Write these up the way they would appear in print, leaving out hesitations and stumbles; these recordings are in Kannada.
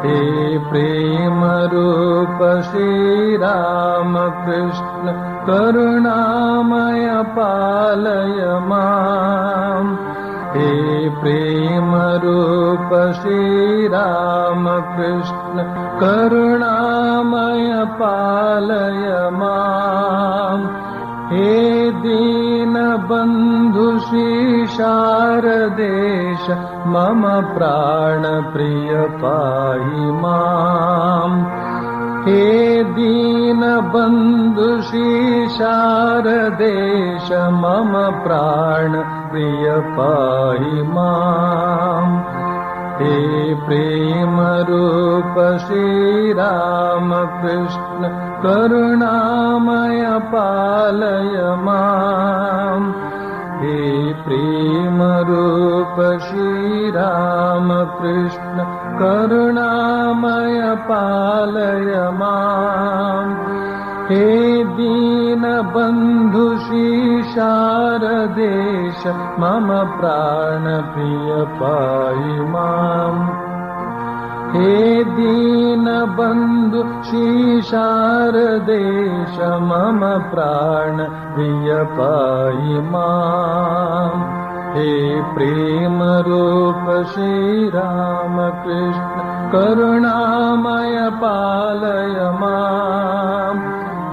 हे प्रेम रूप श्री राम कृष्ण करुणामय पालय माम्। हे प्रेम रूप श्री राम कृष्ण करुणामय पालय माम्। हे दीन बंधु श्री शारदेश मम प्राण प्रिय पाहि माम्। हे दीन बंधु श्री शारदेश मम प्राण प्रिय पाहि माम्। हे प्रेम रूप श्री राम कृष्ण करुणामय पालय माम्। हे प्रेम रूप श्री राम कृष्ण करुणामय पालय माम्। हे दीन बंधु श्री शारदेश मम प्राण प्रिय पाहि माम्। हे दीन बंधु श्री शारदेश मम प्राण प्रिय पाहि माम्। हे प्रेम रूप श्री राम कृष्ण करुणामय पालय माम्।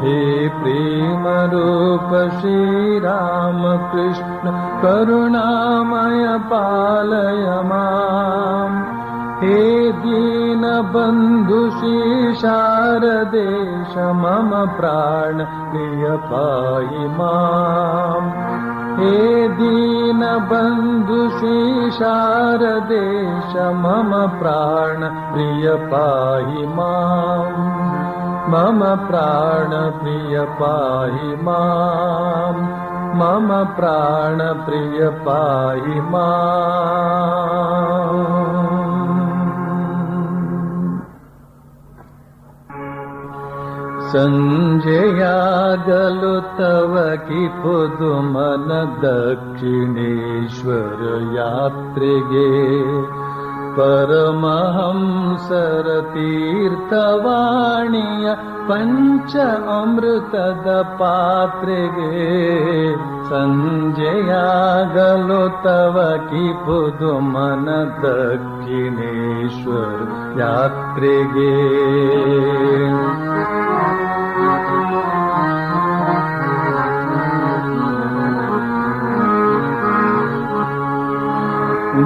हे प्रेम रूप श्री राम कृष्ण करुणामय पालय माम्। हे दीन बंधु श्री शारदेश मम प्राण प्रिय पाहि माम्। हे दीन बंधु श्री शारदेश मम प्राण प्रिय पाहि माम्। मम प्राण प्रिय पाहि माम्। मम प्राण प्रिय पाहि माम्। संजयागलो तव की पुदुमन दक्षिणेश्वर यात्ರೆಗೆ परमहंसर तीर्थवाणीय पंच अमृतद पात्ರೆಗೆ संजयागलो तव की पुदुमन दक्षिणेश्वर यात्ರೆಗೆ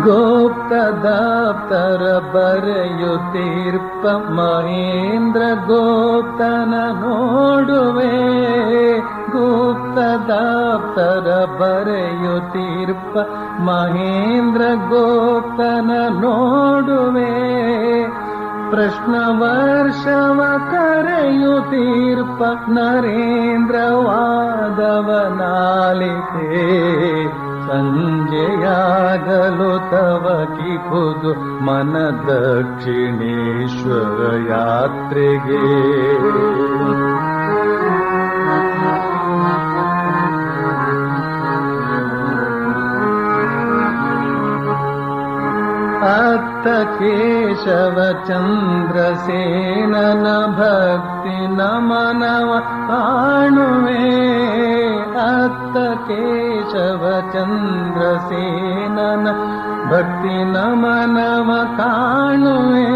गोप्त दप्तर बರೆಯುತ್ತೀರ್ಪ ಮಹೇಂದ್ರ ಗೋಪ್ತನ ನೋಡುವೆ। ಗುಪ್ತ ದಪ್ತರ ಬರೆಯುತ್ತೀರ್ಪ ಮಹೇಂದ್ರ ಗೋಪ್ತನ ನೋಡುವೆ। ಪ್ರಶ್ನ ವರ್ಷವ ಕರೆಯುತ್ತೀರ್ಪ ನರೇಂದ್ರ ವಾದವನಾಲಿತೆ। ಸಂಜೆಯಾಗಲು ತವ की पुदु मन दक्षिणेश्वर यात्ರೆಗೆ अत्त केशव चंद्रसेनन भक्ति नमनव काणुवे। अत्त केशव चंद्रसेनन भक्ति नमनव काणुवे।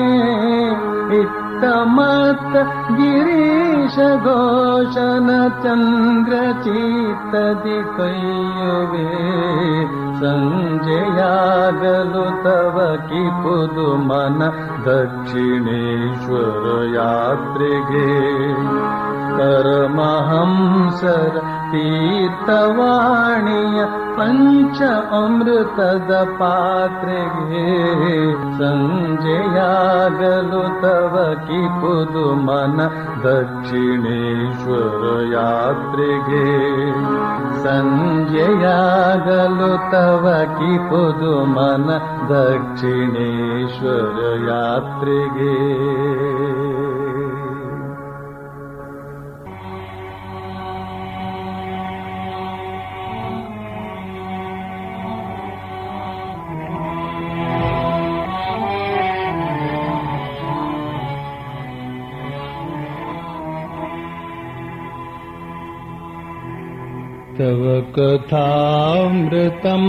इत्त मत्त गिरीश घोषण चंद्र चित्तदि कೈಯುವೆ। ಸಂಜೆಯಾಗಲು ತವ की पुदु मन दक्षिणेश्वर यात्ರೆಗೆ परमहंसर तीर्थवाणीय पंच अमृतद पात्ರೆಗೆ ಸಂಜೆಯಾಗಲು ತವ की पुदु मन दक्षिणेश्वर यात्ರೆಗೆ ಸಂಜೆಯಾಗಲು ತವ की पुदु मन दक्षिणेश्वर यात्ರೆಗೆ तव कथामृतम्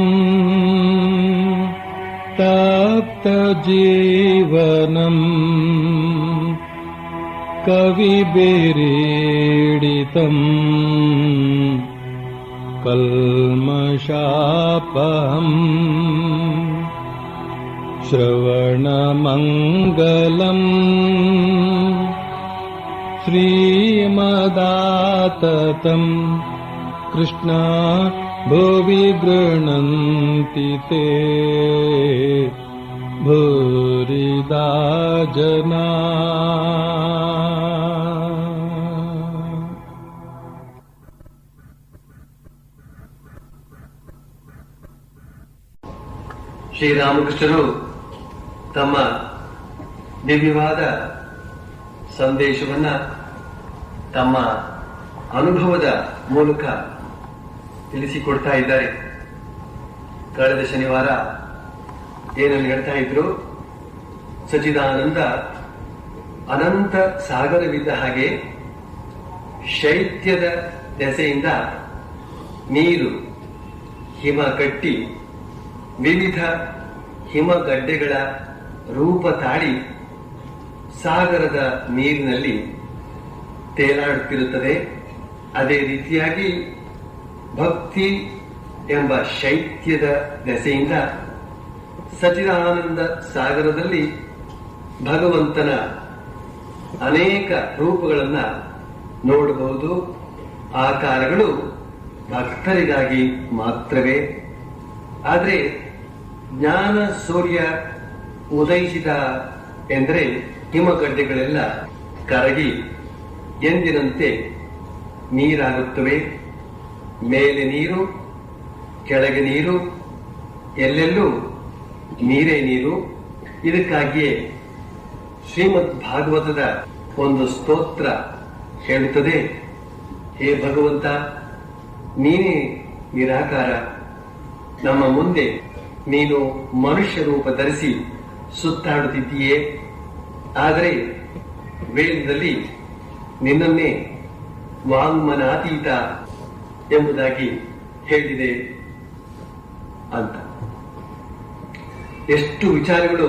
तप्तजीवनम् कविभिरीडितम् कल्मषापहम् श्रवणमङ्गलम् श्रीमदाततम् कृष्ण भुवि गृह्णन्ति ते भूरिदा जना। ಶ್ರೀರಾಮಕೃಷ್ಣರು ತಮ್ಮ ದಿವ್ಯವಾದ ಸಂದೇಶವನ್ನ ತಮ್ಮ ಅನುಭವದ ಮೂಲಕ ತಿಳಿಸಿಕೊಡ್ತಾ ಇದ್ದಾರೆ. ಕಳೆದ ಶನಿವಾರ ಏನನ್ನು ಹೇಳ್ತಾ ಇದ್ರು, ಸಚ್ಚಿದಾನಂದ ಅನಂತ ಸಾಗರವಿದ್ದ ಹಾಗೆ ಶೈತ್ಯದ ದೆಸೆಯಿಂದ ನೀರು ಹಿಮ ಕಟ್ಟಿ ವಿವಿಧ ಹಿಮಗಡ್ಡೆಗಳ ರೂಪ ತಾಳಿ ಸಾಗರದ ನೀರಿನಲ್ಲಿ ತೇಲಾಡುತ್ತಿರುತ್ತದೆ. ಅದೇ ರೀತಿಯಾಗಿ ಭಕ್ತಿ ಎಂಬ ಶೈತ್ಯದ ದೆಸೆಯಿಂದ ಸಚ್ಚಿದಾನಂದ ಸಾಗರದಲ್ಲಿ ಭಗವಂತನ ಅನೇಕ ರೂಪಗಳನ್ನ ನೋಡಬಹುದು. ಆಕಾರಗಳು ಭಕ್ತರಿಗಾಗಿ ಮಾತ್ರವೇ. ಆದರೆ ಜ್ಞಾನ ಸೂರ್ಯ ಉದಯಿಸಿದ ಎಂದರೆ ಹಿಮಗಡ್ಡೆಗಳೆಲ್ಲ ಕರಗಿ ಎಂದಿನಂತೆ ನೀರಾಗುತ್ತವೆ. ಮೇಲೆ ನೀರು, ಕೆಳಗೆ ನೀರು, ಎಲ್ಲೆಲ್ಲೂ ನೀರೇ ನೀರು. ಇದಕ್ಕಾಗಿಯೇ ಶ್ರೀಮದ್ ಭಾಗವತದ ಒಂದು ಸ್ತೋತ್ರ ಹೇಳುತ್ತದೆ, ಹೇ ಭಗವಂತ, ನೀನೇ ನಿರಾಕಾರ, ನಮ್ಮ ಮುಂದೆ ನೀನು ಮನುಷ್ಯ ರೂಪ ಧರಿಸಿ ಸುತ್ತಾಡುತ್ತಿದ್ದೀಯೇ. ಆದರೆ ವೇದದಲ್ಲಿ ನಿನ್ನನ್ನೇ ವಾಂಗ್ಮನಾತೀತ ಎಂಬುದಾಗಿ ಹೇಳಿದೆ ಅಂತ. ಎಷ್ಟು ವಿಚಾರಗಳು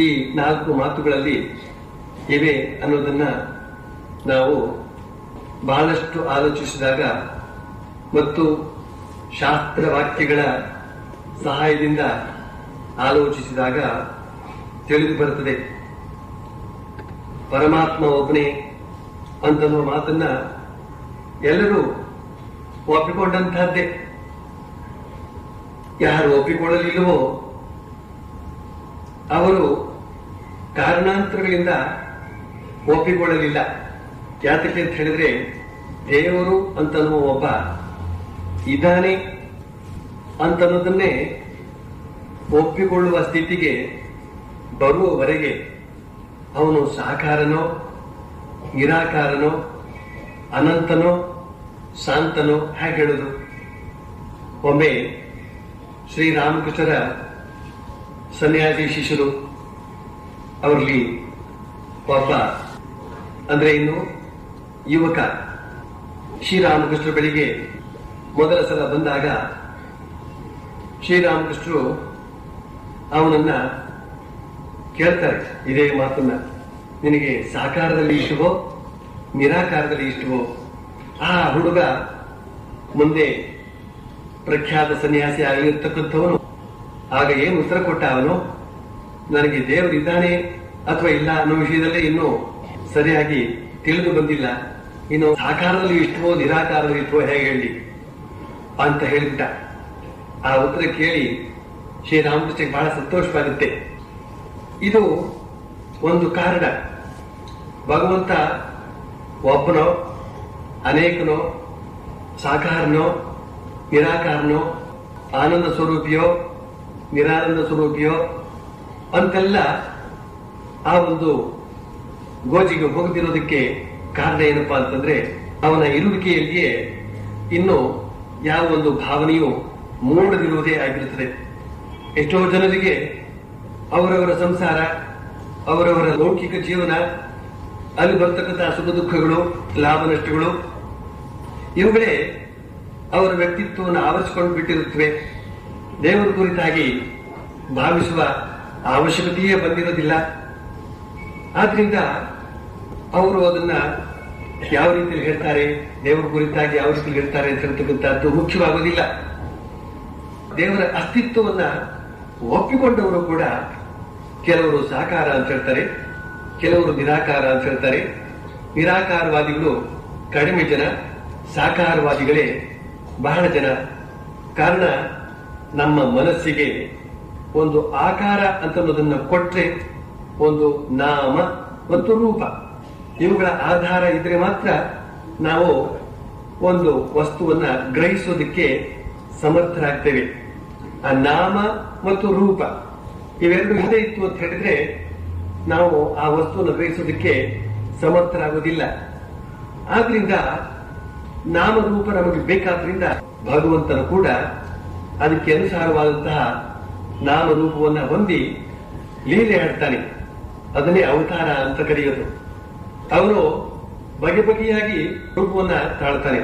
ಈ 4 ಮಾತುಗಳಲ್ಲಿ ಇವೆ ಅನ್ನೋದನ್ನ ನಾವು ಬಹಳಷ್ಟು ಆಲೋಚಿಸಿದಾಗ ಮತ್ತು ಶಾಸ್ತ್ರ ವಾಕ್ಯಗಳ ಸಹಾಯದಿಂದ ಆಲೋಚಿಸಿದಾಗ ತಿಳಿದು ಬರುತ್ತದೆ. ಪರಮಾತ್ಮ ಒಬ್ಬನೇ ಅಂತನ್ನುವ ಮಾತನ್ನ ಎಲ್ಲರೂ ಒಪ್ಪಿಕೊಂಡಂತಹದ್ದೇ. ಯಾರು ಒಪ್ಪಿಕೊಳ್ಳಲಿಲ್ಲವೋ ಅವರು ಕಾರಣಾಂತರಗಳಿಂದ ಒಪ್ಪಿಕೊಳ್ಳಲಿಲ್ಲ. ಯಾತಕ್ಕೆ ಅಂತ ಹೇಳಿದ್ರೆ, ದೇವರು ಅಂತನ್ನುವ ಒಬ್ಬ ಇದ್ದಾನೆ ಅಂತನ್ನೋದನ್ನೇ ಒಪ್ಪಿಕೊಳ್ಳುವ ಸ್ಥಿತಿಗೆ ಬರುವವರೆಗೆ ಅವನು ಸಾಕಾರನೋ ನಿರಾಕಾರನೋ ಅನಂತನೋ ಶಾಂತನೋ ಹೇಗೆ ಹೇಳುದು? ಒಮ್ಮೆ ಶ್ರೀರಾಮಕೃಷ್ಣರ ಸನ್ಯಾಸಿ ಶಿಷ್ಯರು ಅವರಲ್ಲಿ ಒಬ್ಬ ಅಂದ್ರೆ ಇನ್ನು ಯುವಕ ಶ್ರೀರಾಮಕೃಷ್ಣರ ಬಳಿಗೆ ಮೊದಲ ಸಲ ಬಂದಾಗ ಶ್ರೀರಾಮಕೃಷ್ಣರು ಅವನನ್ನ ಕೇಳ್ತಾರೆ ಇದೇ ಮಾತನ್ನ, ನಿನಗೆ ಸಾಕಾರದಲ್ಲಿ ಇಷ್ಟವೋ ನಿರಾಕಾರದಲ್ಲಿ ಇಷ್ಟವೋ? ಆ ಹುಡುಗ ಮುಂದೆ ಪ್ರಖ್ಯಾತ ಸನ್ಯಾಸಿ ಆಗಿರ್ತಕ್ಕಂಥವನು ಆಗ ಏನು ಉತ್ತರ ಕೊಟ್ಟ? ಅವನು, ನನಗೆ ದೇವರಿದ್ದಾನೆ ಅಥವಾ ಇಲ್ಲ ಅನ್ನೋ ವಿಷಯದಲ್ಲೇ ಇನ್ನೂ ಸರಿಯಾಗಿ ತಿಳಿದು ಬಂದಿಲ್ಲ, ಇನ್ನು ಸಾಕಾರದಲ್ಲಿ ಇಷ್ಟವೋ ನಿರಾಕಾರದಲ್ಲಿ ಇಷ್ಟವೋ ಹೇಗೆ ಹೇಳಿ ಅಂತ ಹೇಳಿಬಿಟ್ಟ. ಆ ಉತ್ತರ ಕೇಳಿ ಶ್ರೀರಾಮಕೃಷ್ಣಕ್ಕೆ ಬಹಳ ಸಂತೋಷವಾಗುತ್ತೆ. ಇದು ಒಂದು ಕಾರಣ. ಭಗವಂತ ಒಬ್ಬನೋ ಅನೇಕನೋ ಸಾಕಾರನೋ ನಿರಾಕಾರನೋ ಆನಂದ ಸ್ವರೂಪಿಯೋ ನಿರಾನಂದ ಸ್ವರೂಪಿಯೋ ಅಂತೆಲ್ಲ ಆ ಒಂದು ಗೋಜಿಗೆ ಹೋಗದಿರೋದಕ್ಕೆ ಕಾರಣ ಏನಪ್ಪಾ ಅಂತಂದ್ರೆ, ಅವನ ಇರುವಿಕೆಯಲ್ಲಿಯೇ ಇನ್ನು ಯಾವ ಒಂದು ಭಾವನೆಯು ಮೂಡದಿರುವುದೇ ಆಗಿರುತ್ತದೆ. ಎಷ್ಟೋ ಜನರಿಗೆ ಅವರವರ ಸಂಸಾರ, ಅವರವರ ಲೌಕಿಕ ಜೀವನ, ಅಲ್ಲಿ ಬರ್ತಕ್ಕಂತಹ ಸುಖ ದುಃಖಗಳು, ಲಾಭ ನಷ್ಟಗಳು, ಇವುಗಳೇ ಅವರ ವ್ಯಕ್ತಿತ್ವವನ್ನು ಆವರಿಸಿಕೊಂಡು ಬಿಟ್ಟಿರುತ್ತವೆ. ದೇವರ ಕುರಿತಾಗಿ ಭಾವಿಸುವ ಅವಶ್ಯಕತೆಯೇ ಬಂದಿರೋದಿಲ್ಲ. ಆದ್ರಿಂದ ಅವರು ಅದನ್ನ ಯಾವ ರೀತಿಯಲ್ಲಿ ಹೇಳ್ತಾರೆ, ದೇವರ ಕುರಿತಾಗಿ ಯಾವ ರೀತಿಯಲ್ಲಿ ಹೇಳ್ತಾರೆ ಅಂತ ಹೇಳ್ತಕ್ಕಂಥದ್ದು ಮುಖ್ಯವಾಗುವುದಿಲ್ಲ. ದೇವರ ಅಸ್ತಿತ್ವವನ್ನ ಒಪ್ಪಿಕೊಂಡವರು ಕೂಡ ಕೆಲವರು ಸಾಕಾರ ಅಂತ ಹೇಳ್ತಾರೆ, ಕೆಲವರು ನಿರಾಕಾರ ಅಂತ ಹೇಳ್ತಾರೆ. ನಿರಾಕಾರವಾದಿಗಳು ಕಡಿಮೆ ಜನ, ಸಾಕಾರವಾದಿಗಳೇ ಬಹಳ ಜನ. ಕಾರಣ, ನಮ್ಮ ಮನಸ್ಸಿಗೆ ಒಂದು ಆಕಾರ ಅಂತ ಅನ್ನೋದನ್ನ ಕೊಟ್ರೆ ಒಂದು ನಾಮ ಮತ್ತು ರೂಪ ಇವುಗಳ ಆಧಾರ ಇದ್ರೆ ಮಾತ್ರ ನಾವು ಒಂದು ವಸ್ತುವನ್ನ ಗ್ರಹಿಸೋದಕ್ಕೆ ಸಮರ್ಥರಾಗ್ತೇವೆ. ಆ ನಾಮ ಮತ್ತು ರೂಪ ಇವೆರಡು ಇಲ್ಲದೆ ಇತ್ತು ಅಂತ ಹೇಳಿದ್ರೆ ನಾವು ಆ ವಸ್ತುವನ್ನು ಗ್ರಹಿಸೋದಕ್ಕೆ ಸಮರ್ಥರಾಗುವುದಿಲ್ಲ. ಆದ್ರಿಂದ ನಾಮರೂಪ ನಮಗೆ ಬೇಕಾದ್ರಿಂದ ಭಗವಂತನು ಕೂಡ ಅದಕ್ಕೆ ಅನುಸಾರವಾದಂತಹ ನಾಮರೂಪವನ್ನ ಹೊಂದಿ ಲೀಲೆ ಆಡ್ತಾನೆ. ಅದನ್ನೇ ಅವತಾರ ಅಂತ ಕರೆಯೋದು. ಅವನು ಬಗೆ ಬಗೆಯಾಗಿ ರೂಪವನ್ನ ತಾಳ್ತಾನೆ.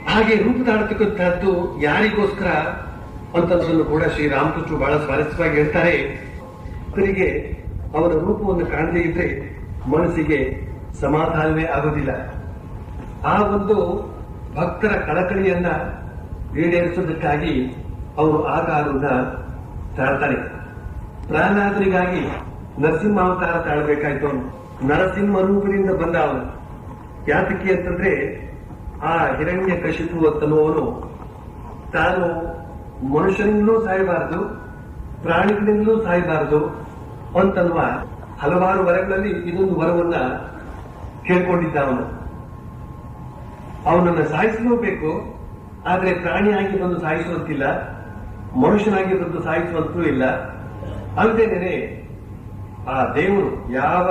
ಹಾಗೆ ರೂಪ ತಾಳ್ತಕ್ಕಂತಹದ್ದು ಯಾರಿಗೋಸ್ಕರ ಅಂತಂದ್ರನ್ನು ಕೂಡ ಶ್ರೀರಾಮಕೃಷ್ಣ ಬಹಳ ಸ್ವಾರಸ್ಯವಾಗಿ ಹೇಳ್ತಾರೆ. ಭಕ್ತರಿಗೆ ಅವನ ರೂಪವನ್ನು ಕಾಣದೇ ಇದ್ರೆ ಮನಸ್ಸಿಗೆ ಸಮಾಧಾನವೇ ಆಗೋದಿಲ್ಲ. ಆ ಒಂದು ಭಕ್ತರ ಕಳಕಳಿಯನ್ನ ಈಡೇರಿಸೋದಕ್ಕಾಗಿ ಅವನು ಆಕಾರವನ್ನ ತಾಳ್ತಾನೆ. ಪ್ರಹ್ಲಾದನಿಗಾಗಿ ನರಸಿಂಹ ಅವತಾರ ತಾಳ್ಬೇಕಾಯ್ತು. ಅವನು ನರಸಿಂಹ ರೂಪದಿಂದ ಬಂದ ಅವನು. ಯಾತಕ್ಕೆ ಅಂತಂದ್ರೆ ಆ ಹಿರಣ್ಯ ಕಶಿಪು ಅಂತನ್ನುವನು ತಾನು ಮನುಷ್ಯನಿಂದಲೂ ಸಾಯಬಾರದು, ಪ್ರಾಣಿಗಳಿಂದಲೂ ಸಾಯಬಾರದು ಅಂತನ್ನುವ ಹಲವಾರು ವರಗಳಲ್ಲಿ ಇದೊಂದು ವರವನ್ನ ಕೇಳ್ಕೊಂಡಿದ್ದ ಅವನು. ಅವನನ್ನ ಸಾಯಿಸಲೇಬೇಕು, ಆದ್ರೆ ಪ್ರಾಣಿಯಾಗಿ ಬಂದು ಸಾಯಿಸುವಂತಿಲ್ಲ, ಮನುಷ್ಯನಾಗಿ ಬಂದು ಸಾಯಿಸುವಂತೂ ಇಲ್ಲ. ಅಲ್ಲದೇನೆ ಆ ದೇವರು ಯಾವ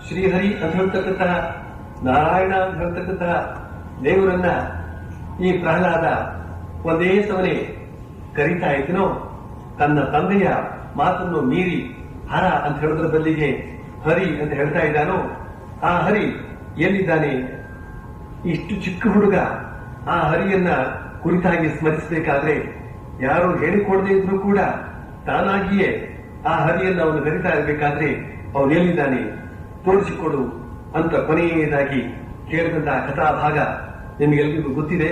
ಶ್ರೀಹರಿ ಅಂತ ಹೇಳ್ತಕ್ಕಂತಹ, ನಾರಾಯಣ ಅಂತ ಹೇಳ್ತಕ್ಕಂತಹ ದೇವರನ್ನ ಈ ಪ್ರಹ್ಲಾದ ಒಂದೇ ಸಮನೆ ಕರೀತಾ ಇದ್ದನೋ, ತನ್ನ ತಂದೆಯ ಮಾತನ್ನು ಮೀರಿ ಹರ ಅಂತ ಹೇಳೋದ್ರ ಬದಲಿಗೆ ಹರಿ ಅಂತ ಹೇಳ್ತಾ ಇದ್ದಾನೋ, ಆ ಹರಿ ಎಲ್ಲಿದ್ದಾನೆ? ಇಷ್ಟು ಚಿಕ್ಕ ಹುಡುಗ ಆ ಹರಿಯನ್ನ ಕುರಿತಾಗಿ ಸ್ಮರಿಸಬೇಕಾದ್ರೆ ಯಾರು ಹೇಳಿಕೊಡದೇ ಇದ್ರು ಕೂಡ ತಾನಾಗಿಯೇ ಆ ಹರಿಯನ್ನ ಅವನು ಕರಿತಾ ಇರಬೇಕಾದ್ರೆ ಅವನು ಎಲ್ಲಿದ್ದಾನೆ ತೋರಿಸಿಕೊಡು ಅಂತ ಕೊನೆಯದಾಗಿ ಕೇಳಿದಂತಹ ಕಥಾಭಾಗ ನಿಮಗೆಲ್ಲರಿಗೂ ಗೊತ್ತಿದೆ.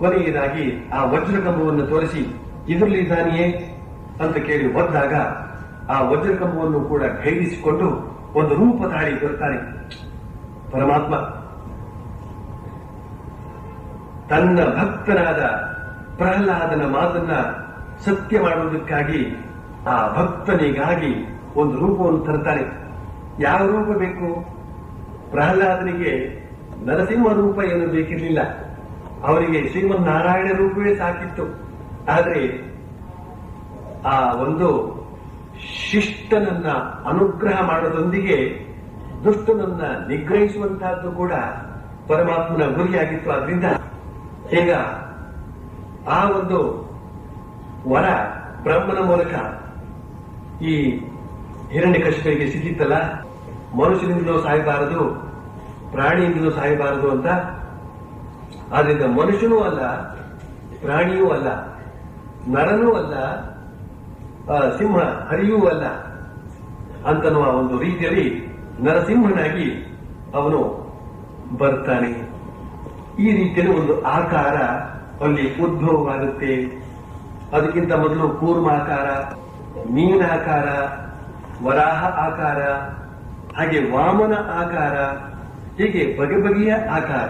ಕೊನೆಯದಾಗಿ ಆ ವಜ್ರಕಂಬವನ್ನು ತೋರಿಸಿ ಇದರಲ್ಲಿದ್ದಾನೆಯೇ ಅಂತ ಕೇಳಿ ಒದ್ದಾಗ ಆ ವಜ್ರಕಂಬವನ್ನು ಕೂಡ ಭೇದಿಸಿಕೊಂಡು ಒಂದು ರೂಪ ತಾಳಿ ಬರ್ತಾನೆ ಪರಮಾತ್ಮ. ತನ್ನ ಭಕ್ತನಾದ ಪ್ರಹ್ಲಾದನ ಮಾತನ್ನ ಸತ್ಯ ಮಾಡುವುದಕ್ಕಾಗಿ ಆ ಭಕ್ತನಿಗಾಗಿ ಒಂದು ರೂಪವನ್ನು ತರ್ತಾನೆ. ಯಾವ ರೂಪ ಬೇಕು? ಪ್ರಹ್ಲಾದನಿಗೆ ನರಸಿಂಹ ರೂಪ ಏನು ಬೇಕಿರಲಿಲ್ಲ, ಅವರಿಗೆ ಶ್ರೀಮನ್ನಾರಾಯಣ ರೂಪವೇ ಸಾಕಿತ್ತು. ಆದರೆ ಆ ಒಂದು ಶಿಷ್ಟನನ್ನ ಅನುಗ್ರಹ ಮಾಡೋದೊಂದಿಗೆ ದುಷ್ಟನನ್ನ ನಿಗ್ರಹಿಸುವಂತಹದ್ದು ಕೂಡ ಪರಮಾತ್ಮನ ಗುರಿಯಾಗಿತ್ತು. ಆದ್ರಿಂದ ಈಗ ಆ ಒಂದು ವರ ಬ್ರಹ್ಮನ ಮೂಲಕ ಈ ಹಿರಣ್ಯಕಶಿಪನಿಗೆ ಸಿಕ್ಕಿತ್ತಲ್ಲ, ಮನುಷ್ಯನಿಂದಲೂ ಸಾಯಬಾರದು, ಪ್ರಾಣಿಯಿಂದಲೂ ಸಾಯಬಾರದು ಅಂತ. ಆದ್ರಿಂದ ಮನುಷ್ಯನೂ ಅಲ್ಲ, ಪ್ರಾಣಿಯೂ ಅಲ್ಲ, ನರನೂ ಅಲ್ಲ, ಸಿಂಹ ಹರಿಯೂ ಅಲ್ಲ ಅಂತನ್ನುವ ಒಂದು ರೀತಿಯಲ್ಲಿ ನರಸಿಂಹನಾಗಿ ಅವನು ಬರ್ತಾನೆ. ಈ ರೀತಿಯಲ್ಲಿ ಒಂದು ಆಕಾರ ಅಲ್ಲಿ ಉದ್ಭವವಾಗುತ್ತೆ. ಅದಕ್ಕಿಂತ ಮೊದಲು ಕೂರ್ಮಾಕಾರ, ಮೀನಾಕಾರ, ವರಾಹ ಆಕಾರ, ಹಾಗೆ ವಾಮನ ಆಕಾರ, ಹೀಗೆ ಬಗೆ ಬಗೆಯ ಆಕಾರ.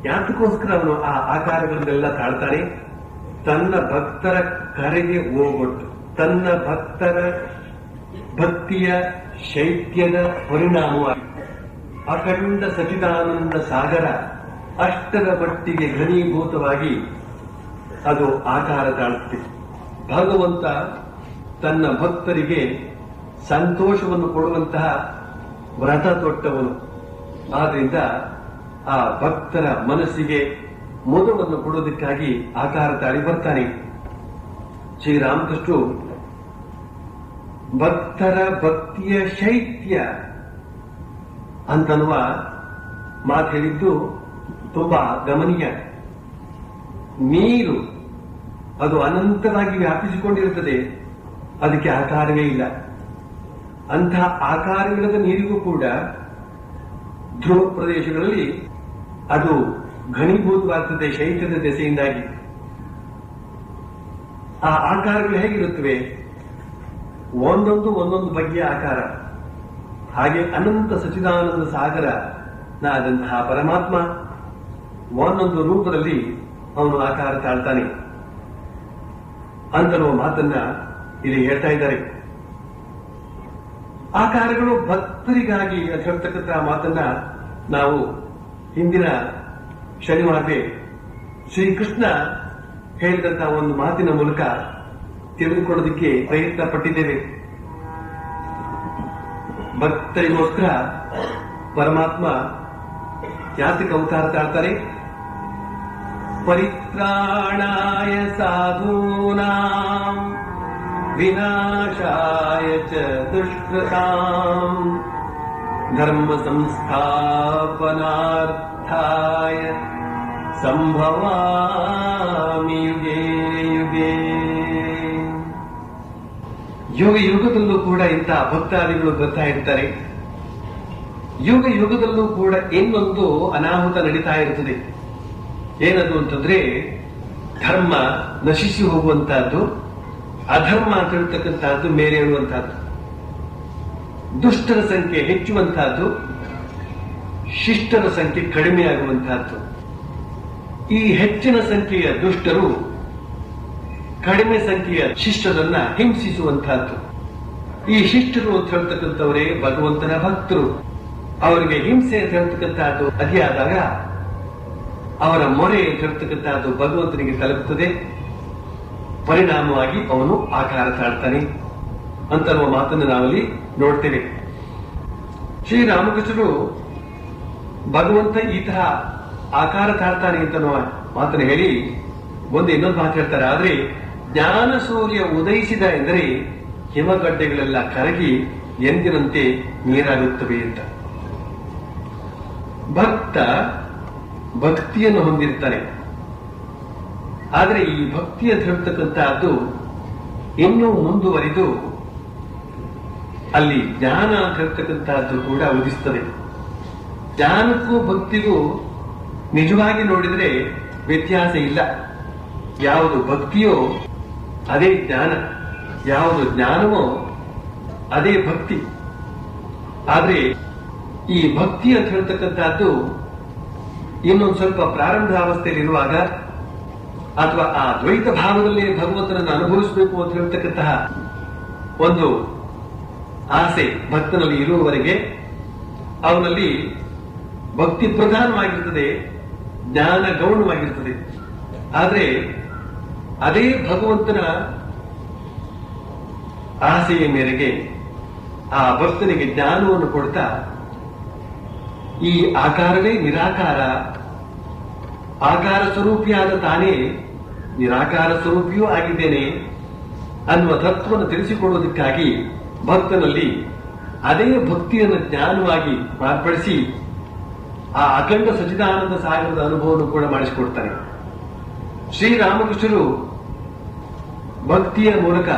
ಯಾತಕ್ಕೋಸ್ಕರ ಅವನು ಆ ಆಕಾರಗಳನ್ನೆಲ್ಲ ತಾಳ್ತಾನೆ? ತನ್ನ ಭಕ್ತರ ಕರೆಗೆ ಹೋಗೊಟ್ಟು, ತನ್ನ ಭಕ್ತರ ಭಕ್ತಿಯ ಶೈತ್ಯದ ಪರಿಣಾಮವಾಗಿ ಅಖಂಡ ಸಚಿದಾನಂದ ಸಾಗರ ಅಷ್ಟರ ಮಟ್ಟಿಗೆ ಘನೀಭೂತವಾಗಿ ಅದು ಆಕಾರ ತಾಳುತ್ತೆ. ಭಗವಂತ ತನ್ನ ಭಕ್ತರಿಗೆ ಸಂತೋಷವನ್ನು ಕೊಡುವಂತಹ ವ್ರತ ತೊಟ್ಟವನು. ಆದ್ರಿಂದ ಆ ಭಕ್ತರ ಮನಸ್ಸಿಗೆ ಮುದವನ್ನು ಕೊಡೋದಕ್ಕಾಗಿ ಆಕಾರ ತಾಳಿ ಬರ್ತಾನೆ. ಶ್ರೀರಾಮಕೃಷ್ಣರು ಭಕ್ತರ ಭಕ್ತಿಯ ಶೈತ್ಯ ಅಂತನ್ನುವ ಮಾತು ಹೇಳಿದ್ದು ತುಂಬಾ ಗಮನೀಯ. ನೀರು ಅದು ಅನಂತವಾಗಿ ವ್ಯಾಪಿಸಿಕೊಂಡಿರುತ್ತದೆ, ಅದಕ್ಕೆ ಆಕಾರವೇ ಇಲ್ಲ. ಅಂತಹ ಆಕಾರವಿಲ್ಲದ ನೀರಿಗೂ ಕೂಡ ಧ್ರುವ ಪ್ರದೇಶಗಳಲ್ಲಿ ಅದು ಘನೀಭೂತವಾಗ್ತದೆ ಶೈತ್ಯದ ದೆಸೆಯಿಂದಾಗಿ. ಆ ಆಕಾರಗಳು ಹೇಗಿರುತ್ತವೆ? ಒಂದೊಂದು ಬಗೆಯ ಆಕಾರ. ಹಾಗೆ ಅನಂತ ಸಚಿದಾನಂದ ಸಾಗರನಾದಂತಹ ಪರಮಾತ್ಮ ಒಂದೊಂದು ರೂಪದಲ್ಲಿ ಅವನು ಆಕಾರ ತಾಳ್ತಾನೆ ಅಂತನ್ನುವ ಮಾತನ್ನ ಇಲ್ಲಿ ಹೇಳ್ತಾ ಇದ್ದಾರೆ. ಆಕಾರಗಳು ಭಕ್ತರಿಗಾಗಿ ಅಂತ ಹೇಳ್ತಕ್ಕಂತಹ ಮಾತನ್ನ ನಾವು ಹಿಂದಿನ ಶನಿವಾರವೇ ಶ್ರೀಕೃಷ್ಣ ಹೇಳಿದಂತಹ ಒಂದು ಮಾತಿನ ಮೂಲಕ ತಿಳಿದುಕೊಳ್ಳೋದಕ್ಕೆ ಪ್ರಯತ್ನ ಪಟ್ಟಿದ್ದೇವೆ. ಭಕ್ತರಿಗೋಸ್ಕರ ಪರಮಾತ್ಮ ಯಾತಕ ಅವತಾರ ತಾಳ್ತಾರೆ? ಪರಿತ್ರಾಣಾಯ ಸಾಧೂನಾಂ ವಿನಾಶಾಯ ಚ ದುಷ್ಕೃತಾಂ ಧರ್ಮ ಸಂಸ್ಥಾಪನಾರ್ಥಾಯ ಸಂಭವಾಮಿ ಯುಗೇ ಯುಗೇ. ಯುಗ ಯುಗದಲ್ಲೂ ಕೂಡ ಇಂತಹ ಭಕ್ತಾದಿಗಳು ಬರ್ತಾ ಇರ್ತಾರೆ. ಯುಗ ಯುಗದಲ್ಲೂ ಕೂಡ ಇನ್ನೊಂದು ಅನಾಹುತ ನಡೀತಾ ಇರ್ತದೆ. ಏನದು ಅಂತಂದ್ರೆ ಧರ್ಮ ನಶಿಸಿ ಹೋಗುವಂತಹದ್ದು, ಅಧರ್ಮ ಅಂತ ಹೇಳ್ತಕ್ಕಂತಹದ್ದು ಮೇಲೇಳುವಂತಹದ್ದು, ದುಷ್ಟರ ಸಂಖ್ಯೆ ಹೆಚ್ಚುವಂತಹದ್ದು, ಶಿಷ್ಟರ ಸಂಖ್ಯೆ ಕಡಿಮೆಯಾಗುವಂತಹದ್ದು. ಈ ಹೆಚ್ಚಿನ ಸಂಖ್ಯೆಯ ದುಷ್ಟರು ಕಡಿಮೆ ಸಂಖ್ಯೆಯ ಶಿಷ್ಟರನ್ನ ಹಿಂಸಿಸುವಂತಹದ್ದು. ಈ ಶಿಷ್ಟರು ಅಂತ ಹೇಳ್ತಕ್ಕಂಥವರೇ ಭಗವಂತನ ಭಕ್ತರು. ಅವರಿಗೆ ಹಿಂಸೆ ಅಂತ ಹೇಳ್ತಕ್ಕಂತಹದ್ದು ಅತಿಯಾದಾಗ ಅವರ ಮೊರೆ ಅಂತ ಹೇಳ್ತಕ್ಕಂತಹದ್ದು ಭಗವಂತನಿಗೆ ತಲುಪುತ್ತದೆ. ಪರಿಣಾಮವಾಗಿ ಅವನು ಆಕಾರ ತಾಳ್ತಾನೆ ಅಂತನ್ನುವ ಮಾತನ್ನು ನಾವಲ್ಲಿ ನೋಡ್ತೇವೆ. ಶ್ರೀರಾಮಕೃಷ್ಣರು ಭಗವಂತ ಈ ತರ ಆಕಾರ ತಾಳ್ತಾನೆ ಅಂತನ್ನುವ ಮಾತನ್ನು ಹೇಳಿ ಇನ್ನೊಂದು ಮಾತು ಹೇಳ್ತಾರೆ. ಆದ್ರೆ ಜ್ಞಾನ ಸೂರ್ಯ ಉದಯಿಸಿದ ಎಂದರೆ ಹಿಮಗಡ್ಡೆಗಳೆಲ್ಲ ಕರಗಿ ಎಂದಿನಂತೆ ನೀರಾಗುತ್ತವೆ ಅಂತ. ಭಕ್ತ ಭಕ್ತಿಯನ್ನು ಹೊಂದಿರ್ತಾನೆ. ಆದರೆ ಈ ಭಕ್ತಿ ಅಂತ ಹೇಳ್ತಕ್ಕಂತಹದ್ದು ಇನ್ನೂ ಮುಂದುವರಿದು ಅಲ್ಲಿ ಜ್ಞಾನ ಅಂತ ಹೇಳ್ತಕ್ಕಂತಹದ್ದು ಕೂಡ ಉದಿಸ್ತದೆ. ಜ್ಞಾನಕ್ಕೂ ಭಕ್ತಿಗೂ ನಿಜವಾಗಿ ನೋಡಿದ್ರೆ ವ್ಯತ್ಯಾಸ ಇಲ್ಲ. ಯಾವುದು ಭಕ್ತಿಯೋ ಅದೇ ಜ್ಞಾನ, ಯಾವುದು ಜ್ಞಾನವೋ ಅದೇ ಭಕ್ತಿ. ಆದ್ರೆ ಈ ಭಕ್ತಿ ಅಂತ ಹೇಳ್ತಕ್ಕಂತಹದ್ದು ಇನ್ನೊಂದು ಸ್ವಲ್ಪ ಪ್ರಾರಂಭಾವಸ್ಥೆಯಲ್ಲಿರುವಾಗ ಅಥವಾ ಆ ದ್ವೈತ ಭಾವದಲ್ಲಿ ಭಗವಂತನನ್ನು ಅನುಭವಿಸಬೇಕು ಅಂತ ಹೇಳ್ತಕ್ಕಂತಹ ಒಂದು ಆಸೆ ಭಕ್ತನಲ್ಲಿ ಇರುವವರೆಗೆ ಅವನಲ್ಲಿ ಭಕ್ತಿ ಪ್ರಧಾನವಾಗಿರ್ತದೆ, ಜ್ಞಾನ ಗೌಣವಾಗಿರ್ತದೆ. ಆದರೆ ಅದೇ ಭಗವಂತನ ಆಸೆಯ ಮೇರೆಗೆ ಆ ಭಕ್ತನಿಗೆ ಜ್ಞಾನವನ್ನು ಕೊಡ್ತಾ ಈ ಆಕಾರವೇ ನಿರಾಕಾರ, ಆಕಾರ ಸ್ವರೂಪಿಯಾದ ತಾನೇ ನಿರಾಕಾರ ಸ್ವರೂಪಿಯೂ ಆಗಿದ್ದೇನೆ ಅನ್ನುವ ತತ್ವವನ್ನು ತಿಳಿಸಿಕೊಡುವುದಕ್ಕಾಗಿ ಭಕ್ತನಲ್ಲಿ ಅದೇ ಭಕ್ತಿಯನ್ನು ಜ್ಞಾನವಾಗಿ ಮಾರ್ಪಡಿಸಿ ಆ ಅಖಂಡ ಸಚ್ಚಿದಾನಂದ ಸಾಗರದ ಅನುಭವವನ್ನು ಕೂಡ ಮಾಡಿಸಿಕೊಡ್ತಾನೆ. ಶ್ರೀರಾಮಕೃಷ್ಣರು ಭಕ್ತಿಯ ಮೂಲಕ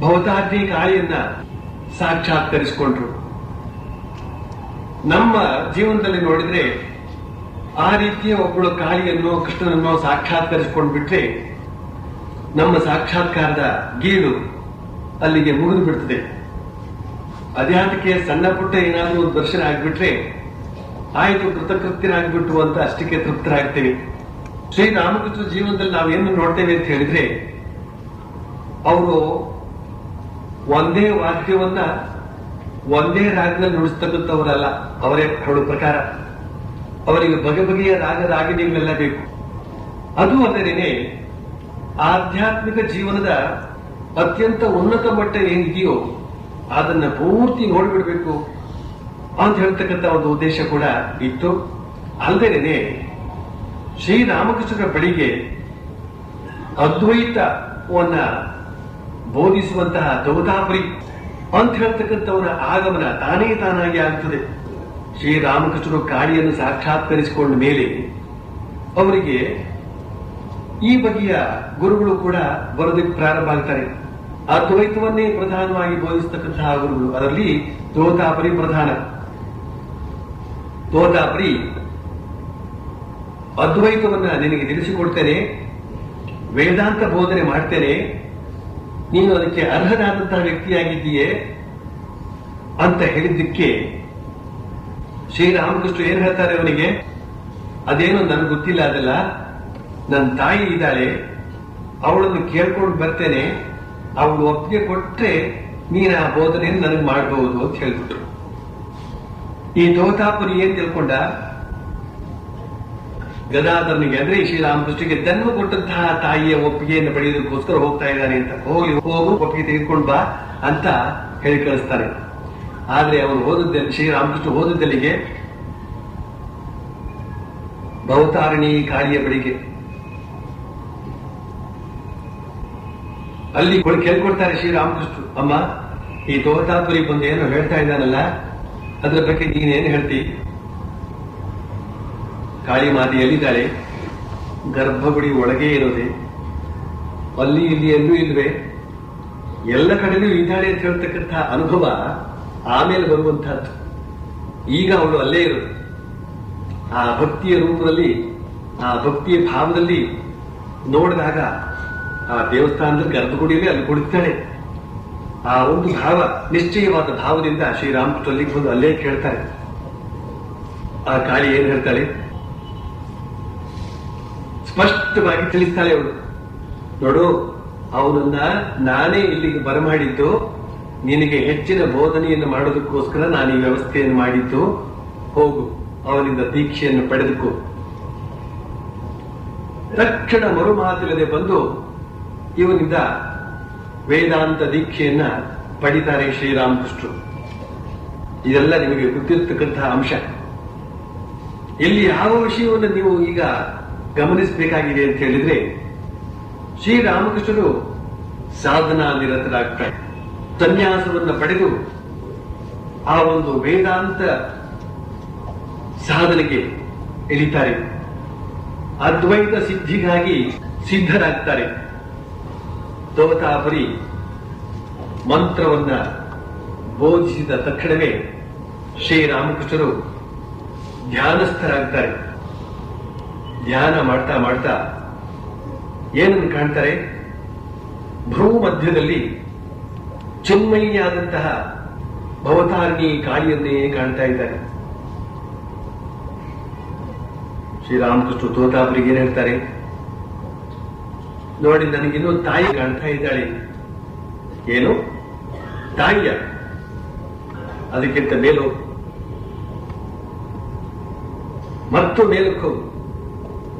ಭವತಾಗ್ನಿ ಕಾಳಿಯನ್ನ ಸಾಕ್ಷಾತ್ಕರಿಸಿಕೊಂಡ್ರು. ನಮ್ಮ ಜೀವನದಲ್ಲಿ ನೋಡಿದ್ರೆ ಆ ರೀತಿಯ ಒಬ್ಬಳು ಕಾಳಿಯನ್ನು ಕೃಷ್ಣನನ್ನು ಸಾಕ್ಷಾತ್ಕರಿಸಿಕೊಂಡು ಬಿಟ್ರೆ ನಮ್ಮ ಸಾಕ್ಷಾತ್ಕಾರದ ಗೀಳು ಅಲ್ಲಿಗೆ ಮುಗಿದು ಬಿಡ್ತದೆ. ಅದ್ಯಾತಕ್ಕೆ ಸಣ್ಣ ಪುಟ್ಟ ಏನಾದರೂ ಒಂದು ದರ್ಶನ ಆಗಿಬಿಟ್ರೆ ಆಯಿತು, ಕೃತಕೃತ್ಯನಾಗ್ಬಿಟ್ಟು ಅಂತ ಅಷ್ಟಕ್ಕೆ ತೃಪ್ತರಾಗ್ತೇವೆ. ಶ್ರೀರಾಮಕೃಷ್ಣ ಜೀವನದಲ್ಲಿ ನಾವೇನು ನೋಡ್ತೇವೆ ಅಂತ ಹೇಳಿದ್ರೆ ಅವರು ಒಂದೇ ವಾದ್ಯವನ್ನ ಒಂದೇ ರಾಗದಲ್ಲಿ ನುಡಿಸ್ತಕ್ಕಂಥವರಲ್ಲ. ಅವರೇ ಹೇಳೋ ಪ್ರಕಾರ ಅವರಿಗೆ ಬಗೆ ಬಗೆಯ ರಾಗಿಣಿಗಳೆಲ್ಲ ಬೇಕು. ಅದು ಅಲ್ಲದೇನೆ ಆಧ್ಯಾತ್ಮಿಕ ಜೀವನದ ಅತ್ಯಂತ ಉನ್ನತ ಮಟ್ಟ ಏನಿದೆಯೋ ಅದನ್ನ ಪೂರ್ತಿ ನೋಡಿಬಿಡ್ಬೇಕು ಅಂತ ಹೇಳ್ತಕ್ಕಂಥ ಒಂದು ಉದ್ದೇಶ ಕೂಡ ಇತ್ತು. ಅಲ್ಲದೇನೆ ಶ್ರೀರಾಮಕೃಷ್ಣರ ಬಳಿಗೆ ಅದ್ವೈತವನ್ನ ಬೋಧಿಸುವಂತಹ ದೌತಾಪುರಿ ಅಂತ ಹೇಳ್ತಕ್ಕಂಥವನ ಆಗಮನ ತಾನೇ ತಾನಾಗಿ ಆಗ್ತದೆ. ಶ್ರೀರಾಮಕೃಷ್ಣರು ಕಾಳಿಯನ್ನು ಸಾಕ್ಷಾತ್ಕರಿಸಿಕೊಂಡ ಮೇಲೆ ಅವರಿಗೆ ಈ ಬಗೆಯ ಗುರುಗಳು ಕೂಡ ಬರೋದಕ್ಕೆ ಪ್ರಾರಂಭ ಆಗ್ತಾರೆ. ಅದ್ವೈತವನ್ನೇ ಪ್ರಧಾನವಾಗಿ ಬೋಧಿಸತಕ್ಕಂತಹ ಗುರುಗಳು, ಅದರಲ್ಲಿ ತೋತಾಪರಿ ಪ್ರಧಾನ. ತೋತಾಪರಿ ಅದ್ವೈತವನ್ನ ನಿನಗೆ ತಿಳಿಸಿಕೊಡ್ತೇನೆ, ವೇದಾಂತ ಬೋಧನೆ ಮಾಡ್ತೇನೆ, ನೀನು ಅದಕ್ಕೆ ಅರ್ಹನಾದಂತಹ ವ್ಯಕ್ತಿಯಾಗಿದ್ದೀಯೇ ಅಂತ ಹೇಳಿದ್ದಕ್ಕೆ ಶ್ರೀರಾಮಕೃಷ್ಣ ಏನ್ ಹೇಳ್ತಾರೆ ಅವನಿಗೆ, ಅದೇನೋ ನನಗೆ ಗೊತ್ತಿಲ್ಲ, ಅದೆಲ್ಲ ನನ್ನ ತಾಯಿ ಇದ್ದಾಳೆ, ಅವಳನ್ನು ಕೇಳ್ಕೊಂಡು ಬರ್ತೇನೆ, ಅವಳು ಒಪ್ಪಿಗೆ ಕೊಟ್ರೆ ನೀನು ಆ ಬೋಧನೆಯನ್ನು ನನಗೆ ಮಾಡಬಹುದು ಅಂತ ಹೇಳ್ಬಿಟ್ರು. ಈ ತೋತಾಪುರಿ ಏನ್ ತಿಳ್ಕೊಂಡ, ಗದಾಧರನಿಗೆ ಅಂದ್ರೆ ಶ್ರೀರಾಮಕೃಷ್ಣಗೆ ಜನ್ಮ ಕೊಟ್ಟಂತಹ ತಾಯಿಯ ಒಪ್ಪಿಗೆಯನ್ನು ಪಡೆಯೋದಕ್ಕೋಸ್ಕರ ಹೋಗ್ತಾ ಇದ್ದಾನೆ ಅಂತ, ಹೋಗು ಒಪ್ಪಿಗೆ ತೆಗೆದುಕೊಂಡು ಬಾ ಅಂತ ಹೇಳಿ ಕಳಿಸ್ತಾನೆ. ಆದ್ರೆ ಅವನು ಹೋದದ್ದಲ್ಲಿ, ಶ್ರೀರಾಮಕೃಷ್ಣ ಹೋದದ್ದಲ್ಲಿಗೆ ಭವತಾರಿಣಿ ಕಾಳಿಯ ಬಳಿಗೆ. ಅಲ್ಲಿ ಕೇಳ್ಕೊಡ್ತಾರೆ ಶ್ರೀರಾಮಕೃಷ್ಣ, ಅಮ್ಮ ಈ ತೋತಾಪುರಿ ಬಂದು ಏನೋ ಹೇಳ್ತಾ ಇದ್ದಾನಲ್ಲ, ಅದ್ರ ಬಗ್ಗೆ ನೀನೇನು ಹೇಳ್ತಿ? ಕಾಳಿ ಮಾತೆ ಎಲ್ಲಿದ್ದಾಳೆ? ಗರ್ಭಗುಡಿ ಒಳಗೆ ಇರೋದೆ, ಅಲ್ಲಿ ಇಲ್ಲಿ ಎಲ್ಲೂ ಇಲ್ವೇ, ಎಲ್ಲ ಕಡೆಯೂ ಇದ್ದಾಳೆ ಅಂತ ಹೇಳ್ತಕ್ಕಂಥ ಅನುಭವ ಆಮೇಲೆ ಬರುವಂತಹದ್ದು. ಈಗ ಅವಳು ಅಲ್ಲೇ ಇರೋದು, ಆ ಭಕ್ತಿಯ ರೂಪದಲ್ಲಿ, ಆ ಭಕ್ತಿಯ ಭಾವದಲ್ಲಿ ನೋಡಿದಾಗ ಆ ದೇವಸ್ಥಾನದ ಗರ್ಭಗುಡಿಯಲ್ಲಿ ಅಲ್ಲಿ ಕುಳಿತಾಳೆ. ಆ ಒಂದು ಭಾವ, ನಿಶ್ಚಯವಾದ ಭಾವದಿಂದ ಶ್ರೀರಾಮಕೃಷ್ಣ ಅಲ್ಲಿಗೆ ಬಂದು ಅಲ್ಲೇ ಕೇಳ್ತಾರೆ. ಆ ಕಾಳಿ ಏನ್ ಹೇಳ್ತಾಳೆ ಸ್ಪಷ್ಟವಾಗಿ ತಿಳಿಸ್ತಾಳೆ ಅವಳು, ನೋಡು ಅವನನ್ನ ನಾನೇ ಇಲ್ಲಿಗೆ ಬರಮಾಡಿದ್ದು, ನಿನಗೆ ಹೆಚ್ಚಿನ ಬೋಧನೆಯನ್ನು ಮಾಡೋದಕ್ಕೋಸ್ಕರ ನಾನು ಈ ವ್ಯವಸ್ಥೆಯನ್ನು ಮಾಡಿದ್ದು, ಹೋಗು ಅವನಿಂದ ದೀಕ್ಷೆಯನ್ನು ಪಡೆದುಕೋ. ತಕ್ಷಣ ಮರುಮಾತಿಲ್ಲದೆ ಬಂದು ಇವನಿಂದ ವೇದಾಂತ ದೀಕ್ಷೆಯನ್ನ ಪಡಿತಾರೆ ಶ್ರೀರಾಮಕೃಷ್ಣರು. ಇದೆಲ್ಲ ನಿಮಗೆ ಗೊತ್ತಿರತಕ್ಕಂತಹ ಅಂಶ. ಇಲ್ಲಿ ಯಾವ ವಿಷಯವನ್ನು ನೀವು ಈಗ ಗಮನಿಸಬೇಕಾಗಿದೆ ಅಂತ ಹೇಳಿದ್ರೆ, ಶ್ರೀರಾಮಕೃಷ್ಣರು ಸಾಧನಾ ನಿರತರಾಗ್ತಾರೆ, ಸನ್ಯಾಸವನ್ನು ಪಡೆದು ಆ ಒಂದು ವೇದಾಂತ ಸಾಧನೆಗೆ ಇಳಿತಾರೆ, ಅದ್ವೈತ ಸಿದ್ಧಿಗಾಗಿ ಸಿದ್ಧರಾಗ್ತಾರೆ. ತೋತಾಪರಿ ಮಂತ್ರವನ್ನ ಬೋಧಿಸಿದ ತಕ್ಷಣವೇ ಶ್ರೀರಾಮಕೃಷ್ಣರು ಧ್ಯಾನಸ್ಥರಾಗ್ತಾರೆ. ಧ್ಯಾನ ಮಾಡ್ತಾ ಮಾಡ್ತಾ ಏನನ್ನು ಕಾಣ್ತಾರೆ, ಭ್ರೂ ಮಧ್ಯದಲ್ಲಿ ಚಿನ್ಮಯಿಯಾದಂತಹ ಭವತಾರಿಣಿ ಕಾಳಿಯನ್ನೇ ಕಾಣ್ತಾ ಇದ್ದಾರೆ. ಶ್ರೀರಾಮಕೃಷ್ಣ ತೋತಾಪುರಿಗೆ ಏನ್ ಹೇಳ್ತಾರೆ, ನೋಡಿ ನನಗಿನ್ನೂ ತಾಯಿ ಕಾಣ್ತಾ ಇದ್ದಾಳೆ. ಏನು ತಾಯಿಯ? ಅದಕ್ಕಿಂತ ಮೇಲು ಮತ್ತು ಮೇಲಕ್ಕೆ ಹೋಗು.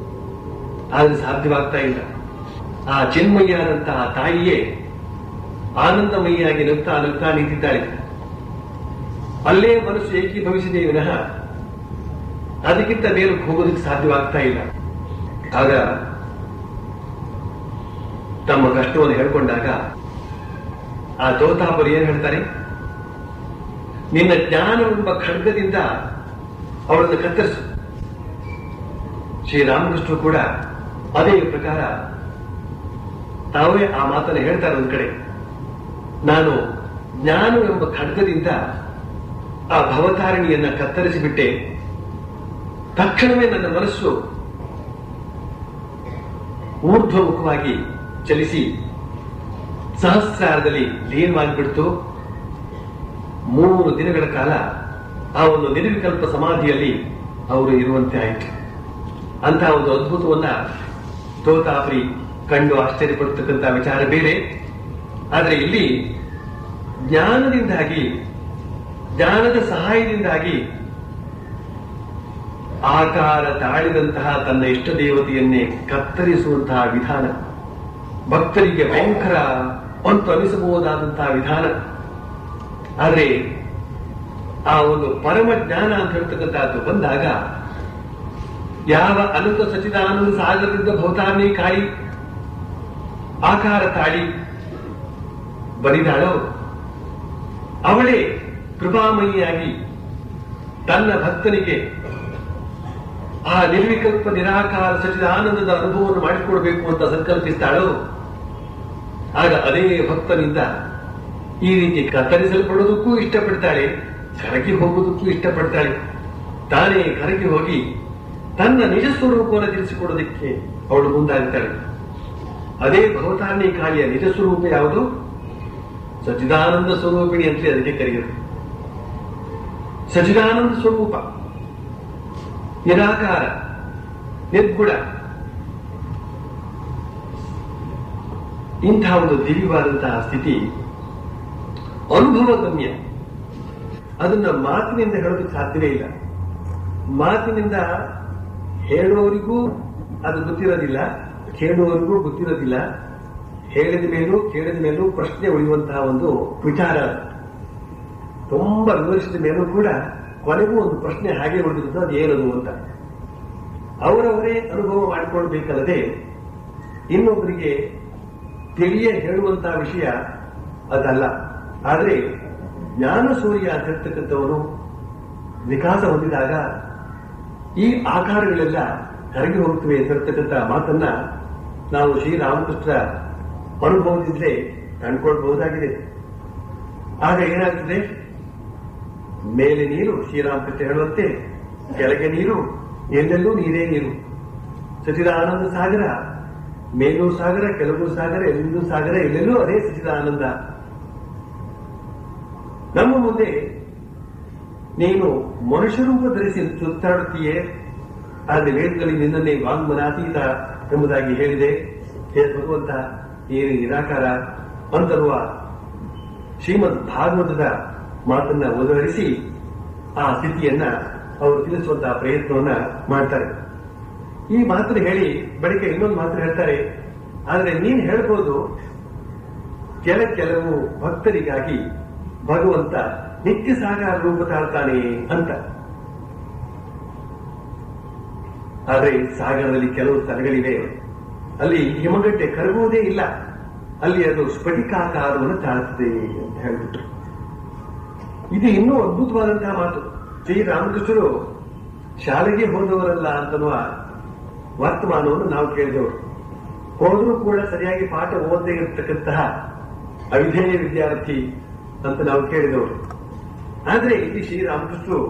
ಅದು ಸಾಧ್ಯವಾಗ್ತಾ ಇಲ್ಲ. ಆ ಚಿನ್ಮಯಿಯಾದಂತಹ ತಾಯಿಯೇ ಆನಂದಮಯಿಯಾಗಿ ನಗ್ತಾ ನಗ್ತಾ ನಿಂತಿದ್ದಾಳೆ. ಅಲ್ಲೇ ಮನಸ್ಸು ಏಕೀಭವಿಸಿದೆ ವಿನಃ ಅದಕ್ಕಿಂತ ಮೇಲಕ್ಕೆ ಹೋಗೋದಕ್ಕೆ ಸಾಧ್ಯವಾಗ್ತಾ ಇಲ್ಲ. ಆಗ ತಮ್ಮ ಕಷ್ಟವನ್ನು ಹೇಳ್ಕೊಂಡಾಗ ಆ ತೋತಾಪುರಿ ಏನ್ ಹೇಳ್ತಾರೆ, ನಿನ್ನ ಜ್ಞಾನವೆಂಬ ಖಡ್ಗದಿಂದ ಅವಳನ್ನು ಕತ್ತರಿಸು. ಶ್ರೀರಾಮಕೃಷ್ಣ ಕೂಡ ಅದೇ ಪ್ರಕಾರ ತಾವೇ ಆ ಮಾತನ್ನು ಹೇಳ್ತಾರೆ. ಒಂದ್ ಕಡೆ, ನಾನು ಜ್ಞಾನವೆಂಬ ಖಡ್ಗದಿಂದ ಆ ಭವತಾರಿಣಿಯನ್ನ ಕತ್ತರಿಸಿಬಿಟ್ಟೆ, ತಕ್ಷಣವೇ ನನ್ನ ಮನಸ್ಸು ಊರ್ಧ್ವಮುಖವಾಗಿ ಚಲಿಸಿ ಸಹಸ್ರಾರದಲ್ಲಿ ಲೀನವಾಗಿಬಿಡ್ತು. 3 ದಿನಗಳ ಕಾಲ ಆ ಒಂದು ನಿರ್ವಿಕಲ್ಪ ಸಮಾಧಿಯಲ್ಲಿ ಅವರು ಇರುವಂತೆ ಆಯಿತು. ಅಂತಹ ಒಂದು ಅದ್ಭುತವನ್ನ ತೋತಾಪುರಿ ಕಂಡು ಆಶ್ಚರ್ಯಪಡ್ತಕ್ಕಂಥ ವಿಚಾರ ಬೇರೆ. ಆದರೆ ಇಲ್ಲಿ ಜ್ಞಾನದಿಂದಾಗಿ, ಜ್ಞಾನದ ಸಹಾಯದಿಂದಾಗಿ ಆಕಾರ ತಾಳಿದಂತಹ ತನ್ನ ಇಷ್ಟ ದೇವತೆಯನ್ನೇ ಕತ್ತರಿಸುವಂತಹ ವಿಧಾನ, ಭಕ್ತರಿಗೆ ಭಯಂಕರ ಅಂತ ಅನಿಸಬಹುದಾದಂತಹ ವಿಧಾನ. ಆದರೆ ಆ ಒಂದು ಪರಮ ಜ್ಞಾನ ಅಂತ ಹೇಳ್ತಕ್ಕಂಥದ್ದು ಬಂದಾಗ, ಯಾವ ಅನಂತ ಸಚಿದಾನಂದ ಸಾಗರದಿಂದ ಭವತಾರಿಣಿ ಕಾಳಿ ಆಕಾರ ತಾಳಿ ಬರಿದಾಳೋ, ಅವಳೇ ಕೃಪಾಮಯಿಯಾಗಿ ತನ್ನ ಭಕ್ತನಿಗೆ ಆ ನಿರ್ವಿಕಲ್ಪ ನಿರಾಕಾರ ಸಚ್ಚಿದಾನಂದದ ಅನುಭವವನ್ನು ಮಾಡಿಕೊಡ್ಬೇಕು ಅಂತ ಸಂಕಲ್ಪಿಸ್ತಾಳೋ ಆಗ ಅದೇ ಭಕ್ತನಿಂದ ಈ ರೀತಿ ಕತ್ತರಿಸಲ್ಪಡೋದಕ್ಕೂ ಇಷ್ಟಪಡ್ತಾಳೆ, ಕರಗಿ ಹೋಗುವುದಕ್ಕೂ ಇಷ್ಟಪಡ್ತಾಳೆ. ತಾನೇ ಕರಗಿ ಹೋಗಿ ತನ್ನ ನಿಜ ಸ್ವರೂಪವನ್ನು ತಿಳಿಸಿಕೊಡೋದಕ್ಕೆ ಅವಳು ಮುಂದಾಗ್ತಾಳೆ. ಅದೇ ಭವತಾರಣಿ ಕಾಳಿಯ ನಿಜ ಸ್ವರೂಪ ಯಾವುದು? ಸಚ್ಚಿದಾನಂದ ಸ್ವರೂಪಿಣಿ ಅಂತಲೇ ಅದಕ್ಕೆ ಕರೆಯೋದು. ಸಚ್ಚಿದಾನಂದ ಸ್ವರೂಪ, ನಿರಾಕಾರ, ನಿರ್ಗುಣ, ಇಂಥ ಒಂದು ದಿವ್ಯವಾದಂತಹ ಸ್ಥಿತಿ ಅನುಭವಗಮ್ಯ. ಅದನ್ನ ಮಾತಿನಿಂದ ಹೇಳೋದಕ್ಕೆ ಸಾಧ್ಯವೇ ಇಲ್ಲ. ಮಾತಿನಿಂದ ಹೇಳೋರಿಗೂ ಅದು ಗೊತ್ತಿರೋದಿಲ್ಲ, ಕೇಳುವವರಿಗೂ ಗೊತ್ತಿರೋದಿಲ್ಲ. ಹೇಳಿದ ಮೇಲೂ ಕೇಳಿದ ಮೇಲೂ ಪ್ರಶ್ನೆ ಉಳಿಯುವಂತಹ ಒಂದು ವಿಚಾರ. ತುಂಬಾ ವಿವರಿಸಿದ ಮೇಲೂ ಕೂಡ ಕೊನೆಗೂ ಒಂದು ಪ್ರಶ್ನೆ ಹಾಗೆ ಉಳಿದಿರುತ್ತದೆ, ಅದು ಏನದು ಅಂತ. ಅವರವರೇ ಅನುಭವ ಮಾಡಿಕೊಳ್ಬೇಕಲ್ಲದೆ ಇನ್ನೊಬ್ಬರಿಗೆ ತಿಳಿಯ ಹೇಳುವಂತಹ ವಿಷಯ ಅದಲ್ಲ. ಆದರೆ ಜ್ಞಾನ ಸೂರ್ಯ ಅಂತಿರ್ತಕ್ಕಂಥವನು ವಿಕಾಸ ಹೊಂದಿದಾಗ ಈ ಆಕಾರಗಳೆಲ್ಲ ಕರಗಿ ಹೋಗುತ್ತವೆ ಅಂತಿರ್ತಕ್ಕಂಥ ಮಾತನ್ನ ನಾವು ಶ್ರೀರಾಮಕೃಷ್ಣ ಅನುಭವದಿಂದಲೇ ಕಂಡುಕೊಳ್ಬಹುದಾಗಿದೆ. ಆಗ ಏನಾಗ್ತದೆ? ಮೇಲೆ ನೀರು, ಶ್ರೀರಾಮಕೃಷ್ಣ ಹೇಳುವಂತೆ ಕೆಳಗೆ ನೀರು, ಎಲ್ಲೆಲ್ಲೂ ನೀರೇ ನೀರು. ಸಚ್ಚಿದಾನಂದ ಸಾಗರ, ಮೇಲೂ ಸಾಗರ, ಕೆಳಗೂ ಸಾಗರ, ಎಲ್ಲೆಲ್ಲೂ ಸಾಗರ, ಎಲ್ಲೆಲ್ಲೂ ಅದೇ ಸಚ್ಚಿದಾನಂದ. ನಮ್ಮ ಮುಂದೆ ನೀನು ಮನುಷ್ಯ ರೂಪ ಧರಿಸಿ ಸುತ್ತಾಡುತ್ತೀಯೇ, ಆದರೆ ವೇದದಲ್ಲಿ ನಿನ್ನನ್ನೇ ವಾಂಗ್ಮನಾತೀತ ಎಂಬುದಾಗಿ ಹೇಳಿದೆ. ಹೇ ಭಗವಂತ, ಏನು ನಿರಾಕಾರ ಅಂತರುವ ಶ್ರೀಮದ್ ಭಾಗವತದ ಮಾತನ್ನ ಉದಹರಿಸಿ ಆ ಸ್ಥಿತಿಯನ್ನ ಅವರು ತಿಳಿಸುವಂತಹ ಪ್ರಯತ್ನವನ್ನ ಮಾಡ್ತಾರೆ. ಈ ಮಾತನ್ನು ಹೇಳಿ ಬಳಿಕ ಇನ್ನೊಂದು ಮಾತು ಹೇಳ್ತಾರೆ. ಆದರೆ ನೀನು ಹೇಳ್ಬೋದು, ಕೆಲವು ಭಕ್ತರಿಗಾಗಿ ಭಗವಂತ ನಿತ್ಯ ಸಾಗರ ರೂಪ ತಾಳ್ತಾನೆ ಅಂತ. ಆದರೆ ಸಾಗರದಲ್ಲಿ ಕೆಲವು ಸ್ಥಳಗಳಿವೆ, ಅಲ್ಲಿ ಹಿಮಗಡ್ಡೆ ಕರಗುವುದೇ ಇಲ್ಲ, ಅಲ್ಲಿ ಅದು ಸ್ಫಟಿಕಾಕಾರವನ್ನು ತಾಳುತ್ತದೆ ಅಂತ ಹೇಳ್ಬಿಟ್ರು. ಇದು ಇನ್ನೂ ಅದ್ಭುತವಾದಂತಹ ಮಾತು. ಶ್ರೀರಾಮಕೃಷ್ಣರು ಶಾಲೆಗೆ ಹೋದವರಲ್ಲ ಅಂತನ್ನುವ ವರ್ತಮಾನವನ್ನು ನಾವು ಕೇಳಿದವರು. ಹೋದರೂ ಕೂಡ ಸರಿಯಾಗಿ ಪಾಠ ಓದದೇ ಇರತಕ್ಕಂತಹ ಅವಿಧೇಯ ವಿದ್ಯಾರ್ಥಿ ಅಂತ ನಾವು ಕೇಳಿದವರು. ಆದರೆ ಇಲ್ಲಿ ಶ್ರೀರಾಮಕೃಷ್ಣರು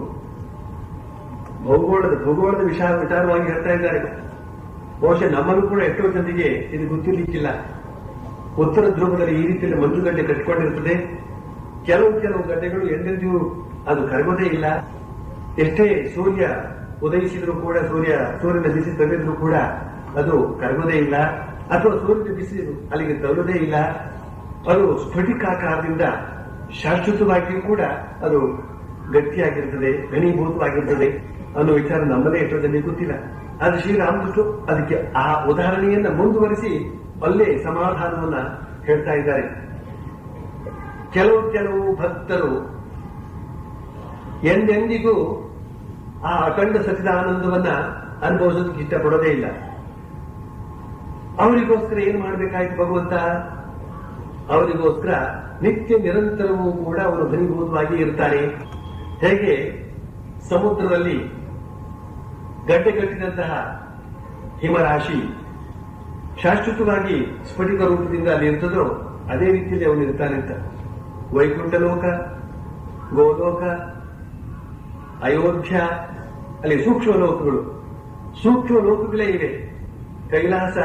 ಭೂಗೋಳದ ವಿಚಾರವಾಗಿ ಹೇಳ್ತಾ ಇದ್ದಾರೆ. ಬಹುಶಃ ನಮ್ಮನ್ನು ಕೂಡ ಎಷ್ಟೋ ಜನರಿಗೆ ಇದು ಗೊತ್ತಿರ್ಲಿಕ್ಕಿಲ್ಲ. ಉತ್ತರ ಧ್ರುವದಲ್ಲಿ ಈ ರೀತಿಯಲ್ಲಿ ಮಂಜುಗಡ್ಡೆ ಕಟ್ಟಿಕೊಂಡಿರುತ್ತದೆ. ಕೆಲವು ಗಡ್ಡೆಗಳು ಎಂದೆಂದೂ ಅದು ಕರಗೋದೇ ಇಲ್ಲ. ಎಷ್ಟೇ ಸೂರ್ಯ ಉದಯಿಸಿದ್ರು ಕೂಡ, ಸೂರ್ಯನ ಬಿಸಿ ತಗುಲಿದ್ರು ಕೂಡ ಅದು ಕರಗೋದೇ ಇಲ್ಲ, ಅಥವಾ ಸೂರ್ಯನ ಬಿಸಿ ಅಲ್ಲಿಗೆ ತಗುಲೋದೇ ಇಲ್ಲ. ಅದು ಸ್ಫಟಿಕಾಕಾರದಿಂದ ಶಾಶ್ವತವಾಗಿಯೂ ಕೂಡ ಅದು ಗಟ್ಟಿಯಾಗಿರ್ತದೆ, ಘನೀಭೂತವಾಗಿರ್ತದೆ ಅನ್ನೋ ವಿಚಾರ ನಮ್ಮದೇ ಎಷ್ಟೋ ಜನರಿಗೆ ಗೊತ್ತಿಲ್ಲ. ಆದ್ರೆ ಶ್ರೀರಾಮಕೃಷ್ಣ ಅದಕ್ಕೆ ಆ ಉದಾಹರಣೆಯನ್ನ ಮುಂದುವರಿಸಿ ಅಲ್ಲೇ ಸಮಾಧಾನವನ್ನ ಹೇಳ್ತಾ ಇದ್ದಾರೆ. ಕೆಲವು ಭಕ್ತರು ಎಂದೆಂದಿಗೂ ಆ ಅಖಂಡ ಸಚ್ಚಿದಾನಂದವನ್ನ ಅನುಭವಿಸೋದಕ್ಕೆ ಇಷ್ಟಪಡೋದೇ ಇಲ್ಲ. ಅವರಿಗೋಸ್ಕರ ಏನು ಮಾಡಬೇಕಾಯ್ತು ಭಗವಂತ? ಅವರಿಗೋಸ್ಕರ ನಿತ್ಯ ನಿರಂತರವೂ ಕೂಡ ಅವರು ಘನೀಭೂತವಾಗಿ ಇರ್ತಾನೆ. ಹೇಗೆ ಸಮುದ್ರದಲ್ಲಿ ಗಡ್ಡೆಗಟ್ಟಿದಂತಹ ಹಿಮರಾಶಿ ಶಾಶ್ವತವಾಗಿ ಸ್ಫಟಿಕ ರೂಪದಿಂದ ಅಲ್ಲಿ ಇರ್ತದೋ ಅದೇ ರೀತಿಯಲ್ಲಿ ಅವನು ಇರ್ತಾನೆ ಅಂತ. ವೈಕುಂಠ ಲೋಕ, ಗೋಲೋಕ, ಅಯೋಧ್ಯ, ಅಲ್ಲಿ ಸೂಕ್ಷ್ಮ ಲೋಕಗಳೇ ಇವೆ. ಕೈಲಾಸ,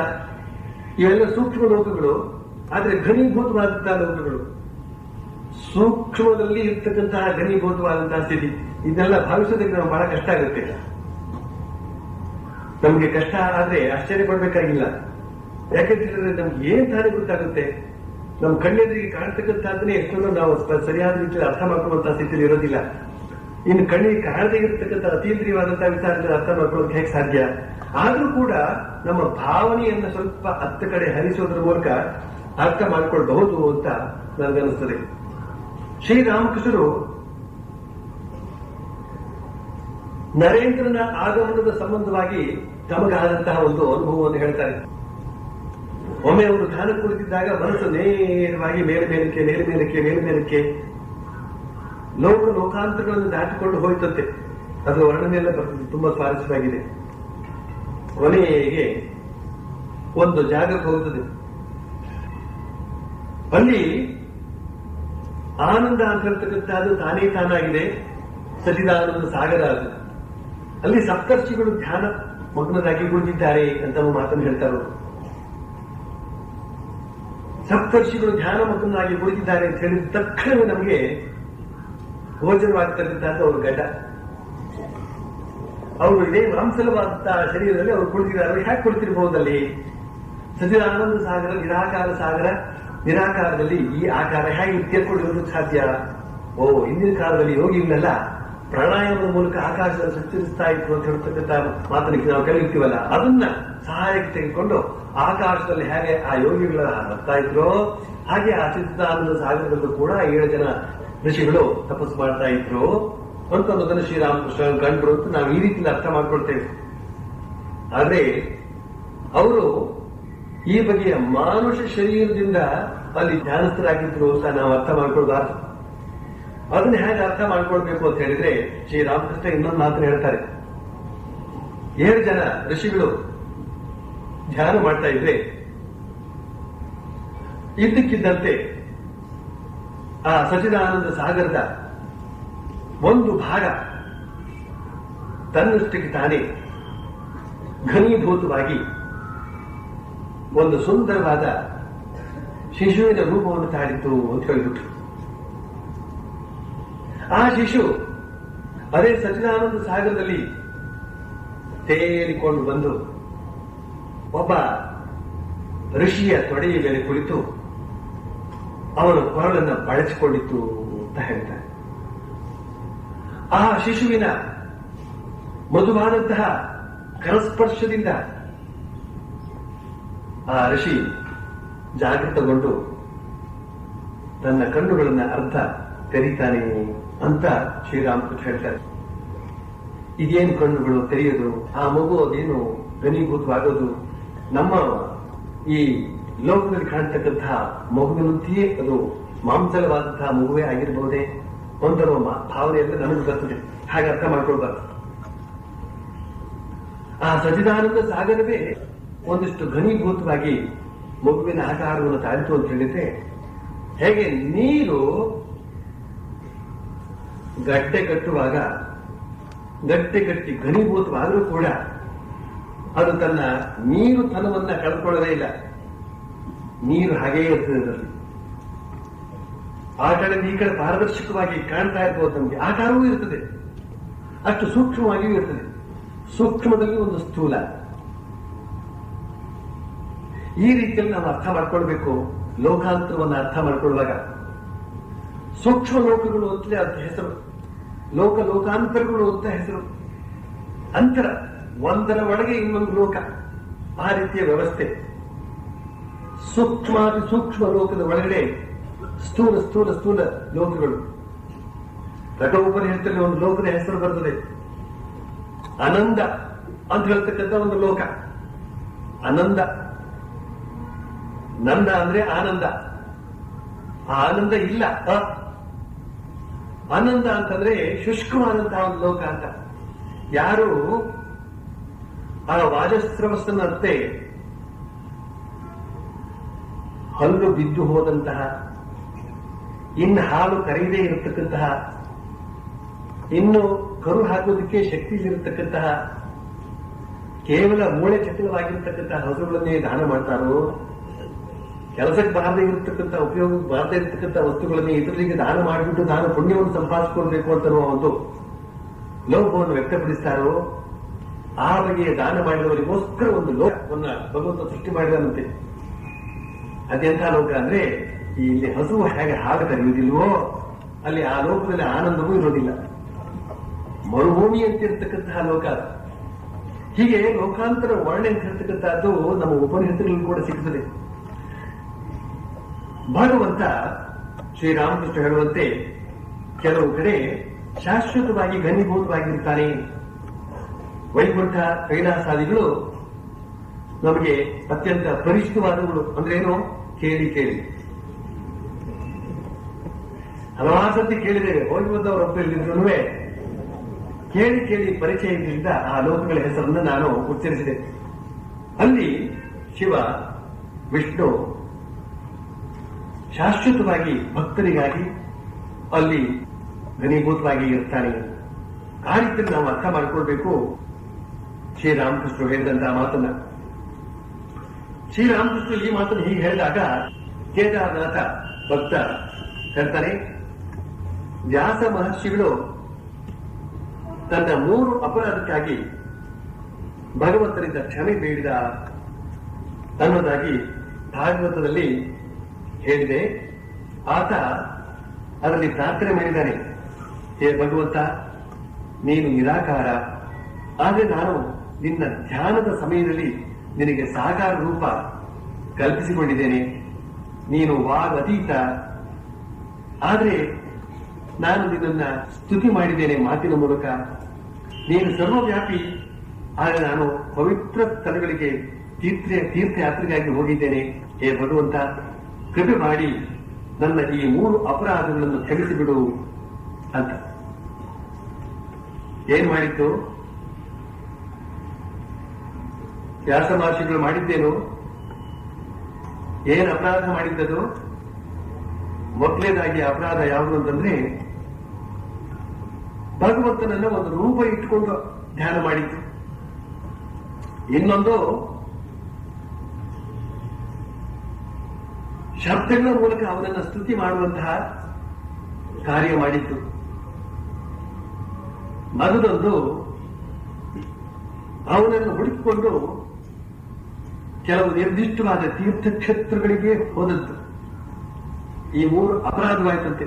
ಇವೆಲ್ಲ ಸೂಕ್ಷ್ಮ ಲೋಕಗಳು. ಆದರೆ ಘನೀಭೂತವಾದಂತಹ ಲೋಕಗಳು, ಸೂಕ್ಷ್ಮದಲ್ಲಿ ಇರ್ತಕ್ಕಂತಹ ಘನೀಭೂತವಾದಂತಹ ಸ್ಥಿತಿ, ಇದನ್ನೆಲ್ಲ ಭಾವಿಸೋದಕ್ಕೆ ನಾವು ಬಹಳ ಕಷ್ಟ ಆಗುತ್ತೆ. ನಮ್ಗೆ ಕಷ್ಟ ಆದ್ರೆ ಆಶ್ಚರ್ಯ ಪಡ್ಬೇಕಾಗಿಲ್ಲ. ಯಾಕೆಂದ್ರೆ ನಮ್ಗೆ ಏನ್ ತಾನೇ ಗೊತ್ತಾಗುತ್ತೆ? ನಮ್ಮ ಕಣ್ಣೆದುರಿಗೆ ಕಾಣ್ತಕ್ಕಂಥದ್ದನ್ನೇ ಎಷ್ಟೊಂದು ನಾವು ಸರಿಯಾದ ರೀತಿಯಲ್ಲಿ ಅರ್ಥ ಮಾಡ್ಕೊಳ್ಳುವಂತಹ ಸ್ಥಿತಿಯಲ್ಲಿ ಇರೋದಿಲ್ಲ. ಇನ್ನು ಕಣ್ಣಿಗೆ ಕಾಣದೇ ಇರತಕ್ಕಂಥ ಅತೀಂದ್ರಿಯವಾದಂತಹ ವಿಚಾರಗಳನ್ನು ಅರ್ಥ ಮಾಡ್ಕೊಳ್ಳೋಕೆ ಹೇಗೆ ಸಾಧ್ಯ? ಆದ್ರೂ ಕೂಡ ನಮ್ಮ ಭಾವನೆಯನ್ನ ಸ್ವಲ್ಪ ಹತ್ತ ಕಡೆ ಹರಿಸೋದ್ರ ಮೂಲಕ ಅರ್ಥ ಮಾಡ್ಕೊಳ್ಬಹುದು ಅಂತ ನನಗನ್ನಿಸ್ತದೆ. ಶ್ರೀರಾಮಕೃಷ್ಣರು ನರೇಂದ್ರನ ಆಗಮನದ ಸಂಬಂಧವಾಗಿ ತಮಗಾದಂತಹ ಒಂದು ಅನುಭವವನ್ನು ಹೇಳ್ತಾರೆ. ಒಮ್ಮೆ ಅವರು ಧ್ಯಾನ ಕುಳಿತಿದ್ದಾಗ ಮನಸ್ಸು ನೇರವಾಗಿ ಮೇಲ್ಮೇಲಕ್ಕೆ ಲೋಕಾಂತರಗಳನ್ನು ದಾಟಿಕೊಂಡು ಹೋಯ್ತಂತೆ. ಅದರ ವರ್ಣನೆಯೆಲ್ಲ ಬರ್ತದೆ, ತುಂಬಾ ಸ್ವಾರಸ್ಯವಾಗಿದೆ. ಕೊನೆಗೆ ಒಂದು ಜಾಗಕ್ಕೆ ಹೋಗುತ್ತದೆ. ಅಲ್ಲಿ ಆನಂದ ಅಂತ ಹೇಳ್ತಕ್ಕಂಥದ್ದು ತಾನೇ ತಾನಾಗಿದೆ, ಸಚಿದಾನಂದ ಸಾಗರ ಅದು. ಅಲ್ಲಿ ಸಪ್ತರ್ಷಿಗಳು ಧ್ಯಾನ ಮಗ್ನರಾಗಿ ಕುಳಿತಿದ್ದಾರೆ ಅಂತ ಮಾತನ್ನು ಹೇಳ್ತಾರೆ. ಸಪ್ತರ್ಷಿಗಳು ಧ್ಯಾನ ಮಗ್ನರಾಗಿ ಕುಳಿತಿದ್ದಾರೆ ಅಂತ ಹೇಳಿದ ತಕ್ಷಣವೇ ನಮಗೆ ಗೋಚರವಾಗ್ತಕ್ಕಂಥದ್ದು ಅವ್ರ ಗಡ್ಡ. ಅವರು ಇದೇ ಮಾಂಸಲವಾದಂತಹ ಶರೀರದಲ್ಲಿ ಅವರು ಕುಳಿತಿದ್ದಾರೆ. ಹ್ಯಾಕೆ ಕುಳಿತಿರಬಹುದಲ್ಲಿ? ಸಚಿದಾನಂದ ಸಾಗರ, ನಿರಾಕಾರ ಸಾಗರ, ನಿರಾಕಾರದಲ್ಲಿ ಈ ಆಕಾರ ಹೇಗೆ ತಿಳ್ಕೊಂಡಿರೋದಕ್ಕೆ ಸಾಧ್ಯ? ಹಿಂದಿನ ಕಾಲದಲ್ಲಿ ಯೋಗಿಗಳೆಲ್ಲ ಪ್ರಾಣಾಯಾಮದ ಮೂಲಕ ಆಕಾಶದಲ್ಲಿ ಸಂಚರಿಸ್ತಾ ಇತ್ತು ಅಂತ ಹೇಳ್ತಕ್ಕಂಥ ಮಾತನಿಗೆ ನಾವು ಕಲಿಯುತ್ತೀವಲ್ಲ, ಅದನ್ನ ಸಹಾಯಕ್ಕೆ ತೆಗೆದುಕೊಂಡು ಆಕಾಶದಲ್ಲಿ ಹೇಗೆ ಆ ಯೋಗಿಗಳ ಬರ್ತಾ ಇದ್ರು, ಹಾಗೆ ಆ ಸಚ್ಚಿದಾನಂದ ಸಾಗರದಲ್ಲೂ ಕೂಡ 7 ಜನ ಋಷಿಗಳು ತಪಸ್ಸು ಮಾಡ್ತಾ ಇದ್ರು ಅಂತ ಅನ್ನೋದನ್ನು ಶ್ರೀರಾಮಕೃಷ್ಣ ಕಂಡ್ರು ಅಂತ ನಾವು ಈ ರೀತಿಯಲ್ಲಿ ಅರ್ಥ ಮಾಡ್ಕೊಳ್ತೇವೆ. ಆದ್ರೆ ಅವರು ಈ ಬಗೆಯ ಮಾನುಷ ಶರೀರದಿಂದ ಅಲ್ಲಿ ಧ್ಯಾನಸ್ಥರಾಗಿದ್ರು ಅಂತ ನಾವು ಅರ್ಥ ಮಾಡ್ಕೊಳ್ಬಾರ್ದು. ಅದನ್ನ ಹೇಗೆ ಅರ್ಥ ಮಾಡ್ಕೊಳ್ಬೇಕು ಅಂತ ಹೇಳಿದ್ರೆ ಶ್ರೀರಾಮಕೃಷ್ಣ ಇನ್ನೊಂದು ಮಾತನ್ನು ಹೇಳ್ತಾರೆ. 7 ಜನ ಋಷಿಗಳು ಧ್ಯಾನ ಮಾಡ್ತಾ ಇದ್ರೆ ಇದ್ದಕ್ಕಿದ್ದಂತೆ ಆ ಸಚ್ಚಿದಾನಂದ ಸಾಗರದ ಒಂದು ಭಾಗ ತನ್ನಷ್ಟಕ್ಕೆ ತಾನೇ ಘನೀಭೂತವಾಗಿ ಒಂದು ಸುಂದರವಾದ ಶಿಶುವಿನ ರೂಪವನ್ನು ತಾಳಿತು ಅಂತ ಹೇಳಿಬಿಟ್ರು. ಆ ಶಿಶು ಅದೇ ಸಚ್ಚಿದಾನಂದ ಸಾಗರದಲ್ಲಿ ತೇಲಿಕೊಂಡು ಬಂದು ಒಬ್ಬ ಋಷಿಯ ತೊಡೆಯ ಮೇಲೆ ಕುಳಿತು ಅವನ ಕೊರಳನ್ನು ಬಳಸಿಕೊಂಡಿತ್ತು ಅಂತ ಹೇಳ್ತಾರೆ. ಆ ಶಿಶುವಿನ ಮೃದುವಾದಂತಹ ಕರಸ್ಪರ್ಶದಿಂದ ಆ ಋಷಿ ಜಾಗೃತಗೊಂಡು ತನ್ನ ಕಣ್ಣುಗಳನ್ನ ಅರ್ಧ ತೆರೀತಾನೆ ಅಂತ ಶ್ರೀರಾಮಕೃಷ್ಣ ಹೇಳ್ತಾರೆ. ಇದೇನು ಕಣ್ಣುಗಳು ತೆರೆಯೋದು, ಆ ಮಗು ಅದೇನು ಘನೀಭೂತವಾಗೋದು, ನಮ್ಮ ಈ ಲೋಕದಲ್ಲಿ ಕಾಣ್ತಕ್ಕಂತಹ ಮಗುವಿನಂತೆಯೇ ಅದು ಮಾಂಸಲವಾದಂತಹ ಮಗುವೇ ಆಗಿರಬಹುದೇ ಒಂದರುವ ಭಾವನೆಯಿಂದ ನಮಗೆ ಬರ್ತದೆ. ಹಾಗೆ ಅರ್ಥ ಮಾಡ್ಕೊಳ್ಬಾರ್ದು. ಆ ಸಚ್ಚಿದಾನಂದ ಸಾಗರವೇ ಒಂದಿಷ್ಟು ಘನೀಭೂತವಾಗಿ ಮಗುವಿನ ಆಕಾರವನ್ನು ತಾಳಿತು ಅಂತ ಹೇಳಿದ್ರೆ, ಹೇಗೆ ನೀರು ಗಡ್ಡೆ ಕಟ್ಟುವಾಗ ಗಟ್ಟೆ ಕಟ್ಟಿ ಘನೀಭೂತವಾದರೂ ಕೂಡ ಅದು ತನ್ನ ನೀರು ತನವನ್ನ ಕಳ್ಕೊಳ್ಳೋದೇ ಇಲ್ಲ. ನೀರು ಹಾಗೇ ಇರ್ತದೆ. ಅದರಲ್ಲಿ ಆ ಕಡೆ ಈ ಕಡೆ ಪಾರದರ್ಶಕವಾಗಿ ಕಾಣ್ತಾ ಇರ್ಬೋದು. ನಮಗೆ ಆಕಾರವೂ ಇರ್ತದೆ, ಅಷ್ಟು ಸೂಕ್ಷ್ಮವಾಗಿಯೂ ಇರ್ತದೆ. ಸೂಕ್ಷ್ಮದಲ್ಲಿ ಒಂದು ಸ್ಥೂಲ. ಈ ರೀತಿಯಲ್ಲಿ ನಾವು ಅರ್ಥ ಮಾಡ್ಕೊಳ್ಬೇಕು. ಲೋಕಾಂತರವನ್ನು ಅರ್ಥ ಮಾಡ್ಕೊಳ್ಳುವಾಗ ಸೂಕ್ಷ್ಮ ಲೋಕಗಳು ಅಂತಲೇ ಅರ್ಥ ಹೆಸರು, ಲೋಕಾಂತರಗಳು ಅಂತ ಹೆಸರು. ಅಂತರ, ಒಂದರ ಒಳಗೆ ಇನ್ನೊಂದು ಲೋಕ, ಆ ರೀತಿಯ ವ್ಯವಸ್ಥೆ. ಸೂಕ್ಷ್ಮಾತಿ ಸೂಕ್ಷ್ಮ ಲೋಕದ ಒಳಗಡೆ ಸ್ಥೂಲ ಸ್ಥೂಲ ಸ್ಥೂಲ ಲೋಕಗಳು. ಕಠೋಪನಿಷತ್ತಲ್ಲಿ ಒಂದು ಲೋಕದ ಹೆಸರು ಬರ್ತದೆ, ಆನಂದ ಅಂತ ಹೇಳ್ತಕ್ಕಂಥ ಒಂದು ಲೋಕ. ಆನಂದ, ನಂದ ಅಂದ್ರೆ ಆನಂದ. ಆ ಆನಂದ ಇಲ್ಲ. ಆನಂದ ಅಂತಂದ್ರೆ ಶುಷ್ಕವಾದಂತಹ ಒಂದು ಲೋಕ ಅಂತ. ಯಾರು ಆ ವಾಜಸ್ರವಸ್ಸನ್ನಂತೆ ಹಲ್ಲು ಬಿದ್ದು ಹೋದಂತಹ, ಇನ್ನು ಹಾಲು ಕರೆಯದೇ ಇರತಕ್ಕಂತಹ, ಇನ್ನು ಕರು ಹಾಕೋದಕ್ಕೆ ಶಕ್ತಿ ಇರತಕ್ಕಂತಹ, ಕೇವಲ ಮೂಳೆ ಚಟುಲವಾಗಿರ್ತಕ್ಕಂತಹ ಹಸುಗಳನ್ನೇ ದಾನ ಮಾಡ್ತಾರೋ, ಕೆಲಸಕ್ಕೆ ಬಾರದೇ ಇರತಕ್ಕಂಥ, ಉಪಯೋಗಕ್ಕೆ ಬಾರದೇ ಇರತಕ್ಕಂಥ ವಸ್ತುಗಳನ್ನೇ ಇತರರಿಗೆ ದಾನ ಮಾಡಿಬಿಟ್ಟು ನಾನು ಪುಣ್ಯವನ್ನು ಸಂಪಾದಿಸಿಕೊಳ್ಬೇಕು ಅಂತ ಒಂದು ಲೋಕವನ್ನು ವ್ಯಕ್ತಪಡಿಸ್ತಾರೋ, ಆ ಬಗೆಯ ದಾನ ಮಾಡಿದವರಿಗೋಸ್ಕರ ಒಂದು ಲೋಕವನ್ನ ಭಗವಂತ ಸೃಷ್ಟಿ ಮಾಡಿದನಂತೆ. ಅದೆಂಥ ಲೋಕ ಅಂದ್ರೆ, ಇಲ್ಲಿ ಹಸು ಹೇಗೆ ಹಾಲು ಕರೆಯುವುದಿಲ್ವೋ ಅಲ್ಲಿ ಆ ಲೋಕದಲ್ಲಿ ಆನಂದವೂ ಇರೋದಿಲ್ಲ. ಮರುಭೂಮಿ ಅಂತಿರ್ತಕ್ಕಂತಹ ಲೋಕ. ಹೀಗೆ ಲೋಕಾಂತರ ವರ್ಣೆ ಅಂತ ಹೇಳ್ತಕ್ಕಂಥದ್ದು ನಮ್ಮ ಉಪನಿಷತ್ತುಗಳಲ್ಲಿ ಕೂಡ ಸಿಗ್ತದೆ. ಭಗವಂತ ಶ್ರೀರಾಮಕೃಷ್ಣ ಹೇಳುವಂತೆ ಕೆಲವು ಕಡೆ ಶಾಶ್ವತವಾಗಿ ಘನೀಭೂತವಾಗಿರ್ತಾನೆ. ವೈಕುಂಠ ಕೈಲಾಸಾದಿಗಳು ನಮಗೆ ಅತ್ಯಂತ ಪರಿಚಿತವಾದವುಗಳು. ಅಂದ್ರೆ ಏನು? ಕೇಳಿ ಕೇಳಿ ಹಲವಾರು ಸತಿ ಕೇಳಿದ್ದೇವೆ. ಹೋಗಿ ಬಂದವರೊಬ್ಬ ಇಲ್ಲಿದ್ರು ಕೇಳಿ ಕೇಳಿ ಪರಿಚಯದಿಂದ ಆ ಲೋಕಗಳ ಹೆಸರನ್ನು ನಾನು ಉಚ್ಚರಿಸಿದೆ. ಅಲ್ಲಿ ಶಿವ ವಿಷ್ಣು ಶಾಶ್ವತವಾಗಿ ಭಕ್ತರಿಗಾಗಿ ಅಲ್ಲಿ ಘನೀಭೂತವಾಗಿ ಇರ್ತಾನೆ. ಆ ರೀತಿ ನಾವು ಅರ್ಥ ಮಾಡಿಕೊಳ್ಬೇಕು ಶ್ರೀರಾಮಕೃಷ್ಣರು ಹೇಳಿದಂತಹ ಮಾತನ್ನ. ಶ್ರೀರಾಮಕೃಷ್ಣರು ಈ ಮಾತನ್ನು ಹೀಗೆ ಹೇಳಿದಾಗ ಕೇದಾರನಾಥ ಭಕ್ತ ಹೇಳ್ತಾನೆ, ವ್ಯಾಸ ಮಹರ್ಷಿಗಳು ತನ್ನ 3 ಅಪರಾಧಕ್ಕಾಗಿ ಭಗವಂತನಿಂದ ಕ್ಷಮೆ ಬೇಡಿದ ಅನ್ನೋದಾಗಿ ಭಾಗವತದಲ್ಲಿ ಹೇಳಿದೆ. ಆತ ಅದರಲ್ಲಿ ಪ್ರಾರ್ಥನೆ ಮಾಡಿದ್ದಾನೆ, ಹೇ ಭಗವಂತ, ನೀನು ನಿರಾಕಾರ, ಆದರೆ ನಾನು ನಿನ್ನ ಧ್ಯಾನದ ಸಮಯದಲ್ಲಿ ನಿನಗೆ ಸಾಕಾರ ರೂಪ ಕಲ್ಪಿಸಿಕೊಂಡಿದ್ದೇನೆ. ನೀನು ವಾಗತೀತ, ಆದರೆ ನಾನು ನಿನ್ನನ್ನ ಸ್ತುತಿ ಮಾಡಿದ್ದೇನೆ ಮಾತಿನ ಮೂಲಕ. ನೀನು ಸರ್ವವ್ಯಾಪಿ, ಆದರೆ ನಾನು ಪವಿತ್ರ ಸ್ಥಳಗಳಿಗೆ ತೀರ್ಥಯಾತ್ರೆಗಾಗಿ ಹೋಗಿದ್ದೇನೆ. ಹೇ ಭಗವಂತ, ಕೃಪೆ ಮಾಡಿ ನನ್ನ ಈ 3 ಅಪರಾಧಗಳನ್ನು ಕ್ಷಮಿಸಿಬಿಡು ಅಂತ. ಏನ್ ಮಾಡಿತ್ತು ವ್ಯಾಸ ಮಹರ್ಷಿಗಳು? ಮಾಡಿದ್ದೇನು? ಏನ್ ಅಪರಾಧ ಮಾಡಿದ್ದದು? ಮೊದಲನೇದಾಗಿ ಅಪರಾಧ ಯಾವುದು ಅಂತಂದ್ರೆ, ಭಗವಂತನನ್ನ ಒಂದು ರೂಪ ಇಟ್ಟುಕೊಂಡು ಧ್ಯಾನ ಮಾಡಿತ್ತು. ಇನ್ನೊಂದು ಶಬ್ದಗಳ ಮೂಲಕ ಅವನನ್ನ ಸ್ತುತಿ ಮಾಡುವಂತಹ ಕಾರ್ಯ ಮಾಡಿತ್ತು. ಮಗದೊಂದು ಅವನನ್ನು ಹುಡುಕಿಕೊಂಡು ಕೆಲವು ನಿರ್ದಿಷ್ಟವಾದ ತೀರ್ಥಕ್ಷೇತ್ರಗಳಿಗೆ ಹೋದದ್ದು. ಈ 3 ಅಪರಾಧವಾಯ್ತಂತೆ.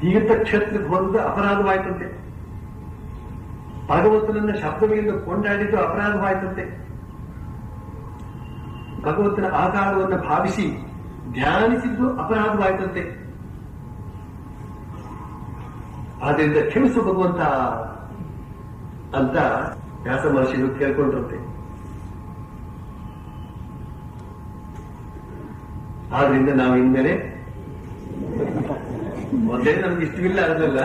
ತೀರ್ಥಕ್ಷೇತ್ರಕ್ಕೆ ಹೋದದ್ದು ಅಪರಾಧವಾಯ್ತಂತೆ. ಭಗವಂತನನ್ನ ಶಬ್ದಗಳಿಂದ ಕೊಂಡಾಡಿದ್ದು ಅಪರಾಧವಾಯ್ತಂತೆ. ಭಗವಂತನ ಆಕಾರವನ್ನು ಭಾವಿಸಿ ಧ್ಯಾನಿಸಿದ್ದು ಅಪರಾಧವಾಯ್ತಂತೆ. ಆದ್ದರಿಂದ ಕ್ಷಮಿಸು ಭಗವಂತ ಅಂತ ವ್ಯಾಸ ಮಹರ್ಷಿಗಳು ಕೇಳ್ಕೊಂಡ್ರಂತೆ. ಆದ್ರಿಂದ ನಾವು ಇನ್ಮೇಲೆ ಮೊದಲೇ ನಮ್ಗೆ ಇಷ್ಟವಿಲ್ಲ ಅದಲ್ಲ,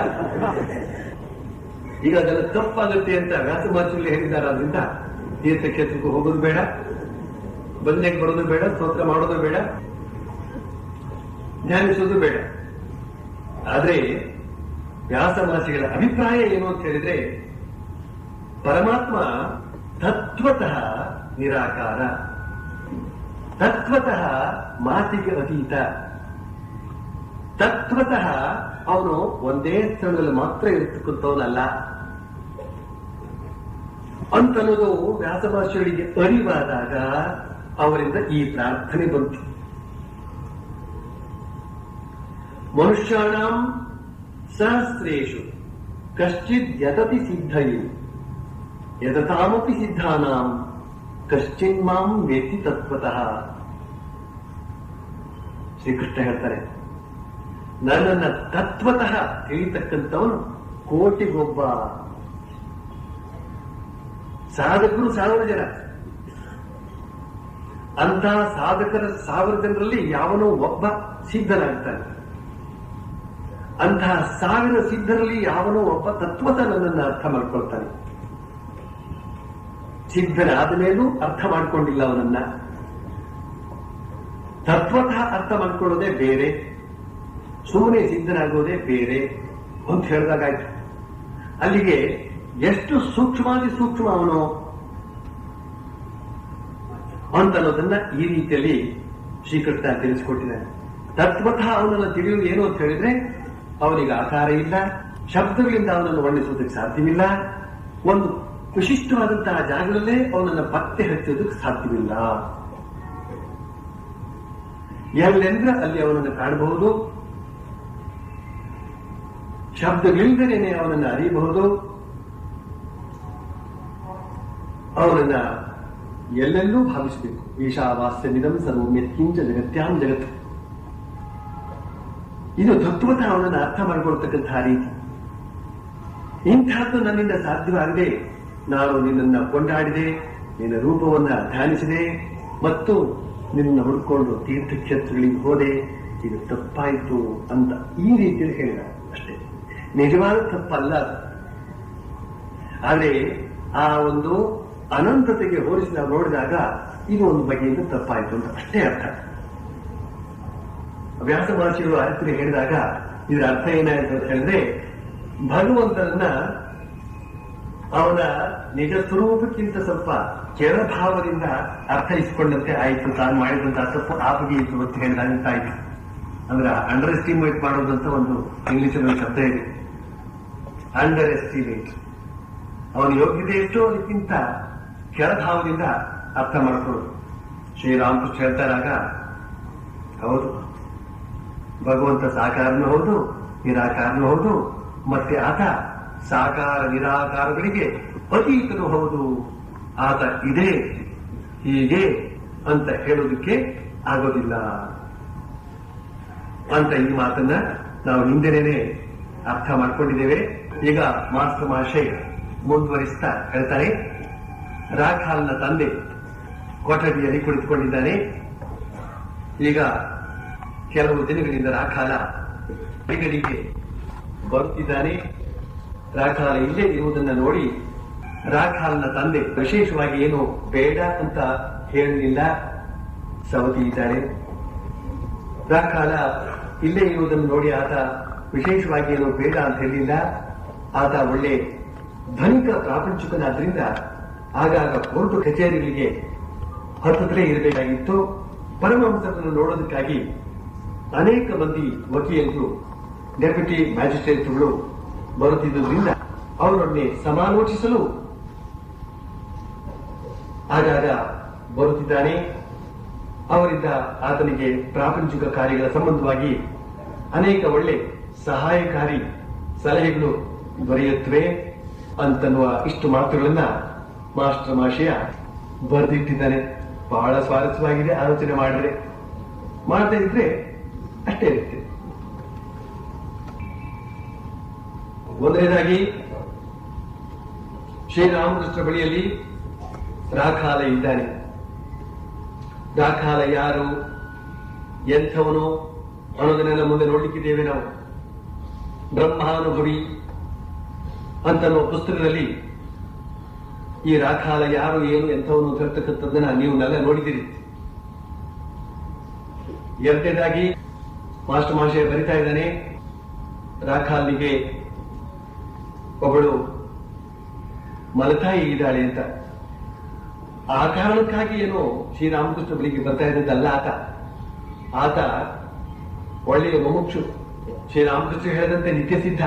ಈಗ ಅದೆಲ್ಲ ತಪ್ಪಾಗುತ್ತೆ ಅಂತ ವ್ಯಾಸ ಮಹರ್ಷಿಗಳು ಹೇಳಿದ್ದಾರೆ. ಆದ್ರಿಂದ ತೀರ್ಥಕ್ಷೇತ್ರಕ್ಕೂ ಹೋಗೋದು ಬೇಡ, ಬಂದೆಗೆ ಬರೋದು ಬೇಡ, ಸ್ತೋತ್ರ ಮಾಡೋದು ಬೇಡ, ಧ್ಯಾನಿಸೋದು ಬೇಡ. ಆದ್ರೆ ವ್ಯಾಸ ಮಹರ್ಷಿಗಳ ಅಭಿಪ್ರಾಯ ಏನು ಅಂತ ಹೇಳಿದ್ರೆ, ಪರಮಾತ್ಮ ತತ್ವತಃ ನಿರಾಕಾರ, ತತ್ವತಃ ಮಾತಿಗೆ ಅತೀತ, ತತ್ವತಃ ಅವನು ಒಂದೇ ಸ್ಥಳದಲ್ಲಿ ಮಾತ್ರ ಇರತಕ್ಕಂಥವನಲ್ಲ ಅಂತನ್ನೋದು ವ್ಯಾಸ ಮಹರ್ಷಿಗಳಿಗೆ ಅರಿವಾದಾಗ ಅವರಿಂದ ಈ ಪ್ರಾರ್ಥನೆ ಬಂತು. ಮನುಷ್ಯಾಣಾಂ ಸಹಸ್ರೇಷು ಕಶ್ಚಿದ್ ಯತತಿ ಸಿದ್ಧಯೇ ಯತತಾಮಪಿ ಸಿದ್ಧಾನಾಂ ಕಶ್ಚಿನ್ಮಾಂ ವೇತಿ ತತ್ವತಃ. ಶ್ರೀಕೃಷ್ಣ ಹೇಳ್ತಾರೆ, ನನ್ನನ್ನ ತತ್ವತಃ ತಿಳಿತಕ್ಕಂಥವನು ಕೋಟಿಗೊಬ್ಬ. ಸಾಧಕರು 1000 ಜನ, ಅಂತ ಸಾಧಕರ 1000 ಜನರಲ್ಲಿ ಯಾವನೋ ಒಬ್ಬ ಸಿದ್ಧನಾಗ್ತಾನೆ. ಅಂತಹ 1000 ಸಿದ್ಧರಲ್ಲಿ ಯಾವನೋ ಒಬ್ಬ ತತ್ವತಃ ನನ್ನನ್ನು ಅರ್ಥ ಮಾಡ್ಕೊಳ್ತಾನೆ. ಸಿದ್ಧನಾದ ಮೇಲೂ ಅರ್ಥ ಮಾಡ್ಕೊಂಡಿಲ್ಲ ಅವನನ್ನ. ತತ್ವತಃ ಅರ್ಥ ಮಾಡ್ಕೊಳ್ಳೋದೇ ಬೇರೆ, ಸುಮ್ಮನೆ ಸಿದ್ಧನಾಗೋದೇ ಬೇರೆ ಅಂತ ಹೇಳಿದಾಗಾಯ್ತು. ಅಲ್ಲಿಗೆ ಎಷ್ಟು ಸೂಕ್ಷ್ಮಾತಿ ಸೂಕ್ಷ್ಮ ಅವನು ಅಂತನ್ನೋದನ್ನ ಈ ರೀತಿಯಲ್ಲಿ ಶ್ರೀಕೃಷ್ಣ ತಿಳಿಸಿಕೊಟ್ಟಿದ್ದಾನೆ. ತತ್ವತಃ ಅವನನ್ನು ತಿಳಿಯುವುದು ಏನು ಅಂತ ಹೇಳಿದ್ರೆ, ಅವನಿಗೆ ಆಕಾರ ಇಲ್ಲ, ಶಬ್ದಗಳಿಂದ ಅವನನ್ನು ವರ್ಣಿಸುವುದಕ್ಕೆ ಸಾಧ್ಯವಿಲ್ಲ, ಒಂದು ವಿಶಿಷ್ಟವಾದಂತಹ ಜಾಗದಲ್ಲೇ ಅವನನ್ನು ಪತ್ತೆ ಹಚ್ಚೋದಕ್ಕೆ ಸಾಧ್ಯವಿಲ್ಲ. ಎಲ್ಲೆಂದ್ರೆ ಅಲ್ಲಿ ಅವನನ್ನು ಕಾಣಬಹುದು, ಶಬ್ದಗಳಿಂದಲೇ ಅವನನ್ನು ಅರಿಯಬಹುದು, ಅವನನ್ನ ಎಲ್ಲೆಲ್ಲೂ ಭಾವಿಸಬೇಕು. ಈಶಾವಾಸ್ಯಮಿದಂ ಸರ್ವಂ ಯತ್ಕಿಂಚ ಜಗತ್ಯಾಂ ಜಗತ್. ಇದು ತತ್ವತಃ ಅವನನ್ನು ಅರ್ಥ ಮಾಡಿಕೊಳ್ತಕ್ಕಂತಹ ರೀತಿ. ಇಂತಹದ್ದು ನನ್ನಿಂದ ಸಾಧ್ಯವಾಗದೆ, ನಾನು ನಿನ್ನನ್ನು ಕೊಂಡಾಡಿದೆ, ನಿನ್ನ ರೂಪವನ್ನ ಧ್ಯಾನಿಸಿದೆ ಮತ್ತು ನಿನ್ನ ಹುಡ್ಕೊಂಡು ತೀರ್ಥಕ್ಷೇತ್ರಗಳಿಗೆ ಹೋದೆ, ಇದು ತಪ್ಪಾಯಿತು ಅಂತ ಈ ರೀತಿಯಲ್ಲಿ ಹೇಳಿದ ಅಷ್ಟೇ. ನಿಜವಾದ ತಪ್ಪಲ್ಲ ಅದು. ಆದರೆ ಆ ಒಂದು ಅನಂತತೆಗೆ ಹೋಲಿಸಿ ನಾವು ನೋಡಿದಾಗ ಇದು ಒಂದು ಬಗೆಯಿಂದ ತಪ್ಪಾಯಿತು ಅಂತ ಅಷ್ಟೇ ಅರ್ಥ. ವ್ಯಾಸ ಮಹರ್ಷಿಗಳು ಆ ರೀತಿ ಹೇಳಿದಾಗ ಇದರ ಅರ್ಥ ಏನಾಯಿತು ಅಂತ ಹೇಳಿದ್ರೆ, ಭಗವಂತನನ್ನ ಅವನ ನಿಜ ಸ್ವರೂಪಕ್ಕಿಂತ ಸ್ವಲ್ಪ ಕೆಳಭಾವದಿಂದ ಅರ್ಥೈಸಿಕೊಂಡಂತೆ ಆಯಿತು. ತಾನು ಮಾಡಿದಂತಹ ತಪ್ಪು ಆಪಗೆ ಇತ್ತು ಅಂತ ಹೇಳಿದಂತ ಆಯ್ತು. ಅಂದ್ರೆ ಅಂಡರ್ ಎಸ್ಟಿಮೇಟ್ ಮಾಡೋದಂತ ಒಂದು ಇಂಗ್ಲಿಷಲ್ಲಿ ಶಬ್ದ ಇದೆ. ಅಂಡರ್ ಎಸ್ಟಿಮೇಟ್, ಅವನ ಯೋಗ್ಯತೆ ಎಷ್ಟೋ ಅದಕ್ಕಿಂತ ಕೆಳಭಾವದಿಂದ ಅರ್ಥ ಮಾಡ್ಕೊಳ್ಳೋದು. ಶ್ರೀರಾಮಕೃಷ್ಣ ಹೇಳ್ತಾರಾಗ, ಹೌದು ಭಗವಂತ ಸಾಕಾರನೂ ಹೌದು ನಿರಾಕಾರನೂ ಹೌದು, ಮತ್ತೆ ಆತ ಸಾಕಾರ ನಿರಾಕಾರಗಳಿಗೆ ಅತೀತನೂ ಹೌದು. ಆತ ಇದೆ ಹೀಗೆ ಅಂತ ಹೇಳೋದಕ್ಕೆ ಆಗೋದಿಲ್ಲ ಅಂತ ಈ ಮಾತನ್ನ ನಾವು ಹಿಂದೆನೇ ಅರ್ಥ ಮಾಡ್ಕೊಂಡಿದ್ದೇವೆ. ಈಗ ಮಾಸ್ಟರ್ ಮಹಾಶಯ ಮುಂದುವರಿಸ್ತಾ ಹೇಳ್ತಾರೆ, ರಾಖಾಲ್ನ ತಂದೆ ಕೊಠಡಿಯಲ್ಲಿ ಕುಳಿತುಕೊಂಡಿದ್ದಾನೆ. ಈಗ ಕೆಲವು ದಿನಗಳಿಂದ ರಾಖಾಲ ಅಡಿಗಡಿಗೆ ಬರುತ್ತಿದ್ದಾನೆ. ರಾಖಾಲ ಇಲ್ಲೇ ಇರುವುದನ್ನು ನೋಡಿ ರಾಖಾಲ್ನ ತಂದೆ ವಿಶೇಷವಾಗಿ ಏನು ಬೇಡ ಅಂತ ಹೇಳಲಿಲ್ಲ. ಸವತಿ ಇದ್ದಾಳೆ. ರಾಖಾಲ ಇಲ್ಲೇ ಇರುವುದನ್ನು ನೋಡಿ ಆತ ವಿಶೇಷವಾಗಿ ಏನು ಬೇಡ ಅಂತ ಹೇಳಿಲ್ಲ. ಆತ ಒಳ್ಳೆ ಧನಿಕ ಪ್ರಾಪಂಚಿಕನಾದ್ರಿಂದ ಆಗಾಗ ಕೋರ್ಟು ಕಚೇರಿಗಳಿಗೆ ಹತ್ತತ್ರೇ ಇರಬೇಕಾಗಿತ್ತು. ಪರಮಹಂಸರನ್ನು ನೋಡೋದಕ್ಕಾಗಿ ಅನೇಕ ಮಂದಿ ವಕೀಲರು, ಡೆಪ್ಯೂಟಿ ಮ್ಯಾಜಿಸ್ಟ್ರೇಟ್ಗಳು ಬರುತ್ತಿದ್ದುದರಿಂದ ಅವರನ್ನೇ ಸಮಾಲೋಚಿಸಲು ಆಗಾಗ ಬರುತ್ತಿದ್ದಾನೆ. ಅವರಿಂದ ಆತನಿಗೆ ಪ್ರಾಪಂಚಿಕ ಕಾರ್ಯಗಳ ಸಂಬಂಧವಾಗಿ ಅನೇಕ ಒಳ್ಳೆ ಸಹಾಯಕಾರಿ ಸಲಹೆಗಳು ದೊರೆಯುತ್ತವೆ ಅಂತನ್ನುವ ಇಷ್ಟು ಮಾತುಗಳನ್ನ ಮಾಸ್ಟರ್ ಮಹಾಶಯ ಬರೆದಿಟ್ಟಿದ್ದಾನೆ. ಬಹಳ ಸ್ವಾರಸ್ಯವಾಗಿದೆ. ಆಲೋಚನೆ ಮಾಡಿದ್ರೆ ಮಾಡ್ತಾ ಇದ್ರೆ ಅಷ್ಟೇ ಇರುತ್ತೆ. ಒಂದನೇದಾಗಿ ಶ್ರೀರಾಮಕೃಷ್ಣ ಬಳಿಯಲ್ಲಿ ರಾಖಾಲ ಇದ್ದಾನೆ. ರಾಖಾಲ ಯಾರು, ಎಂಥವನು ಅನ್ನೋದನ್ನೆಲ್ಲ ಮುಂದೆ ನೋಡ್ಲಿಕ್ಕಿದ್ದೇವೆ ನಾವು. ಬ್ರಹ್ಮಾನುಭವಿ ಅಂತನ್ನುವ ಪುಸ್ತಕದಲ್ಲಿ ಈ ರಾಖಾಲ ಯಾರು, ಏನು, ಎಂಥವನು ಅಂತ ಹೇಳ್ತಕ್ಕಂಥದ್ದನ್ನ ನೀವನ್ನೆಲ್ಲ ನೋಡಿದ್ದೀರಿ. ಎರಡನೇದಾಗಿ ಮಾಸ್ಟರ್ ಮಹಾಶಯ ಬರಿತಾ ಇದ್ದಾನೆ, ರಾಖಾಲಿಗೆ ಒಬ್ಬಳು ಮಲತಾಯಿ ಇದ್ದಾಳೆ ಅಂತ. ಆ ಕಾರಣಕ್ಕಾಗಿ ಏನು ಶ್ರೀರಾಮಕೃಷ್ಣ ಬಳಿಗೆ ಬರ್ತಾ ಇದ್ದದ್ದಲ್ಲ ಆತ ಒಳ್ಳೆಯ ಮುಮುಕ್ಷು, ಶ್ರೀರಾಮಕೃಷ್ಣ ಹೇಳಿದಂತೆ ನಿತ್ಯ ಸಿದ್ಧ,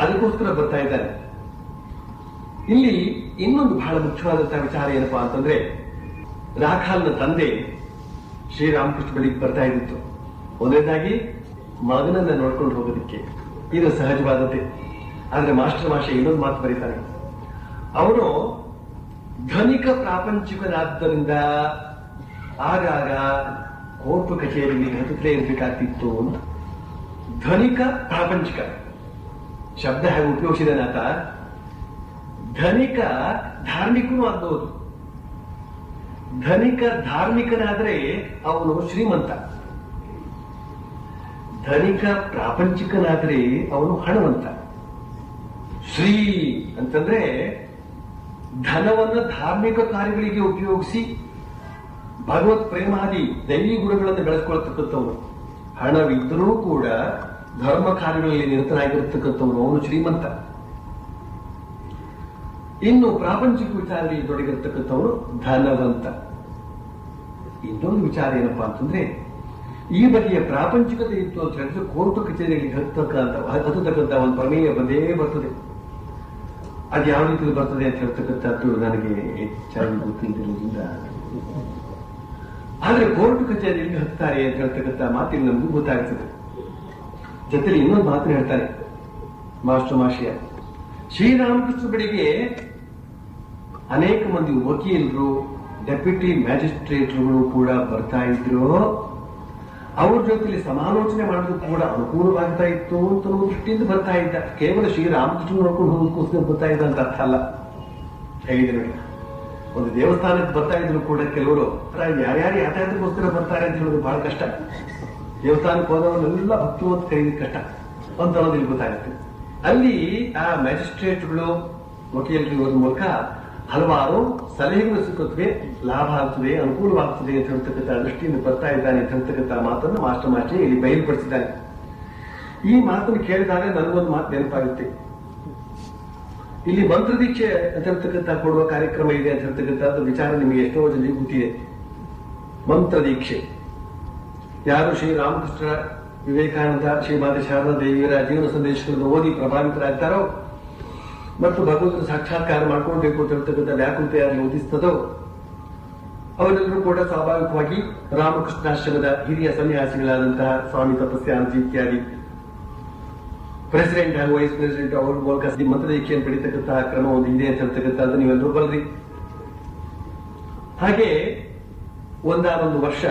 ಅದಕ್ಕೋಸ್ಕರ ಬರ್ತಾ ಇದ್ದಾನೆ. ಇಲ್ಲಿ ಇನ್ನೊಂದು ಬಹಳ ಮುಖ್ಯವಾದಂತಹ ವಿಚಾರ ಏನಪ್ಪಾ ಅಂತಂದ್ರೆ, ರಾಖಾಲ್ನ ತಂದೆ ಶ್ರೀರಾಮಕೃಷ್ಣ ಬಳಿಗೆ ಬರ್ತಾ ಇದ್ದಿತ್ತು ಒಂದನೇದಾಗಿ ಮಗನನ್ನ ನೋಡ್ಕೊಂಡು ಹೋಗೋದಕ್ಕೆ. ಇದು ಸಹಜವಾದದ್ದೇ. ಆದ್ರೆ ಮಾಸ್ಟರ್ ಮಹಾಶಯ ಇನ್ನೊಂದು ಮಾತು ಬರೀತಾನೆ, ಅವನು ಧನಿಕ ಪ್ರಾಪಂಚಿಕನಾದ್ದರಿಂದ ಆಗಾಗ ಕೋರ್ಟು ಕಚೇರಿಗೆ ಹತ್ತಲೇ ಇರಬೇಕಾಗ್ತಿತ್ತು ಅಂತ. ಧನಿಕ ಪ್ರಾಪಂಚಿಕ ಶಬ್ದ ಹೇಗೆ ಉಪಯೋಗಿಸಿದನಾತ. ಧನಿಕ ಧಾರ್ಮಿಕನೂ ಆಗಬಹುದು. ಧನಿಕ ಧಾರ್ಮಿಕನಾದ್ರೆ ಅವನು ಶ್ರೀಮಂತ. ಧನಿಕ ಪ್ರಾಪಂಚಿಕನಾದ್ರೆ ಅವನು ಹಣವಂತ. ಶ್ರೀ ಅಂತಂದ್ರೆ ಧನವನ್ನ ಧಾರ್ಮಿಕ ಕಾರ್ಯಗಳಿಗೆ ಉಪಯೋಗಿಸಿ ಭಗವತ್ ಪ್ರೇಮಾದಿ ದೈವಿ ಗುಣಗಳನ್ನು ಬೆಳೆಸ್ಕೊಳ್ತಕ್ಕಂಥವನು. ಹಣವಿದ್ದರೂ ಕೂಡ ಧರ್ಮ ಕಾರ್ಯಗಳಲ್ಲಿ ನಿರತನಾಗಿರತಕ್ಕಂಥವನು ಅವನು ಶ್ರೀಮಂತ. ಇನ್ನು ಪ್ರಾಪಂಚಿಕ ವಿಚಾರದಲ್ಲಿ ತೊಡಗಿರತಕ್ಕಂಥವನು ಧನವಂತ. ಇನ್ನೊಂದು ವಿಚಾರ ಏನಪ್ಪಾ ಅಂತಂದ್ರೆ, ಈ ಬಗೆಯ ಪ್ರಾಪಂಚಿಕತೆ ಇತ್ತು ಅಂತ ಹೇಳಿದ್ರೆ ಕೋರ್ಟು ಕಚೇರಿಗಳಿಗೆ ಹತ್ತತಕ್ಕಂಥ ಒಂದು ಪ್ರಮೇಯ ಬಂದೇ ಬರ್ತದೆ. ಅದು ಯಾವ ರೀತಿ ಬರ್ತದೆ ಅಂತ ಹೇಳ್ತಕ್ಕಂಥದ್ದು ನನಗೆ ಹೆಚ್ಚಾಗಿ ಗೊತ್ತಿದ್ದರಿಂದ, ಆದ್ರೆ ಕೋರ್ಟು ಕಚೇರಿಯಲ್ಲಿ ಹತ್ತಾರೆ ಅಂತ ಹೇಳ್ತಕ್ಕಂಥ ಮಾತಿಗೆ ನಮಗೂ ಗೊತ್ತಾಗ್ತದೆ. ಜೊತೆಲಿ ಇನ್ನೊಂದು ಮಾತನ್ನು ಹೇಳ್ತಾರೆ ಮಾಸ್ಟರ್ ಮಹಾಶಯ. ಶ್ರೀರಾಮಕೃಷ್ಣ ಬಳಿಗೆ ಅನೇಕ ಮಂದಿ ವಕೀಲರು, ಡೆಪ್ಯೂಟಿ ಮ್ಯಾಜಿಸ್ಟ್ರೇಟ್ಗಳು ಕೂಡ ಬರ್ತಾ ಇದ್ರು. ಅವ್ರ ಜೊತೆಲಿ ಸಮಾಲೋಚನೆ ಮಾಡೋದು ಕೂಡ ಅನುಕೂಲವಾಗ್ತಾ ಇತ್ತು ಅಂತ ದೃಷ್ಟಿಯಿಂದ ಬರ್ತಾ ಇದ್ದ. ಕೇವಲ ಶ್ರೀರಾಮಕೃಷ್ಣ ನೋಡ್ಕೊಂಡು ಹೋಗೋದಕ್ಕೋಸ್ಕರ ಬರ್ತಾ ಇದ್ದ ಅಂತ ಅರ್ಥ ಅಲ್ಲ. ಹೇಗಿದೆ ನೋಡಿ, ಒಂದು ದೇವಸ್ಥಾನಕ್ಕೆ ಬರ್ತಾ ಇದ್ರು ಕೂಡ ಕೆಲವರು ಯಾರ್ಯಾರು ಯಾತಾಯಾತಕ್ಕೋಸ್ಕರ ಬರ್ತಾರೆ ಅಂತ ಹೇಳೋದು ಬಹಳ ಕಷ್ಟ. ದೇವಸ್ಥಾನಕ್ಕೆ ಹೋದವನ್ನೆಲ್ಲ ಭಕ್ತು ಅಂತ ಕರೀಲಿಕ್ಕೆ ಕಷ್ಟ ಅಂತ ಅನ್ನೋದು ಇಲ್ಲಿ ಗೊತ್ತಾಗುತ್ತೆ. ಅಲ್ಲಿ ಆ ಮ್ಯಾಜಿಸ್ಟ್ರೇಟ್ಗಳು, ವಕೀಲರು ಇವರ ಮೂಲಕ ಹಲವಾರು ಸಲಹೆಗಳು ಸಿಕ್ಕುತ್ತವೆ, ಲಾಭ ಆಗ್ತದೆ, ಅನುಕೂಲವಾಗ್ತದೆ ಅಂತ ಹೇಳ್ತಕ್ಕಂಥ ದೃಷ್ಟಿಯಿಂದ ಬರ್ತಾ ಇದ್ದಾನೆ ಅಂತ ಹೇಳ್ತಕ್ಕಂಥ ಮಾತನ್ನು ಮಾಸ್ಟರ್ ಇಲ್ಲಿ ಬಯಲುಪಡಿಸಿದ್ದಾನೆ. ಈ ಮಾತನ್ನು ಕೇಳಿದಾಗ ನನಗೊಂದು ಮಾತು ನೆನಪಾಗುತ್ತೆ. ಇಲ್ಲಿ ಮಂತ್ರ ದೀಕ್ಷೆ ಅಂತ ಹೇಳ್ತಕ್ಕಂಥ ಕೊಡುವ ಕಾರ್ಯಕ್ರಮ ಇದೆ ಅಂತ ಹೇಳ್ತಕ್ಕಂಥದ್ದು ವಿಚಾರ ನಿಮಗೆ ಎಷ್ಟೋ ಜನರಿಗೆ ಗೊತ್ತಿದೆ. ಮಂತ್ರ ದೀಕ್ಷೆ ಯಾರು ಶ್ರೀ ರಾಮಕೃಷ್ಣ ವಿವೇಕಾನಂದ, ಶ್ರೀಮಾತೆ ಶಾರದಾ ದೇವಿಯರ ಜೀವನ ಸಂದೇಶಗಳನ್ನು ಓದಿ ಪ್ರಭಾವಿತರಾಗ್ತಾರೋ ಮತ್ತು ಭಗವಂತನ ಸಾಕ್ಷಾತ್ಕಾರ ಮಾಡ್ಕೊಳ್ಬೇಕು ಅಂತ ಹೇಳ್ತಕ್ಕಂಥ ವ್ಯಾಕುಲತೆಯಾಗಿ ಓದಿಸ್ತದೋ ಅವರೆಲ್ಲರೂ ಕೂಡ ಸ್ವಾಭಾವಿಕವಾಗಿ ರಾಮಕೃಷ್ಣಾಶ್ರಮದ ಹಿರಿಯ ಸನ್ಯಾಸಿಗಳಾದಂತಹ ಸ್ವಾಮಿ ತಪಸ್ಯಾನಂದ ಇತ್ಯಾದಿ ಪ್ರೆಸಿಡೆಂಟ್ ಹಾಗೂ ವೈಸ್ ಪ್ರೆಸಿಡೆಂಟ್ ಅವರ ಮೂಲಕ ಮಂತ್ರ ದೀಕ್ಷೆಯನ್ನು ಪಡಿತಕ್ಕಂತಹ ಕ್ರಮ ಒಂದು ಇದೆ ಅಂತ ಹೇಳ್ತಕ್ಕಂಥದ್ದು ನೀವೆಲ್ಲರೂ ಬಲ್ರಿ. ಹಾಗೆ ಒಂದಾನೊಂದು ವರ್ಷ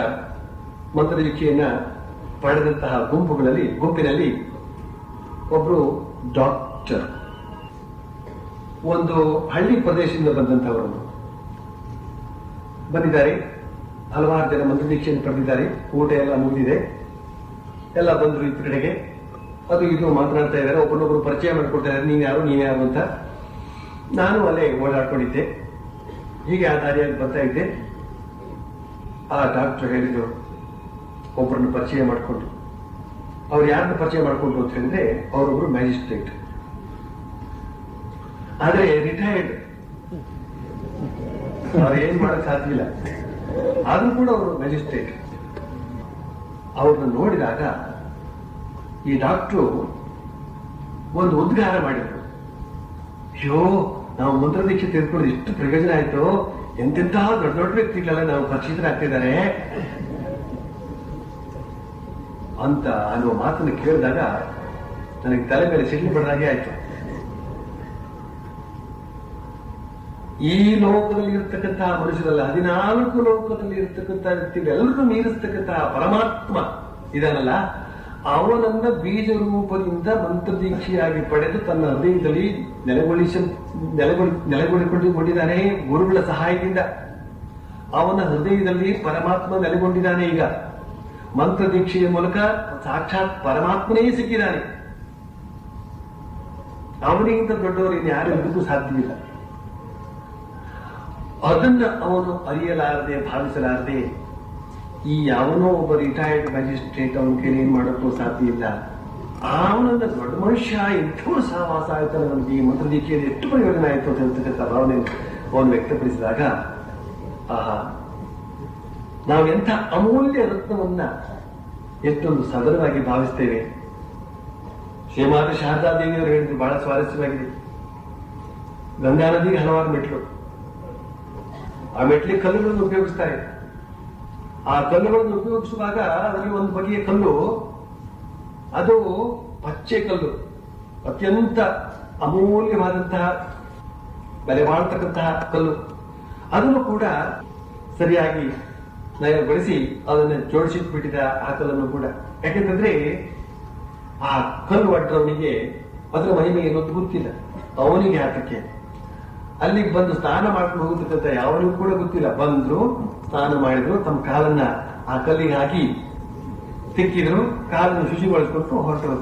ಮಂತ್ರ ದೀಕ್ಷೆಯನ್ನ ಪಡೆದಂತಹ ಗುಂಪಿನಲ್ಲಿ ಒಬ್ರು ಡಾಕ್ಟರ್ ಒಂದು ಹಳ್ಳಿ ಪ್ರದೇಶದಿಂದ ಬಂದಂತಹವರು ಬಂದಿದ್ದಾರೆ. ಹಲವಾರು ಜನ ಮಂತ್ರ ದೀಕ್ಷೆಯನ್ನು ಪಡೆದಿದ್ದಾರೆ. ಊಟ ಎಲ್ಲ ಮುಗಿದಿದೆ, ಎಲ್ಲ ಬಂದ್ರು ಈ ಕಡೆಗೆ. ಅದು ಇದು ಮಾತನಾಡ್ತಾ ಇದ್ದಾರೆ, ಒಬ್ಬರೊಬ್ಬರು ಪರಿಚಯ ಮಾಡಿಕೊಡ್ತಾ ಇದ್ದಾರೆ, ನೀವ್ಯಾರು ಅಂತ. ನಾನು ಅಲ್ಲೇ ಓಡಾಡ್ಕೊಂಡಿದ್ದೆ. ಹೀಗೆ ಆ ದಾರಿಯಾಗಿ ಬರ್ತಾ ಇದ್ದೆ. ಆ ಡಾಕ್ಟರ್ ಹೇಳಿದ್ರು, ಒಬ್ಬರನ್ನು ಪರಿಚಯ ಮಾಡಿಕೊಂಡು. ಅವ್ರು ಯಾರನ್ನು ಪರಿಚಯ ಮಾಡಿಕೊಂಡ್ರು ಅಂತ ಹೇಳಿದ್ರೆ ಅವರೊಬ್ರು ಮ್ಯಾಜಿಸ್ಟ್ರೇಟ್, ಆದ್ರೆ ರಿಟೈರ್ಡ್. ಅವ್ರು ಏನ್ ಮಾಡಕ್ ಸಾಧ್ಯ ಇಲ್ಲ, ಆದ್ರೂ ಕೂಡ ಅವರು ಮ್ಯಾಜಿಸ್ಟ್ರೇಟ್. ಅವ್ರನ್ನ ನೋಡಿದಾಗ ಈ ಡಾಕ್ಟ್ರು ಒಂದು ಉದ್ಗಾರ ಮಾಡಿದ್ರು, ಅಯ್ಯೋ ನಾವು ಮಂತ್ರ ದೀಕ್ಷೆ ತೆಗೆದುಕೊಂಡು ಎಷ್ಟು ಪ್ರಯೋಜನ ಆಯ್ತು, ಎಂತೆಂತಹ ದೊಡ್ಡ ದೊಡ್ಡ ವ್ಯಕ್ತಿಗಳೆಲ್ಲ ನಾವು ಪರಿಚಿತರಾಗ್ತಿದ್ದಾರೆ ಅಂತ ಅನ್ನುವ ಮಾತನ್ನು ಕೇಳಿದಾಗ ನನಗೆ ತಲೆ ಮೇಲೆ ಸಿಡ್ಲು ಬಡದಾಗೆ ಆಯ್ತು. ಈ ಲೋಕದಲ್ಲಿ ಇರತಕ್ಕಂತಹ ಮನುಷ್ಯರಲ್ಲ, 14 ಲೋಕದಲ್ಲಿ ಇರತಕ್ಕಂತಹ ವ್ಯಕ್ತಿಗಳೆಲ್ಲರೂ ಮೀರಿಸ್ತಕ್ಕಂತಹ ಪರಮಾತ್ಮ ಇದಾನಲ್ಲ, ಅವನನ್ನ ಬೀಜ ರೂಪದಿಂದ ಮಂತ್ರದೀಕ್ಷೆಯಾಗಿ ಪಡೆದು ತನ್ನ ಹೃದಯದಲ್ಲಿ ನೆಲೆಗೊಳಿಸಿಕೊಂಡಿದ್ದಾನೆ. ಗುರುಗಳ ಸಹಾಯದಿಂದ ಅವನ ಹೃದಯದಲ್ಲಿ ಪರಮಾತ್ಮ ನೆಲೆಗೊಂಡಿದ್ದಾನೆ. ಈಗ ಮಂತ್ರದೀಕ್ಷೆಯ ಮೂಲಕ ಸಾಕ್ಷಾತ್ ಪರಮಾತ್ಮನೇ ಸಿಕ್ಕಿದ್ದಾನೆ. ಅವನಿಗಿಂತ ದೊಡ್ಡವರು ಇನ್ಯಾರು ಇರುವುದು ಸಾಧ್ಯವಿಲ್ಲ. ಅದನ್ನ ಅವನು ಅರಿಯಲಾರದೆ, ಭಾವಿಸಲಾರದೆ, ಈ ಯಾವನೋ ಒಬ್ಬ ರಿಟೈರ್ಡ್ ಮ್ಯಾಜಿಸ್ಟ್ರೇಟ್ ಅವನ ಕೈಲಿ ಏನ್ ಮಾಡೋಕ್ಕೂ ಸಾಧ್ಯ ಇಲ್ಲ. ಅವನನ್ನ ದೊಡ್ಡ ಮನುಷ್ಯ ಎಂಥೋ ಸಹವಾಸ ಆಯ್ತು, ನಮ್ಗೆ ಈ ಮಂತ್ರದೀಕ್ಷೆಯಲ್ಲಿ ಎಷ್ಟು ಪ್ರಯೋಜನ ಆಯ್ತು ಅಂತ ಹೇಳ್ತಕ್ಕಂಥ ಭಾವನೆ ಅವನು ವ್ಯಕ್ತಪಡಿಸಿದಾಗ, ಆಹಾ, ನಾವೆಂಥ ಅಮೂಲ್ಯ ರತ್ನವನ್ನ ಎಷ್ಟೊಂದು ಸದರವಾಗಿ ಭಾವಿಸ್ತೇವೆ. ಶ್ರೀಮಾತೆ ಶಾರದಾ ದೇವಿಯವರು ಹೇಳಿದ್ರು, ಬಹಳ ಸ್ವಾರಸ್ಯವಾಗಿದೆ. ಗಂಗಾ ನದಿಗೆ ಹಲವಾರು ಮೆಟ್ಲು, ಆ ಮೆಟ್ಲಿಗೆ ಕಲ್ಲುಗಳನ್ನು ಉಪಯೋಗಿಸ್ತಾರೆ. ಆ ಕಲ್ಲುಗಳನ್ನು ಉಪಯೋಗಿಸುವಾಗ ಅದರಲ್ಲಿ ಒಂದು ಬಗೆಯ ಕಲ್ಲು, ಅದು ಪಚ್ಚೆ ಕಲ್ಲು, ಅತ್ಯಂತ ಅಮೂಲ್ಯವಾದಂತಹ ಬೆಲೆ ಬಾಳ್ತಕ್ಕಂತಹ ಕಲ್ಲು. ಅದನ್ನು ಕೂಡ ಸರಿಯಾಗಿ ನಯಗೊಳಿಸಿ ಅದನ್ನು ಜೋಡಿಸಿಟ್ಬಿಟ್ಟಿದ ಆ ಕಲ್ಲನ್ನು ಕೂಡ. ಯಾಕೆಂತಂದ್ರೆ ಆ ಕಲ್ಲು ಅಡ್ಡವನಿಗೆ ಅದರ ಮಹಿಮೆ ಏನೊಂದು ಗೊತ್ತಿಲ್ಲ. ಅವನಿಗೆ ಆತಕ್ಕೆ ಅಲ್ಲಿಗೆ ಬಂದು ಸ್ನಾನ ಮಾಡ್ಕೊಂಡು ಹೋಗತಕ್ಕಂಥ ಯಾವನಿಗೂ ಕೂಡ ಗೊತ್ತಿಲ್ಲ. ಬಂದ್ರು, ಸ್ನಾನ ಮಾಡಿದ್ರು, ತಮ್ಮ ಕಾಲನ್ನ ಆ ಕಲ್ಲಿಗೆ ಹಾಕಿ ತಿಕ್ಕಿದ್ರು, ಕಾಲನ್ನು ಶುಚಿಗೊಳಿಸ್ಕೊಂಡು ಹೊರಟರು.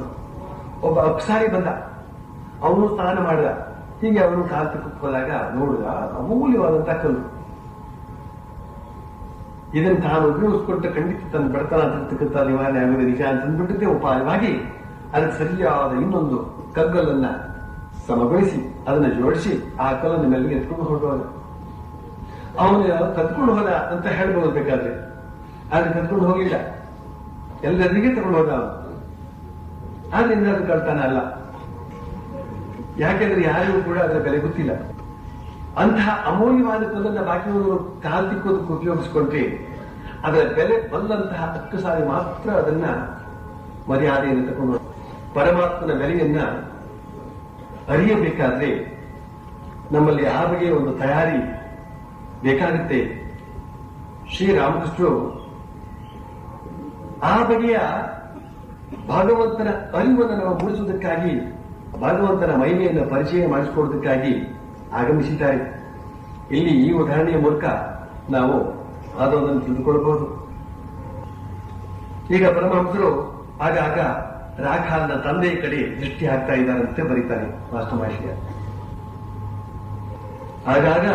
ಒಬ್ಬ ಅಪ್ಸಾರಿ ಬಂದ, ಅವನು ಸ್ನಾನ ಮಾಡಿದ. ಹೀಗೆ ಅವನು ಕಾಲು ತಿಕ್ಕಕ್ಕೆ ಹೋದಾಗ ನೋಡಿದ ಅಮೂಲ್ಯವಾದಂತಹ ಕಲ್ಲು. ಇದನ್ನು ತಾನು ಉಪಯೋಗಿಸ್ಕೊಂಡ ಖಂಡಿತ ತನ್ನ ಬಡತನ ಅಂತಕ್ಕಂಥ ನಿವಾರಣೆ ಆಗುವ ನಿಜ ಅಂತ ಅಂದ್ಬಿಟ್ಟಿದ್ದೆ ಉಪಾಯವಾಗಿ ಅದಕ್ಕೆ ಸರಿಯಾದ ಇನ್ನೊಂದು ಕಗ್ಗಲ್ಲನ್ನ ಸಮಗೊಳಿಸಿ ಅದನ್ನ ಜೋಡಿಸಿ ಆ ಕಲ್ಲನ್ನು ಮೆಲ್ಲಿಗೆ ಎತ್ಕೊಂಡು ಹೊರಟೋದ. ಅವನು ಕತ್ಕೊಂಡು ಹೋದ ಅಂತ ಹೇಳ್ಬೋದು ಬೇಕಾದ್ರೆ, ಆದ್ರೆ ಕತ್ಕೊಂಡು ಹೋಗಿಲ್ಲ, ಎಲ್ಲರಿಗೆ ತಗೊಂಡು ಹೋದ ಅವನು. ಆದ್ರಿಂದ ಅದು ಕಳ್ತಾನ ಅಲ್ಲ. ಯಾಕೆಂದ್ರೆ ಯಾರಿಗೂ ಕೂಡ ಅದರ ಬೆಲೆ ಗೊತ್ತಿಲ್ಲ. ಅಂತಹ ಅಮೂಲ್ಯವಾದ ಕಲ್ಲನ್ನ ಬಾಕಿಯವರು ಕಾಲ್ ತಿಕ್ಕೋದಕ್ಕೆ ಉಪಯೋಗಿಸ್ಕೊಂಡ್ರೆ ಅದರ ಬೆಲೆ ಬಂದಂತಹ 10 ಸಾರಿ ಮಾತ್ರ ಅದನ್ನ ಮರ್ಯಾದೆಯನ್ನು ತಗೊಂಡು. ಪರಮಾತ್ಮನ ಬೆಲೆಯನ್ನ ಅರಿಯಬೇಕಾದ್ರೆ ನಮ್ಮಲ್ಲಿ ಆ ಬಗೆಯ ಒಂದು ತಯಾರಿ ಬೇಕಾಗುತ್ತೆ. ಶ್ರೀರಾಮಕೃಷ್ಣರು ಆ ಬಗೆಯ ಭಗವಂತನ ಅರಿವನ್ನು ನಾವು ಮೂಡಿಸುವುದಕ್ಕಾಗಿ, ಭಗವಂತನ ಮಹಿಮೆಯನ್ನು ಪರಿಚಯ ಮಾಡಿಸಿಕೊಡೋದಕ್ಕಾಗಿ ಆಗಮಿಸಿದ್ದಾರೆ. ಇಲ್ಲಿ ಈ ಉದಾಹರಣೆಯ ಮೂಲಕ ನಾವು ಅದನ್ನು ತಿಳಿದುಕೊಳ್ಳಬಹುದು. ಈಗ ಪರಮಹಂಸರು ಆಗಾಗ ರಾಖಾಲ್ನ ತಂದೆಯ ಕಡೆ ದೃಷ್ಟಿ ಹಾಕ್ತಾ ಇದ್ದಾರಂತೆ ಬರೀತಾನೆ ಮಾಸ್ಟರ್ ಮಹೇಶ್ವರ. ಆಗಾಗ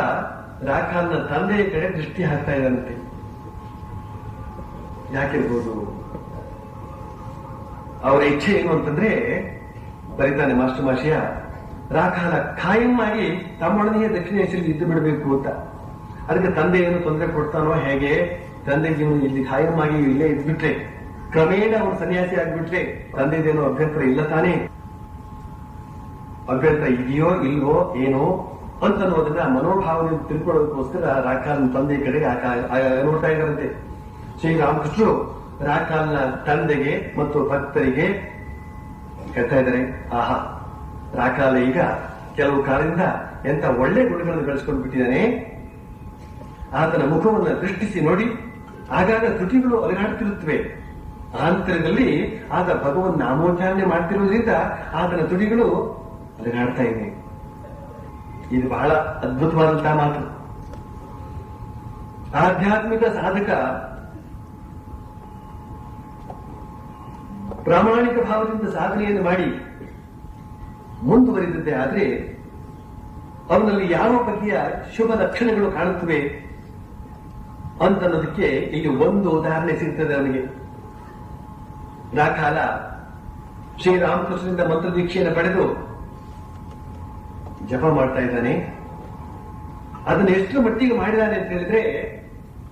ರಾಖಾಲ್ನ ತಂದೆಯ ಕಡೆ ದೃಷ್ಟಿ ಹಾಕ್ತಾ ಇದ್ದಂತೆ. ಯಾಕಿರ್ಬೋದು? ಅವರ ಇಚ್ಛೆ ಏನು ಅಂತಂದ್ರೆ, ಬರೀತಾನೆ ಮಾಸ್ಟರ್ ಮಾಷಿಯ, ರಾಖಾಲ ಖಾಯಂ ಆಗಿ ತಮ್ಮೊಡನೆಯೇ ದಕ್ಷಿಣ ಏಷ್ಯಲ್ಲಿ ಇದ್ದು ಬಿಡಬೇಕು ಅಂತ. ಅದಕ್ಕೆ ತಂದೆ ಏನು ತೊಂದರೆ ಕೊಡ್ತಾನೋ ಹೇಗೆ, ತಂದೆಗೆ ಇವನು ಇಲ್ಲಿ ಖಾಯಂ ಆಗಿ ಇಲ್ಲೇ ಇದ್ಬಿಟ್ರೆ, ಕ್ರಮೇಣ ಅವನು ಸನ್ಯಾಸಿ ಆಗ್ಬಿಟ್ರೆ ತಂದೆದೇನೋ ಅಭ್ಯಂತರ ಇಲ್ಲ ತಾನೇ, ಅಭ್ಯಂತರ ಇದೆಯೋ ಇಲ್ವೋ ಏನೋ ಅಂತನ್ನೋದನ್ನ ಮನೋಭಾವನೆ ತಿಳ್ಕೊಳ್ಳೋದಕ್ಕೋಸ್ಕರ ರಾಖಾಲ್ನ ತಂದೆ ಕಡೆ ನೋಡ್ತಾ ಇದ್ದಾರಂತೆ. ಶ್ರೀರಾಮಕೃಷ್ಣರು ರಾಖಾಲ್ನ ತಂದೆಗೆ ಮತ್ತು ಭಕ್ತರಿಗೆ ಹೇಳ್ತಾ ಇದ್ದಾರೆ, ಆಹಾ, ರಾಖಾಲ ಈಗ ಕೆಲವು ಕಾಲದಿಂದ ಎಂತ ಒಳ್ಳೆ ಗುಣಗಳನ್ನು ಬೆಳೆಸ್ಕೊಂಡು ಬಿಟ್ಟಿದ್ದಾನೆ. ಆತನ ಮುಖವನ್ನು ದೃಷ್ಟಿಸಿ ನೋಡಿ, ಆಗಾಗ ತುಟಿಗಳು ಅಲುಗಾಡ್ತಿರುತ್ತವೆ. ಆಂತರದಲ್ಲಿ ಆತ ಭಗವನ್ ನಾಮೋಚ್ಚಾರಣೆ ಮಾಡ್ತಿರುವುದರಿಂದ ಆತನ ತುಟಿಗಳು ಅಲುಗಾಡ್ತಾ ಇವೆ. ಇದು ಬಹಳ ಅದ್ಭುತವಾದಂತಹ ಮಾತು. ಆಧ್ಯಾತ್ಮಿಕ ಸಾಧಕ ಪ್ರಾಮಾಣಿಕ ಭಾವದಿಂದ ಸಾಧನೆಯನ್ನು ಮಾಡಿ ಮುಂದುವರಿದಿದ್ದೆ ಆದ್ರೆ ಅವನಲ್ಲಿ ಯಾವ ಬಗೆಯ ಶುಭ ಲಕ್ಷಣಗಳು ಕಾಣುತ್ತವೆ ಅಂತನ್ನೋದಕ್ಕೆ ಇಲ್ಲಿ ಒಂದು ಉದಾಹರಣೆ ಸಿಗ್ತದೆ ಅವನಿಗೆ. ರಾಖಾಲ ಶ್ರೀರಾಮಕೃಷ್ಣನಿಂದ ಮಂತ್ರ ದೀಕ್ಷೆಯನ್ನು ಪಡೆದು ಜಪ ಮಾಡ್ತಾ ಇದ್ದಾನೆ. ಅದನ್ನು ಎಷ್ಟು ಮಟ್ಟಿಗೆ ಮಾಡಿದಾನೆ ಅಂತ ಹೇಳಿದ್ರೆ,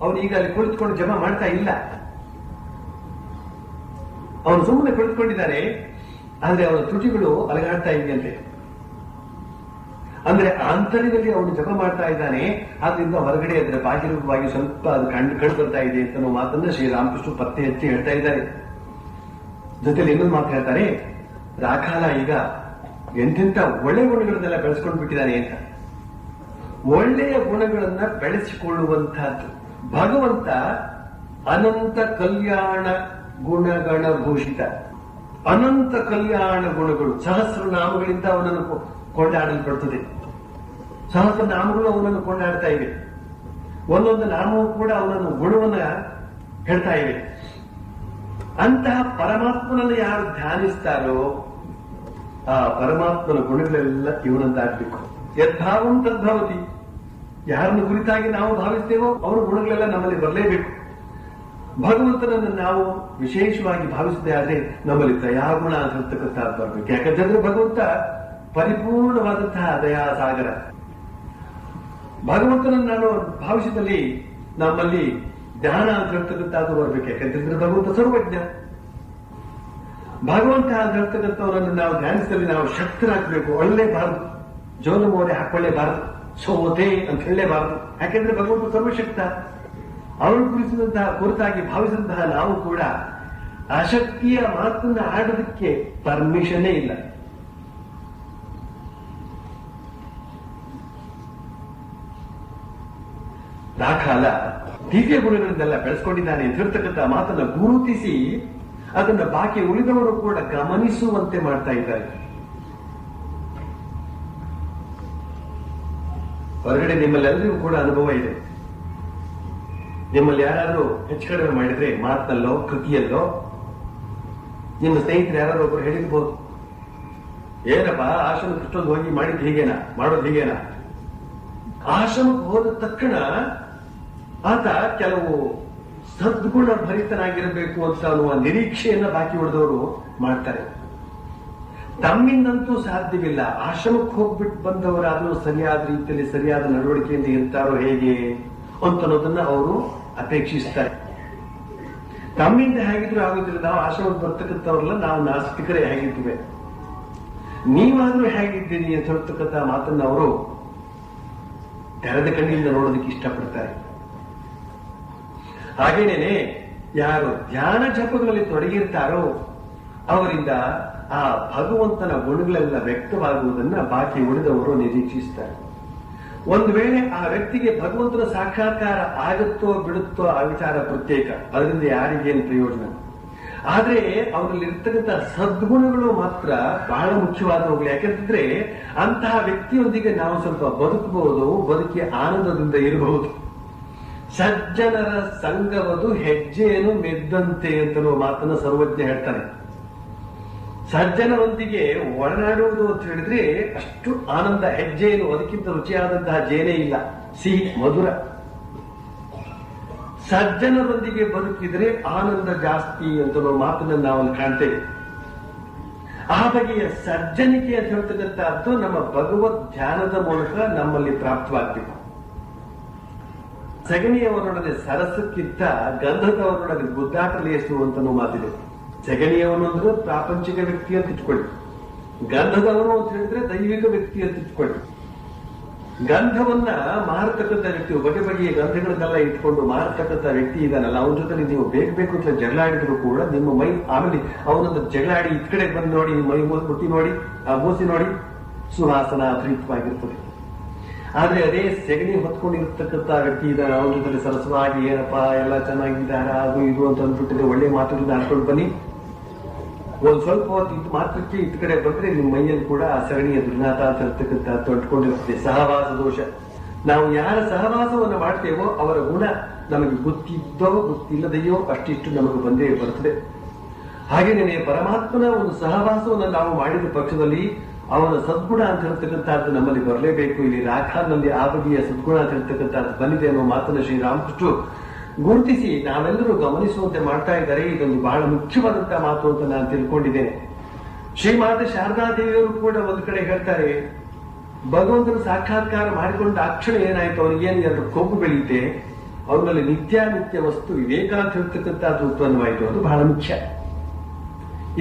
ಅವನು ಈಗ ಅಲ್ಲಿ ಕುಳಿತುಕೊಂಡು ಜಪ ಮಾಡ್ತಾ ಇಲ್ಲ, ಅವನು ಸುಮ್ಮನೆ ಕುಳಿತುಕೊಂಡಿದ್ದಾನೆ. ಆದ್ರೆ ಅವನ ತುಟಿಗಳು ಅಲಗಾಡ್ತಾ ಇದೆಯಂತೆ. ಅಂದ್ರೆ ಆಂತರ್ಯದಲ್ಲಿ ಅವನು ಜಪ ಮಾಡ್ತಾ ಇದ್ದಾನೆ, ಆದ್ರಿಂದ ಹೊರಗಡೆ ಅದರ ಬಾಹಿರವಾಗಿ ಸ್ವಲ್ಪ ಅದು ಕಂಡು ಬರ್ತಾ ಇದೆ ಅಂತ ಮಾತನ್ನ ಶ್ರೀರಾಮಕೃಷ್ಣ ಪತ್ತೆ ಹಚ್ಚಿ ಹೇಳ್ತಾ ಇದ್ದಾರೆ. ಜೊತೆಲಿ ಇನ್ನೊಂದು ಮಾತು ಹೇಳ್ತಾರೆ, ರಾಖಾಲ ಈಗ ಎಂತೆಂತ ಒಳ್ಳೆ ಗುಣಗಳನ್ನೆಲ್ಲ ಬೆಳೆಸ್ಕೊಂಡು ಬಿಟ್ಟಿದ್ದಾನೆ ಅಂತ. ಒಳ್ಳೆಯ ಗುಣಗಳನ್ನ ಬೆಳೆಸಿಕೊಳ್ಳುವಂತಹದ್ದು ಭಗವಂತ ಅನಂತ ಕಲ್ಯಾಣ ಗುಣಗಣ ಭೂಷಿತ. ಅನಂತ ಕಲ್ಯಾಣ ಗುಣಗಳು ಸಹಸ್ರನಾಮಗಳಿಂದ ಅವನನ್ನು ಕೊಂಡಾಡಲ್ಪಡುತ್ತದೆ. ಸಹಸ್ರನಾಮಗಳು ಅವನನ್ನು ಕೊಂಡಾಡ್ತಾ ಇವೆ. ಒಂದೊಂದು ನಾಮವೂ ಕೂಡ ಅವನನ್ನು ಗುಣವನ್ನ ಹೇಳ್ತಾ ಇವೆ. ಅಂತಹ ಪರಮಾತ್ಮನನ್ನು ಯಾರು ಧ್ಯಾನಿಸ್ತಾರೋ ಆ ಪರಮಾತ್ಮನ ಗುಣಗಳೆಲ್ಲ ಇವನಂತಾಗಬೇಕು. ಯದ್ಭಾವಂ ತದ್ಭವತಿ. ಯಾರನ್ನು ಕುರಿತಾಗಿ ನಾವು ಭಾವಿಸ್ತೇವೋ ಅವರ ಗುಣಗಳೆಲ್ಲ ನಮ್ಮಲ್ಲಿ ಬರಲೇಬೇಕು. ಭಗವಂತನನ್ನು ನಾವು ವಿಶೇಷವಾಗಿ ಭಾವಿಸದೆ ಆದ್ರೆ ನಮ್ಮಲ್ಲಿ ದಯಾಗುಣ ಆಗಿರ್ತಕ್ಕಂಥದ್ದು ಬರಬೇಕು. ಯಾಕಂತಂದ್ರೆ ಭಗವಂತ ಪರಿಪೂರ್ಣವಾದಂತಹ ದಯಾಸಾಗರ. ಭಗವಂತನನ್ನು ನಾನು ಭಾವಿಸಿದಲ್ಲಿ ನಮ್ಮಲ್ಲಿ ಜ್ಞಾನ ಆಗಿರ್ತಕ್ಕಂಥದ್ದು ಬರಬೇಕು. ಯಾಕಂತಂದ್ರೆ ಭಗವಂತ ಸರ್ವಜ್ಞ. ಭಗವಂತ ಆಗಿರ್ತಕ್ಕಂಥವರನ್ನು ನಾವು ಧ್ಯಾನಿಸಿದಲ್ಲಿ ನಾವು ಶಕ್ತರಾಗಬೇಕು. ಒಳ್ಳೇಬಾರದು, ಜೋಲು ಮೋರೆ ಹಾಕೊಳ್ಳೇಬಾರದು, ಸೋತೆ ಅಂತ ಹೇಳಲೇಬಾರದು. ಯಾಕೆಂದ್ರೆ ಭಗವಂತ ಸರ್ವಶಕ್ತ. ಅವನು ಕುರಿತಾಗಿ ಭಾವಿಸಿದಂತಹ ನಾವು ಕೂಡ ಅಶಕ್ತಿಯ ಮಾತನ್ನ ಆಡೋದಕ್ಕೆ ಪರ್ಮಿಷನ್ನೇ ಇಲ್ಲ. ರಾಖಾಲ ದಿವ್ಯ ಗುಣಗಳನ್ನೆಲ್ಲ ಬೆಳೆಸ್ಕೊಂಡಿದ್ದಾನೆ ಅಂತಿರ್ತಕ್ಕಂಥ ಮಾತನ್ನ ಗುರುತಿಸಿ ಅದನ್ನ ಬಾಕಿ ಉಳಿದವರು ಕೂಡ ಗಮನಿಸುವಂತೆ ಮಾಡ್ತಾ ಇದ್ದಾರೆ. ಹೊರಗಡೆ ನಿಮ್ಮಲ್ಲೆಲ್ಲರಿಗೂ ಕೂಡ ಅನುಭವ ಇದೆ. ನಿಮ್ಮಲ್ಲಿ ಯಾರಾದ್ರೂ ಹೆಚ್ಚು ಕಡಿಮೆ ಮಾಡಿದ್ರೆ ಮಾತಲ್ಲೋ ಕೃತಿಯಲ್ಲೋ ನಿಮ್ಮ ಸ್ನೇಹಿತರು ಯಾರಾದ್ರೂ ಒಬ್ಬರು ಹೇಳಿರ್ಬೋದು, ಏನಪ್ಪಾ ಆಶ್ರಮಕ್ಕೆ ಇಷ್ಟೊಂದು ಹೋಗಿ ಮಾಡಿದ್ ಹೀಗೇನಾ, ಮಾಡೋದು ಹೀಗೇನಾ. ಆಶ್ರಮಕ್ಕೆ ಹೋದ ತಕ್ಷಣ ಆತ ಕೆಲವು ಸದ್ಗುಣ ಭರಿತನಾಗಿರಬೇಕು ಅಂತ ಅನ್ನುವ ನಿರೀಕ್ಷೆಯನ್ನ ಬಾಕಿ ಉಳಿದವರು ಮಾಡ್ತಾರೆ. ತಮ್ಮಿಂದಂತೂ ಸಾಧ್ಯವಿಲ್ಲ. ಆಶ್ರಮಕ್ಕೆ ಹೋಗ್ಬಿಟ್ಟು ಬಂದವರಾದ್ರೂ ಸರಿಯಾದ ರೀತಿಯಲ್ಲಿ ಸರಿಯಾದ ನಡವಳಿಕೆಯಿಂದ ಇರ್ತಾರೋ ಹೇಗೆ ಅಂತನ್ನೋದನ್ನ ಅವರು ಅಪೇಕ್ಷಿಸ್ತಾರೆ. ತಮ್ಮಿಂದ ಹೇಗಿದ್ರು ಆಗೋದಿಲ್ಲ. ನಾವು ಆಶ್ರಮಕ್ಕೆ ಬರ್ತಕ್ಕಂಥವ್ರಲ್ಲ, ನಾವು ನಾಸ್ತಿಕರೇ ಹೇಗಿದ್ದೇವೆ, ನೀವಾದ್ರೂ ಹೇಗಿದ್ದೀರಿ ಅಂತ ಹೇಳ್ತಕ್ಕಂಥ ಮಾತನ್ನ ಅವರು ತೆರೆದ ಕಣ್ಣಿಂದ ನೋಡೋದಕ್ಕೆ ಇಷ್ಟಪಡ್ತಾರೆ. ಹಾಗೇನೇನೆ ಯಾರು ಧ್ಯಾನ ಜಪಗಳಲ್ಲಿ ತೊಡಗಿರ್ತಾರೋ ಅವರಿಂದ ಆ ಭಗವಂತನ ಗುಣಗಳೆಲ್ಲ ವ್ಯಕ್ತವಾಗುವುದನ್ನ ಬಾಕಿ ಉಳಿದವರು ನಿರೀಕ್ಷಿಸ್ತಾರೆ. ಒಂದು ವೇಳೆ ಆ ವ್ಯಕ್ತಿಗೆ ಭಗವಂತನ ಸಾಕ್ಷಾತ್ಕಾರ ಆಗುತ್ತೋ ಬಿಡುತ್ತೋ ಆ ವಿಚಾರ ಪ್ರತ್ಯೇಕ, ಅದರಿಂದ ಯಾರಿಗೇನು ಪ್ರಯೋಜನ. ಆದ್ರೆ ಅವರಲ್ಲಿ ಇರ್ತಕ್ಕಂಥ ಸದ್ಗುಣಗಳು ಮಾತ್ರ ಬಹಳ ಮುಖ್ಯವಾದವುಗಳು. ಯಾಕೆಂತಂದ್ರೆ ಅಂತಹ ವ್ಯಕ್ತಿಯೊಂದಿಗೆ ನಾವು ಸ್ವಲ್ಪ ಬದುಕಬಹುದು, ಬದುಕಿ ಆನಂದದಿಂದ ಇರಬಹುದು. ಸಜ್ಜನರ ಸಂಗವದು ಹೆಜ್ಜೆಯನ್ನು ಮೆದ್ದಂತೆ ಅಂತಲೂ ಮಾತನ್ನ ಸರ್ವಜ್ಞ ಹೇಳ್ತಾನೆ. ಸಜ್ಜನರೊಂದಿಗೆ ಒಡನಾಡುವುದು ಅಂತ ಹೇಳಿದ್ರೆ ಅಷ್ಟು ಆನಂದ. ಹೆಜ್ಜೆಯನ್ನು ಅದಕ್ಕಿಂತ ರುಚಿಯಾದಂತಹ ಜೇನೇ ಇಲ್ಲ, ಸಿಹಿ ಮಧುರ. ಸಜ್ಜನರೊಂದಿಗೆ ಬದುಕಿದ್ರೆ ಆನಂದ ಜಾಸ್ತಿ ಅಂತ ಮಾತನ್ನು ನಾವು ಕಾಣ್ತೇವೆ. ಆ ಬಗೆಯ ಸಜ್ಜನಿಕೆ ಅಂತ ಹೇಳ್ತಕ್ಕಂಥದ್ದು ನಮ್ಮ ಭಗವದ್ ಧ್ಯಾನದ ಮೂಲಕ ನಮ್ಮಲ್ಲಿ ಪ್ರಾಪ್ತವಾಗ್ಬೇಕು. ಸಗಣಿಯವರೊಡನೆ ಸರಸಕ್ಕಿಂತ ಗಂಧದವರೊಡನೆ ಗುದ್ದಾಟ ಲೇಸು ಅಂತ ಮಾತಿದೆ. ಸಗಣಿಯವನು ಅಂದ್ರೆ ಪ್ರಾಪಂಚಿಕ ವ್ಯಕ್ತಿ ಅಂತ ಇಟ್ಕೊಳ್ಳಿ, ಗಂಧದವನು ಅಂತ ಹೇಳಿದ್ರೆ ದೈವಿಕ ವ್ಯಕ್ತಿ ಅಂತ ಇಟ್ಕೊಳ್ಳಿ. ಗಂಧವನ್ನ ಮಾರತಕ್ಕಂಥ ವ್ಯಕ್ತಿ, ಬಗೆ ಬಗೆಯ ಗಂಧಗಳನ್ನೆಲ್ಲ ಇಟ್ಕೊಂಡು ಮಾರತಕ್ಕಂಥ ವ್ಯಕ್ತಿ ಇದಾನಲ್ಲ, ಅವನ ಜೊತೆ ನೀವು ಬೇಕು ಅಂತ ಜಗಳಾಡಿದ್ರು ಕೂಡ ನಿಮ್ಮ ಮೈ ಆಮೇಲೆ ಅವನೊಂದು ಜಗಳಾಡಿ ಇತ್ ಕಡೆ ಬಂದು ನೋಡಿ, ಮೈ ಮುಟ್ಟಿ ನೋಡಿ, ಆ ಮೂಸಿ ನೋಡಿ ಸುವಾಸನ ಪ್ರೀತವಾಗಿರ್ತದೆ. ಆದ್ರೆ ಅದೇ ಸೆಗಣಿ ಹೊತ್ಕೊಂಡಿರ್ತಕ್ಕಂಥ ವ್ಯಕ್ತಿ ಇದ್ದಾನೆ, ಅವನ ಜೊತೆ ಸರಸವಾಗಿ ಏನಪ್ಪಾ ಎಲ್ಲ ಚೆನ್ನಾಗಿದ್ದಾರ ಅದು ಇದು ಅಂತ ಅಂದ್ಬಿಟ್ಟಿದ್ರೆ ಒಳ್ಳೆ ಮಾತುಗಳಿಂದ ಆಡ್ಕೊಂಡು ಬನ್ನಿ. ಒಂದ್ ಸ್ವಲ್ಪ ಹೊತ್ತು ಇದು ಮಾತ್ರಕ್ಕೆ ಇತ್ ಕಡೆ ಬಂದ್ರೆ ನಿಮ್ಮ ಮೈಯಲ್ಲಿ ಕೂಡ ಆ ಸಗಣಿಯ ದುರ್ನಾಥ ಅಂತ ಇರ್ತಕ್ಕಂಥ ತೊಟ್ಕೊಂಡಿರ್ತದೆ. ಸಹವಾಸ ದೋಷ. ನಾವು ಯಾರ ಸಹವಾಸವನ್ನು ಮಾಡ್ತೇವೋ ಅವರ ಗುಣ ನಮಗೆ ಗೊತ್ತಿದ್ದೋ ಗೊತ್ತಿಲ್ಲದೆಯೋ ಅಷ್ಟಿಷ್ಟು ನಮಗೆ ಬಂದೇ ಬರ್ತದೆ. ಹಾಗೇನೆ ಪರಮಾತ್ಮನ ಒಂದು ಸಹವಾಸವನ್ನು ನಾವು ಮಾಡಿದ ಪಕ್ಷದಲ್ಲಿ ಅವನ ಸದ್ಗುಣ ಅಂತ ಹೇಳ್ತಕ್ಕಂಥದ್ದು ನಮ್ಮಲ್ಲಿ ಬರಲೇಬೇಕು. ಇಲ್ಲಿ ರಾಖಾನಲ್ಲಿ ಆ ಬಗೆಯ ಸದ್ಗುಣ ಅಂತ ಹೇಳ್ತಕ್ಕಂಥದ್ದು ಬಂದಿದೆ ಅನ್ನೋ ಮಾತನ್ನು ಶ್ರೀರಾಮಕೃಷ್ಣ ಗುರುತಿಸಿ ನಾವೆಲ್ಲರೂ ಗಮನಿಸುವಂತೆ ಮಾಡ್ತಾ ಇದ್ದಾರೆ. ಇದೊಂದು ಬಹಳ ಮುಖ್ಯವಾದಂತಹ ಮಾತು ಅಂತ ನಾನು ತಿಳ್ಕೊಂಡಿದ್ದೇನೆ. ಶ್ರೀಮಾತೆ ಶಾರದಾದೇವಿಯವರು ಕೂಡ ಒಂದು ಕಡೆ ಹೇಳ್ತಾರೆ, ಭಗವಂತನ ಸಾಕ್ಷಾತ್ಕಾರ ಮಾಡಿಕೊಂಡ ಅಕ್ಷಣ ಏನಾಯ್ತು, ಅವನಿಗೇನು ಎರಡು ಕೊಬ್ಬು ಬೆಳೆಯುತ್ತೆ, ಅವನಲ್ಲಿ ನಿತ್ಯಾನಿತ್ಯ ವಸ್ತು ವಿವೇಕ ಅಂತ ಹೇಳ್ತಕ್ಕಂಥದ್ದು ಉತ್ಪನ್ನವಾಯಿತು. ಅದು ಬಹಳ ಮುಖ್ಯ.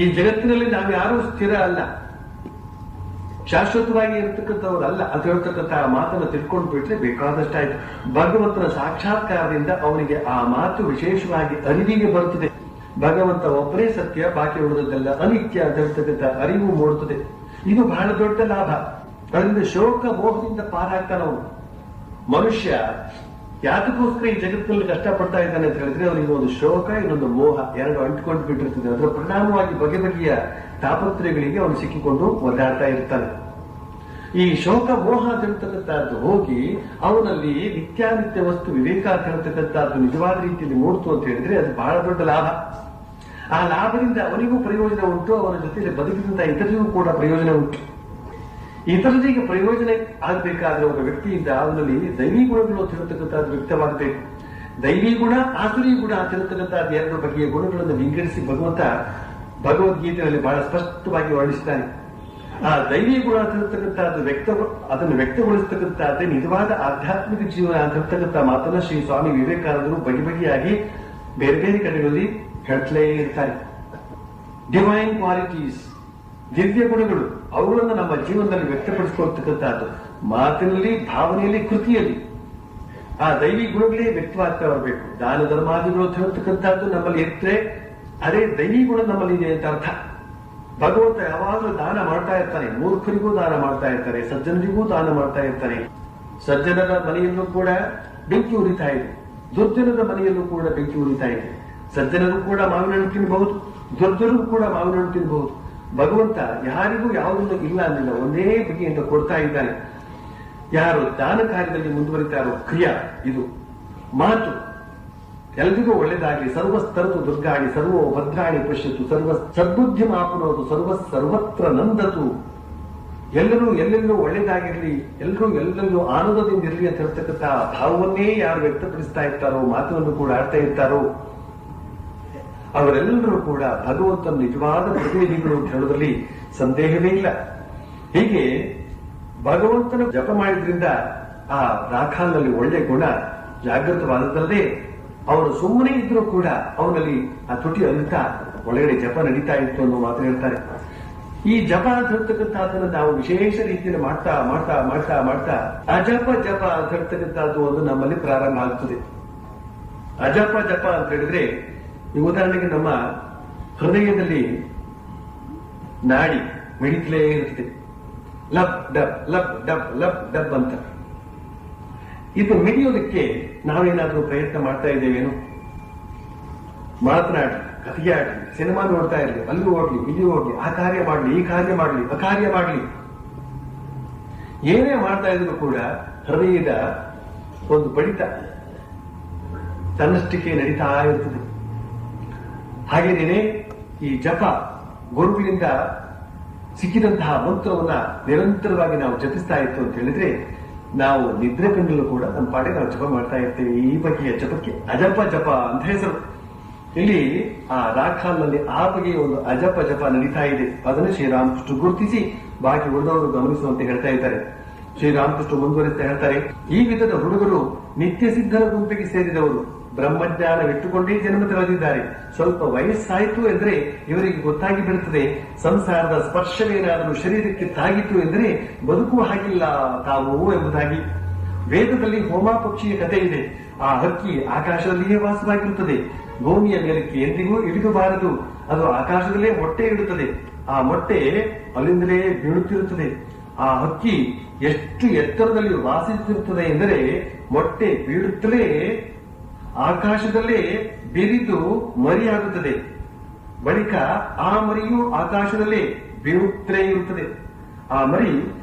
ಈ ಜಗತ್ತಿನಲ್ಲಿ ನಾವು ಯಾರೂ ಸ್ಥಿರ ಅಲ್ಲ, ಶಾಶ್ವತವಾಗಿ ಇರತಕ್ಕಂಥವ್ರಲ್ಲ ಅಂತ ಹೇಳ್ತಕ್ಕಂಥ ಮಾತನ್ನು ತಿಳ್ಕೊಂಡು ಬಿಟ್ರೆ ಬೇಕಾದಷ್ಟಾಯ್ತು. ಭಗವಂತನ ಸಾಕ್ಷಾತ್ಕಾರದಿಂದ ಅವನಿಗೆ ಆ ಮಾತು ವಿಶೇಷವಾಗಿ ಅರಿವಿಗೆ ಬರುತ್ತದೆ. ಭಗವಂತ ಒಬ್ಬರೇ ಸತ್ಯ, ಬಾಕಿ ಉಳಿದದ್ದೆಲ್ಲ ಅನಿತ್ಯ ಅಂತ ಹೇಳ್ತಕ್ಕಂಥ ಅರಿವು ಮೂಡುತ್ತದೆ. ಇದು ಬಹಳ ದೊಡ್ಡ ಲಾಭ. ಅದರಿಂದ ಶೋಕ ಮೋಹದಿಂದ ಪಾರಾಗ್ತಾನವನು. ಮನುಷ್ಯ ಯಾತಕ್ಕೋಸ್ಕರ ಈ ಜಗತ್ತಿನಲ್ಲಿ ಕಷ್ಟಪಡ್ತಾ ಇದ್ದಾನೆ ಅಂತ ಹೇಳಿದ್ರೆ ಅವನಿಗೆ ಒಂದು ಶೋಕ, ಇನ್ನೊಂದು ಮೋಹ ಎರಡು ಅಂಟಿಕೊಂಡು ಬಿಟ್ಟಿರ್ತದೆ. ಅದರ ಪರಿಣಾಮವಾಗಿ ಬಗೆ ಬಗೆಯ ತಾಪತ್ರಯಗಳಿಗೆ ಅವನು ಸಿಕ್ಕಿಕೊಂಡು ಒದ್ದಾಡ್ತಾ ಇರ್ತಾನೆ. ಈ ಶೋಕ ಮೋಹ ಅಂತ ಹೇಳ್ತಕ್ಕಂಥದ್ದು ಹೋಗಿ ಅವನಲ್ಲಿ ನಿತ್ಯಾನಿತ್ಯ ವಸ್ತು ವಿವೇಕ ಅಂತ ಹೇಳ್ತಕ್ಕಂಥದ್ದು ನಿಜವಾದ ರೀತಿಯಲ್ಲಿ ಮೂಡ್ತು ಅಂತ ಹೇಳಿದ್ರೆ ಅದು ಬಹಳ ದೊಡ್ಡ ಲಾಭ. ಆ ಲಾಭದಿಂದ ಅವನಿಗೂ ಪ್ರಯೋಜನ ಉಂಟು, ಅವನ ಜೊತೆಯಲ್ಲಿ ಬದುಕಿದಂತ ಇತರರಿಗೂ ಕೂಡ ಪ್ರಯೋಜನ ಉಂಟು. ಇತರರಿಗೆ ಪ್ರಯೋಜನ ಆಗಬೇಕಾದ್ರೆ ಒಬ್ಬ ವ್ಯಕ್ತಿಯಿಂದ ಅವನಲ್ಲಿ ದೈವಿ ಗುಣಗಳು ಅಂತ ಹೇಳ್ತಕ್ಕಂಥದ್ದು ವ್ಯಕ್ತವಾಗಬೇಕು. ದೈವಿ ಗುಣ, ಆಸುರಿ ಗುಣ ಅಂತ ಹೇಳ್ತಕ್ಕಂಥದ್ದು ಎರಡು ಬಗೆಯ ಗುಣಗಳನ್ನು ವಿಂಗಡಿಸಿ ಭಗವಂತ ಭಗವದ್ಗೀತೆಯಲ್ಲಿ ಬಹಳ ಸ್ಪಷ್ಟವಾಗಿ ವರ್ಣಿಸಿದ್ದಾನೆ. ಆ ದೈವಿ ಗುಣ ಅಂತ ಹೇಳ್ತಕ್ಕಂಥದ್ದು ಅದನ್ನು ವ್ಯಕ್ತಗೊಳಿಸ್ತಕ್ಕಂಥದ್ದೇ ನಿಜವಾದ ಆಧ್ಯಾತ್ಮಿಕ ಜೀವನ ಅಂತ ಹೇಳ್ತಕ್ಕಂಥ ಮಾತನ್ನ ಶ್ರೀ ಸ್ವಾಮಿ ವಿವೇಕಾನಂದರು ಬಗೆ ಬಗೆಯಾಗಿ ಬೇರೆ ಬೇರೆ ಕಡೆಗಳಲ್ಲಿ ಹೇಳ್ತಲೇ ಇರ್ತಾರೆ. ಡಿವೈನ್ ಕ್ವಾಲಿಟೀಸ್, ದಿವ್ಯ ಗುಣಗಳು, ಅವುಗಳನ್ನು ನಮ್ಮ ಜೀವನದಲ್ಲಿ ವ್ಯಕ್ತಪಡಿಸಿಕೊಳ್ತಕ್ಕಂಥದ್ದು ಮಾತಿನಲ್ಲಿ, ಭಾವನೆಯಲ್ಲಿ, ಕೃತಿಯಲ್ಲಿ ಆ ದೈವಿ ಗುಣಗಳೇ ವ್ಯಕ್ತವಾಗ್ತಾ ಬರಬೇಕು. ದಾನ ಧರ್ಮಾದಿಗಳು ಅಂತ ಹೇಳ್ತಕ್ಕಂಥದ್ದು ನಮ್ಮಲ್ಲಿ ಇರ್ತರೆ ಅದೇ ದೈವಿ ಗುಣ ನಮ್ಮಲ್ಲಿ ಇದೆ ಅಂತ ಅರ್ಥ. ಭಗವಂತ ಯಾವಾಗಲೂ ದಾನ ಮಾಡ್ತಾ ಇರ್ತಾನೆ. ಮೂರ್ಖರಿಗೂ ದಾನ ಮಾಡ್ತಾ ಇರ್ತಾರೆ, ಸಜ್ಜನರಿಗೂ ದಾನ ಮಾಡ್ತಾ ಇರ್ತಾನೆ. ಸಜ್ಜನರ ಮನೆಯಲ್ಲೂ ಕೂಡ ಬೆಂಕಿ ಉರಿತಾ ಇದೆ, ದುರ್ಜನರ ಮನೆಯಲ್ಲೂ ಕೂಡ ಬೆಂಕಿ ಉರಿತಾ ಇದೆ. ಸಜ್ಜನರು ಕೂಡ ಮಾವಿನ ಹಣ್ಣು ತಿನ್ನಬಹುದು, ದುರ್ಜನರು ಕೂಡ ಮಾವಿನ ಹಣ್ಣು ತಿನ್ನಬಹುದು. ಭಗವಂತ ಯಾರಿಗೂ ಯಾವುದನ್ನು ಇಲ್ಲ ಅಂದಿಲ್ಲ, ಒಂದೇ ಬಗೆಯಿಂದ ಕೊಡ್ತಾ ಇದ್ದಾನೆ. ಯಾರು ದಾನ ಕಾರ್ಯದಲ್ಲಿ ಮುಂದುವರಿತಾರೋ ಕ್ರಿಯಾ ಇದು ಮಾತು ಎಲ್ರಿಗೂ ಒಳ್ಳೆದಾಗಲಿ, ಸರ್ವಸ್ತರದು ದುರ್ಗಾಣಿ ಸರ್ವೋ ಭದ್ರಾಣಿ ಪಶ್ಯತು, ಸರ್ವ ಸದ್ಬುದ್ಧಿ ಮಾಪನೋದು ಸರ್ವತ್ರ ನಂದತು. ಎಲ್ಲರೂ ಎಲ್ಲೆಲ್ಲೂ ಒಳ್ಳೆದಾಗಿರ್ಲಿ, ಎಲ್ಲರೂ ಎಲ್ಲೆಲ್ಲೂ ಆನಂದದಿಂದ ಇರಲಿ ಅಂತ ಹೇಳ್ತಕ್ಕಂಥ ಭಾವವನ್ನೇ ಯಾರು ವ್ಯಕ್ತಪಡಿಸ್ತಾ ಇರ್ತಾರೋ, ಮಾತನ್ನು ಕೂಡ ಆಡ್ತಾ ಇರ್ತಾರೋ ಅವರೆಲ್ಲರೂ ಕೂಡ ಭಗವಂತನ ನಿಜವಾದ ಪ್ರತಿನಿಧಿಗಳು ಅಂತ ಹೇಳೋದ್ರಲ್ಲಿ ಸಂದೇಹವೇ ಇಲ್ಲ. ಹೀಗೆ ಭಗವಂತನ ಜಪ ಮಾಡಿದ್ರಿಂದ ಆ ರಾಖಾನಲ್ಲಿ ಒಳ್ಳೆ ಗುಣ ಜಾಗೃತವಾದದ್ದಲ್ಲದೆ ಅವನು ಸುಮ್ಮನೆ ಇದ್ರೂ ಕೂಡ ಅವನಲ್ಲಿ ಆ ತುಟಿ ಅರಿತಾ ಒಳಗಡೆ ಜಪ ನಡೀತಾ ಇತ್ತು ಅನ್ನೋ ಮಾತು ಹೇಳ್ತಾರೆ. ಈ ಜಪ ಅಂತ ಹೇಳ್ತಕ್ಕಂಥದ್ದನ್ನು ನಾವು ವಿಶೇಷ ರೀತಿಯಲ್ಲಿ ಮಾಡ್ತಾ ಮಾಡ್ತಾ ಮಾಡ್ತಾ ಮಾಡ್ತಾ ಅಜಪ ಜಪ ಅಂತ ಹೇಳ್ತಕ್ಕಂಥದ್ದು ಒಂದು ನಮ್ಮಲ್ಲಿ ಪ್ರಾರಂಭ ಆಗ್ತದೆ. ಅಜಪ ಜಪ ಅಂತ ಹೇಳಿದ್ರೆ ಈ ಉದಾಹರಣೆಗೆ ನಮ್ಮ ಹೃದಯದಲ್ಲಿ ನಾಡಿ ಮಿಡಿತಲೇ ಇರ್ತದೆ, ಲಬ್ ಡಬ್ ಲಬ್ ಡಬ್ ಲಬ್ ಡಬ್ ಅಂತ. ಇದು ಮಿಡಿಯೋದಕ್ಕೆ ನಾವೇನಾದ್ರೂ ಪ್ರಯತ್ನ ಮಾಡ್ತಾ ಇದ್ದೇವೇನು? ಮಾತನಾಡಿ, ಕಥೆಗೆ ಆಡ್ಲಿ, ಸಿನಿಮಾ ನೋಡ್ತಾ ಇರಲಿ, ಅಲ್ಲಿ ಓಡ್ಲಿ, ಇಲ್ಲಿ ಓಡ್ಲಿ, ಆ ಕಾರ್ಯ ಮಾಡ್ಲಿ, ಈ ಕಾರ್ಯ ಮಾಡ್ಲಿ, ಅಕಾರ್ಯ ಮಾಡ್ಲಿ, ಏನೇ ಮಾಡ್ತಾ ಇದ್ರು ಕೂಡ ಹೃದಯದ ಒಂದು ಬಡಿತ ತನ್ನಷ್ಟಕ್ಕೆ ನಡೀತಾ ಇರ್ತದೆ. ಹಾಗೇನೇನೆ ಈ ಜಪ ಗುರುವಿನಿಂದ ಸಿಕ್ಕಿದಂತಹ ಮಂತ್ರವನ್ನ ನಿರಂತರವಾಗಿ ನಾವು ಜಪಿಸ್ತಾ ಇತ್ತು ಅಂತ ಹೇಳಿದ್ರೆ ನಾವು ನಿದ್ರೆ ಕಂಡಲ್ಲೂ ಕೂಡ ನಮ್ಮ ಪಾಡೆ ನಾವು ಜಪ ಮಾಡ್ತಾ ಇರ್ತೇವೆ. ಈ ಬಗೆಯ ಜಪಕ್ಕೆ ಅಜಪ ಜಪ ಅಂತ ಹೆಸರು. ಇಲ್ಲಿ ಆ ರಾಖಾಲ್ನಲ್ಲಿ ಆ ಬಗೆಯ ಒಂದು ಅಜಪ ಜಪ ನಡೀತಾ ಇದೆ. ಅದನ್ನು ಶ್ರೀರಾಮಕೃಷ್ಣ ಗುರುತಿಸಿ ಬಾಕಿ ಉಳಿದವರು ಗಮನಿಸುವಂತೆ ಹೇಳ್ತಾ ಇದ್ದಾರೆ. ಶ್ರೀರಾಮಕೃಷ್ಣ ಮುಂದುವರಿಸ್ತಾ ಹೇಳ್ತಾರೆ, ಈ ವಿಧದ ಹುಡುಗರು ನಿತ್ಯ ಸಿದ್ಧರ ಗುಂಪಿಗೆ ಸೇರಿದವರು. ಬ್ರಹ್ಮಜ್ಞಾನವಿಟ್ಟುಕೊಂಡೇ ಜನ್ಮ ತಳೆದಿದ್ದಾರೆ. ಸ್ವಲ್ಪ ವಯಸ್ಸಾಯಿತು ಎಂದರೆ ಇವರಿಗೆ ಗೊತ್ತಾಗಿ ಬಿಡುತ್ತದೆ, ಸಂಸಾರದ ಸ್ಪರ್ಶವೇನಾದರೂ ಶರೀರಕ್ಕೆ ತಾಗಿತು ಎಂದರೆ ಬದುಕುವ ಹಾಗಿಲ್ಲ ತಾವು ಎಂಬುದಾಗಿ. ವೇದದಲ್ಲಿ ಹೋಮ ಪಕ್ಷಿಯ ಕಥೆ ಇದೆ. ಆ ಹಕ್ಕಿ ಆಕಾಶದಲ್ಲಿಯೇ ವಾಸವಾಗಿರುತ್ತದೆ. ಭೂಮಿಯ ಮೇಲಕ್ಕೆ ಎಂದಿಗೂ ಇಳಿದಬಾರದು. ಅದು ಆಕಾಶದಲ್ಲೇ ಮೊಟ್ಟೆ ಇಡುತ್ತದೆ. ಆ ಮೊಟ್ಟೆ ಅಲ್ಲಿಂದಲೇ ಬೀಳುತ್ತಿರುತ್ತದೆ. ಆ ಹಕ್ಕಿ ಎಷ್ಟು ಎತ್ತರದಲ್ಲಿ ವಾಸಿಸುತ್ತಿರುತ್ತದೆ ಎಂದರೆ ಮೊಟ್ಟೆ ಬೀಳುತ್ತಲೇ ಆಕಾಶದಲ್ಲೇ ಬಿರಿದು ಮರಿಯಾಗುತ್ತದೆ. ಬಳಿಕ ಆ ಮರಿಯು ಆಕಾಶದಲ್ಲೇ ಬೀಳುತ್ತಲೇ ಇರುತ್ತದೆ. ಆ ಮರಿ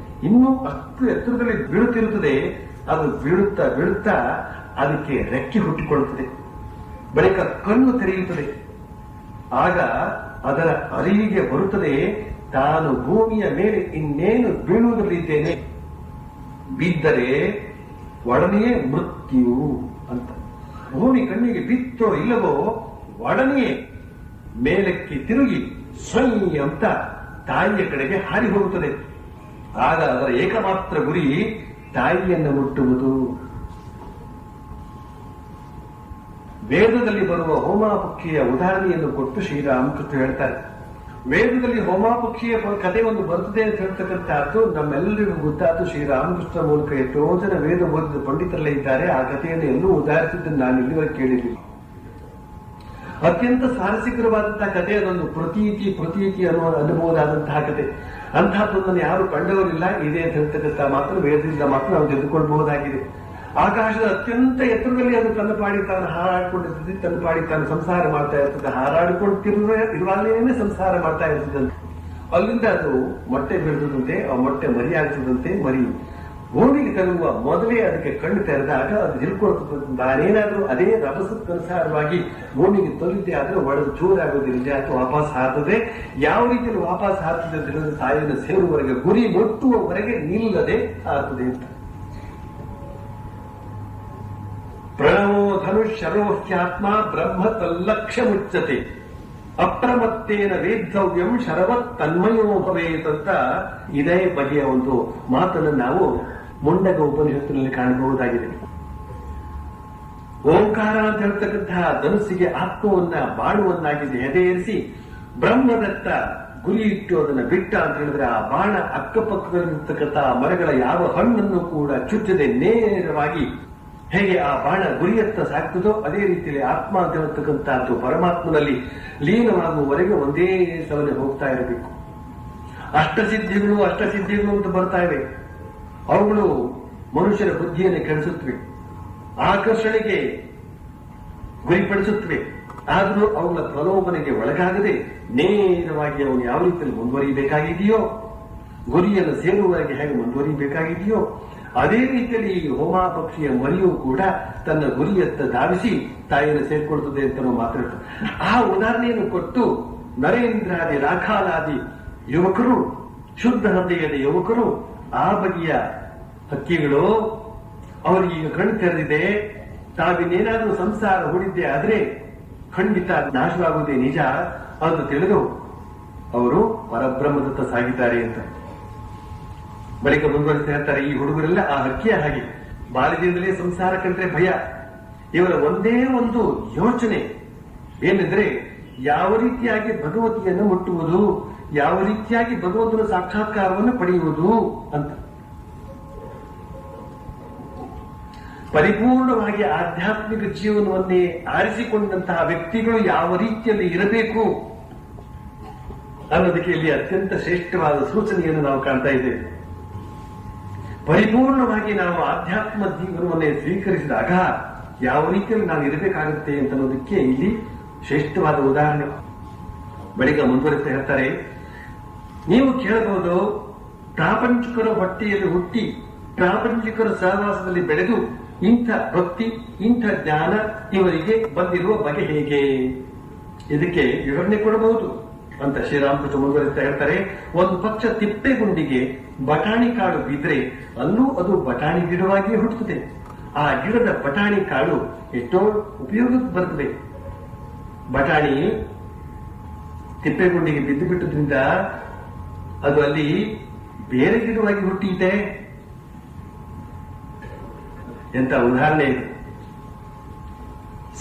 ಇನ್ನೂ ಅಷ್ಟು ಎತ್ತರದಲ್ಲಿ ಬೀಳುತ್ತಿರುತ್ತದೆ. ಅದು ಬೀಳುತ್ತಾ ಬೀಳುತ್ತಾ ಅದಕ್ಕೆ ರೆಕ್ಕೆ ಹುಟ್ಟಿಕೊಳ್ಳುತ್ತದೆ. ಬಳಿಕ ಕಣ್ಣು ತೆರೆಯುತ್ತದೆ. ಆಗ ಅದರ ಅರಿವಿಗೆ ಬರುತ್ತದೆ, ತಾನು ಭೂಮಿಯ ಮೇಲೆ ಇನ್ನೇನು ಬೀಳುವುದರಲ್ಲಿದ್ದೇನೆ, ಬಿದ್ದರೆ ಒಡನೆಯೇ ಮೃತ್ಯು ಅಂತ. ಭೂಮಿ ಕಣ್ಣಿಗೆ ಬಿತ್ತೋ ಇಲ್ಲವೋ ಒಡನೆಯೇ ಮೇಲಕ್ಕೆ ತಿರುಗಿ ಸ್ವೈ ಅಂತ ತಾಯಿಯ ಕಡೆಗೆ ಹಾರಿ ಹೋಗುತ್ತದೆ. ಆಗ ಅದರ ಏಕಮಾತ್ರ ಗುರಿ ತಾಯಿಯನ್ನು ಮುಟ್ಟುವುದು. ವೇದದಲ್ಲಿ ಬರುವ ಹೋಮಾಪಕ್ಷಿಯ ಉದಾಹರಣೆಯನ್ನು ಕೊಟ್ಟು ಶ್ರೀರಾಮಕೃಷ್ಣ ಹೇಳ್ತಾರೆ. ವೇದದಲ್ಲಿ ಹೋಮಾಪಕ್ಷಿಯ ಕಥೆ ಒಂದು ಬರ್ತದೆ ಅಂತ ಹೇಳ್ತಕ್ಕಂಥದ್ದು ನಮ್ಮೆಲ್ಲರಿಗೂ ಗೊತ್ತಾದ್ದು ಶ್ರೀರಾಮಕೃಷ್ಣ ಮೂಲಕ. ಎಷ್ಟೋ ಜನ ವೇದ ಓದಿದ ಪಂಡಿತರಲ್ಲೇ ಇದ್ದಾರೆ. ಆ ಕಥೆಯನ್ನು ಎಲ್ಲೂ ಉದಾಹರಿಸಿದ್ದನ್ನು ನಾನು ಇಲ್ಲಿವರೆಗೆ ಕೇಳಿದ್ದೀನಿ. ಅತ್ಯಂತ ಸಾರಸಿಕರವಾದಂತಹ ಕಥೆ, ಅದೊಂದು ಪ್ರತೀತಿ ಅನುಭವದಾದಂತಹ ಕಥೆ. ಅಂತಹದ್ದೊಂದನ್ನು ಯಾರು ಕಂಡವರಿಲ್ಲ. ಇದೆ ಅಂತ ಹೇಳ್ತಕ್ಕಂಥ ಮಾತ್ರ ವೇದದಿಂದ ಮಾತ್ರ ನಾವು ತೆಗೆದುಕೊಳ್ಳಬಹುದಾಗಿದೆ. ಆಕಾಶದ ಅತ್ಯಂತ ಎತ್ತರದಲ್ಲಿ ಅದು ತನ್ನ ಪಾಡಿ ತಾನು ಹಾರಾಡಿಕೊಂಡಿರ್ತದೆ. ತನ್ನ ಪಾಡಿ ತಾನು ಸಂಸಾರ ಮಾಡ್ತಾ ಇರ್ತದೆ. ಇರುವಾಗಲೇ ಸಂಸಾರ ಮಾಡ್ತಾ ಇರ್ತದಂತೆ. ಅಲ್ಲಿಂದ ಅದು ಮೊಟ್ಟೆ ಬೆಳೆದಂತೆ, ಆ ಮೊಟ್ಟೆ ಮರಿ ಆಗ್ತದಂತೆ. ಮರಿ ಭೂಮಿಗೆ ತಲುಪುವ ಮೊದಲೇ ಅದಕ್ಕೆ ಕಣ್ಣು ತೆರೆದಾಗ ಅದು ಹಿಡ್ಕೊಳ್ತದೆ. ನಾನೇನಾದ್ರೂ ಅದೇ ರಭಸಕ್ಕನುಸಾರವಾಗಿ ಭೂಮಿಗೆ ತಲುಪಿದೆ ಆದ್ರೆ ಒಡೆದು ಚೂರಾಗೋದಿಲ್ಲ, ಅಥವಾ ವಾಪಸ್ ಹಾರ್ತದೆ. ಯಾವ ರೀತಿಯಲ್ಲಿ ವಾಪಸ್ ಹಾರ್ತದೆ ಅಂತ ಹೇಳಿದ್ರೆ ತಾಯಿಯನ್ನು ಸೇರುವವರೆಗೆ, ಗುರಿ ಮುಟ್ಟುವವರೆಗೆ ನಿಲ್ಲದೆ ಹಾರ್ತದೆ ಅಂತ. ಪ್ರಣವೋ ಧನುಶರೋಹ್ಯಾತ್ಮ ಬ್ರಹ್ಮ ತಲ್ಲಕ್ಷ್ಯ ಮುಚ್ಚತೆ ಅಪ್ರಮತ್ತೇನ ವೇದ್ದವ್ಯಂ ಶರವತ್ ತನ್ಮಯೋ ಭವೇತ್ ಅಂತ ಇದೇ ಬಗೆಯ ಒಂದು ಮಾತನ್ನು ನಾವು ಮುಂಡಗ ಉಪನಿಷತ್ತಿನಲ್ಲಿ ಕಾಣಬಹುದಾಗಿದೆ. ಓಂಕಾರ ಅಂತ ಹೇಳ್ತಕ್ಕಂತಹ ಧನುಸ್ಸಿಗೆ ಆತ್ಮವನ್ನ ಬಾಣವನ್ನಾಗಿ ಎದೆಯೇರಿಸಿ ಬ್ರಹ್ಮದತ್ತ ಗುರಿ ಇಟ್ಟು ಅದನ್ನ ಬಿಟ್ಟ ಅಂತ ಹೇಳಿದ್ರೆ ಆ ಬಾಣ ಅಕ್ಕಪಕ್ಕದಲ್ಲಿರ್ತಕ್ಕಂತಹ ಮರಗಳ ಯಾವ ಹಣ್ಣನ್ನು ಕೂಡ ಚುಚ್ಚದೆ ನೇರವಾಗಿ ಹೇಗೆ ಆ ಬಾಣ ಗುರಿಯತ್ತ ಸಾಕ್ತದೋ ಅದೇ ರೀತಿಯಲ್ಲಿ ಆತ್ಮ ಅಂತ ಹೇಳ್ತಕ್ಕಂಥದ್ದು ಪರಮಾತ್ಮನಲ್ಲಿ ಲೀನವಾಗುವವರೆಗೆ ಒಂದೇ ಸಲನೆ ಹೋಗ್ತಾ ಇರಬೇಕು. ಅಷ್ಟಸಿದ್ಧಿಗಳು ಅಂತ ಬರ್ತಾ ಇವೆ. ಅವುಗಳು ಮನುಷ್ಯರ ಬುದ್ಧಿಯನ್ನು ಕೆಡಿಸುತ್ತವೆ, ಆಕರ್ಷಣೆಗೆ ಗುರಿಪಡಿಸುತ್ತವೆ. ಆದರೂ ಅವುಗಳ ಪ್ರಲೋಭನೆಗೆ ಒಳಗಾಗದೆ ನೇರವಾಗಿ ಅವನು ಯಾವ ರೀತಿಯಲ್ಲಿ ಮುಂದುವರಿಯಬೇಕಾಗಿದೆಯೋ, ಗುರಿಯನ್ನು ಸೇರುವವರೆಗೆ ಹೇಗೆ ಮುಂದುವರಿಯಬೇಕಾಗಿದೆಯೋ ಅದೇ ರೀತಿಯಲ್ಲಿ ಈ ಹೋಮಾಪಕ್ಷಿಯ ಮರಿಯೂ ಕೂಡ ತನ್ನ ಗುರಿಯತ್ತ ಧಾವಿಸಿ ತಾಯಿಯನ್ನು ಸೇರ್ಕೊಳ್ತದೆ ಅಂತ ನಾವು ಮಾತಾಡ್ತಾರೆ. ಆ ಉದಾಹರಣೆಯನ್ನು ಕೊಟ್ಟು ನರೇಂದ್ರಾದಿ ರಾಖಾಲಾದಿ ಯುವಕರು, ಶುದ್ಧ ಹೃದಯದ ಯುವಕರು, ಆ ಬಗೆಯ ಹಕ್ಕಿಗಳು ಅವರಿಗೆ ಈಗ ಕಣ್ಣು ತೆರೆದಿದೆ, ತಾವಿನ್ನೇನಾದ್ರೂ ಸಂಸಾರ ಹೂಡಿದ್ದೆ ಆದ್ರೆ ಖಂಡಿತ ನಾಶವಾಗುವುದೇ ನಿಜ ಅಂತ ತಿಳಿದು ಅವರು ಪರಬ್ರಹ್ಮದತ್ತ ಸಾಗಿದ್ದಾರೆ ಅಂತ. ಬಳಿಕ ಮುಂದುವರಿಸಿ ಹೇಳ್ತಾರೆ, ಈ ಹುಡುಗರೆಲ್ಲ ಆ ಹಕ್ಕಿಯ ಹಾಗೆ ಬಾಲ್ಯದಿಂದಲೇ ಸಂಸಾರ ಕಂಡ್ರೆ ಭಯ. ಇವರ ಒಂದೇ ಒಂದು ಯೋಚನೆ ಏನೆಂದ್ರೆ ಯಾವ ರೀತಿಯಾಗಿ ಭಗವತಿಯನ್ನು ಮುಟ್ಟುವುದು, ಯಾವ ರೀತಿಯಾಗಿ ಭಗವಂತನ ಸಾಕ್ಷಾತ್ಕಾರವನ್ನು ಪಡೆಯುವುದು ಅಂತ. ಪರಿಪೂರ್ಣವಾಗಿ ಆಧ್ಯಾತ್ಮಿಕ ಜೀವನವನ್ನೇ ಆರಿಸಿಕೊಂಡಂತಹ ವ್ಯಕ್ತಿಗಳು ಯಾವ ರೀತಿಯಲ್ಲಿ ಇರಬೇಕು ಅನ್ನೋದಕ್ಕೆ ಇಲ್ಲಿ ಅತ್ಯಂತ ಶ್ರೇಷ್ಠವಾದ ಸೂಚನೆಯನ್ನು ನಾವು ಕಾಣ್ತಾ ಇದ್ದೇವೆ. ಪರಿಪೂರ್ಣವಾಗಿ ನಾವು ಆಧ್ಯಾತ್ಮ ಜೀವನವನ್ನೇ ಸ್ವೀಕರಿಸಿದಾಗ ಯಾವ ರೀತಿಯಲ್ಲಿ ನಾವು ಇರಬೇಕಾಗುತ್ತೆ ಅಂತ ಅನ್ನೋದಕ್ಕೆ ಇಲ್ಲಿ ಶ್ರೇಷ್ಠವಾದ ಉದಾಹರಣೆ. ಬಳಿಕ ಮುಂದುವರಿಸ್ತಾ ಹೇಳ್ತಾರೆ, ನೀವು ಕೇಳಬಹುದು, ಪ್ರಾಪಂಚಿಕರ ಹೊಟ್ಟೆಯಲ್ಲಿ ಹುಟ್ಟಿ ಪ್ರಾಪಂಚಿಕರ ಸಹವಾಸದಲ್ಲಿ ಬೆಳೆದು ಇಂಥ ಭಕ್ತಿ, ಇಂಥ ಜ್ಞಾನ ಇವರಿಗೆ ಬಂದಿರುವ ಬಗೆ ಹೇಗೆ? ಇದಕ್ಕೆ ವಿವರಣೆ ಕೊಡಬಹುದು. ಅಂತ ಶ್ರೀರಾಮಕೃಷ್ಣ ಮುಂದುವರಿಸ್ತಾ ಹೇಳ್ತಾರೆ. ಒಂದು ಪಕ್ಷ ತಿಪ್ಪೆಗುಂಡಿಗೆ ಬಟಾಣಿ ಕಾಳು ಬಿದ್ರೆ ಅಲ್ಲೂ ಅದು ಬಟಾಣಿ ಗಿಡವಾಗಿಯೇ ಹುಟ್ಟುತ್ತದೆ. ಆ ಗಿಡದ ಬಟಾಣಿ ಕಾಳು ಎಷ್ಟೋ ಉಪಯೋಗಕ್ಕೆ ಬರ್ತದೆ. ಬಟಾಣಿ ತಿಪ್ಪೆಗುಂಡಿಗೆ ಬಿದ್ದು ಬಿಟ್ಟದ್ರಿಂದ ಅದು ಅಲ್ಲಿ ಬೇರೆ ಗಿಡವಾಗಿ ಹುಟ್ಟಿದೆ. ಎಂತ ಉದಾಹರಣೆ ಇದು.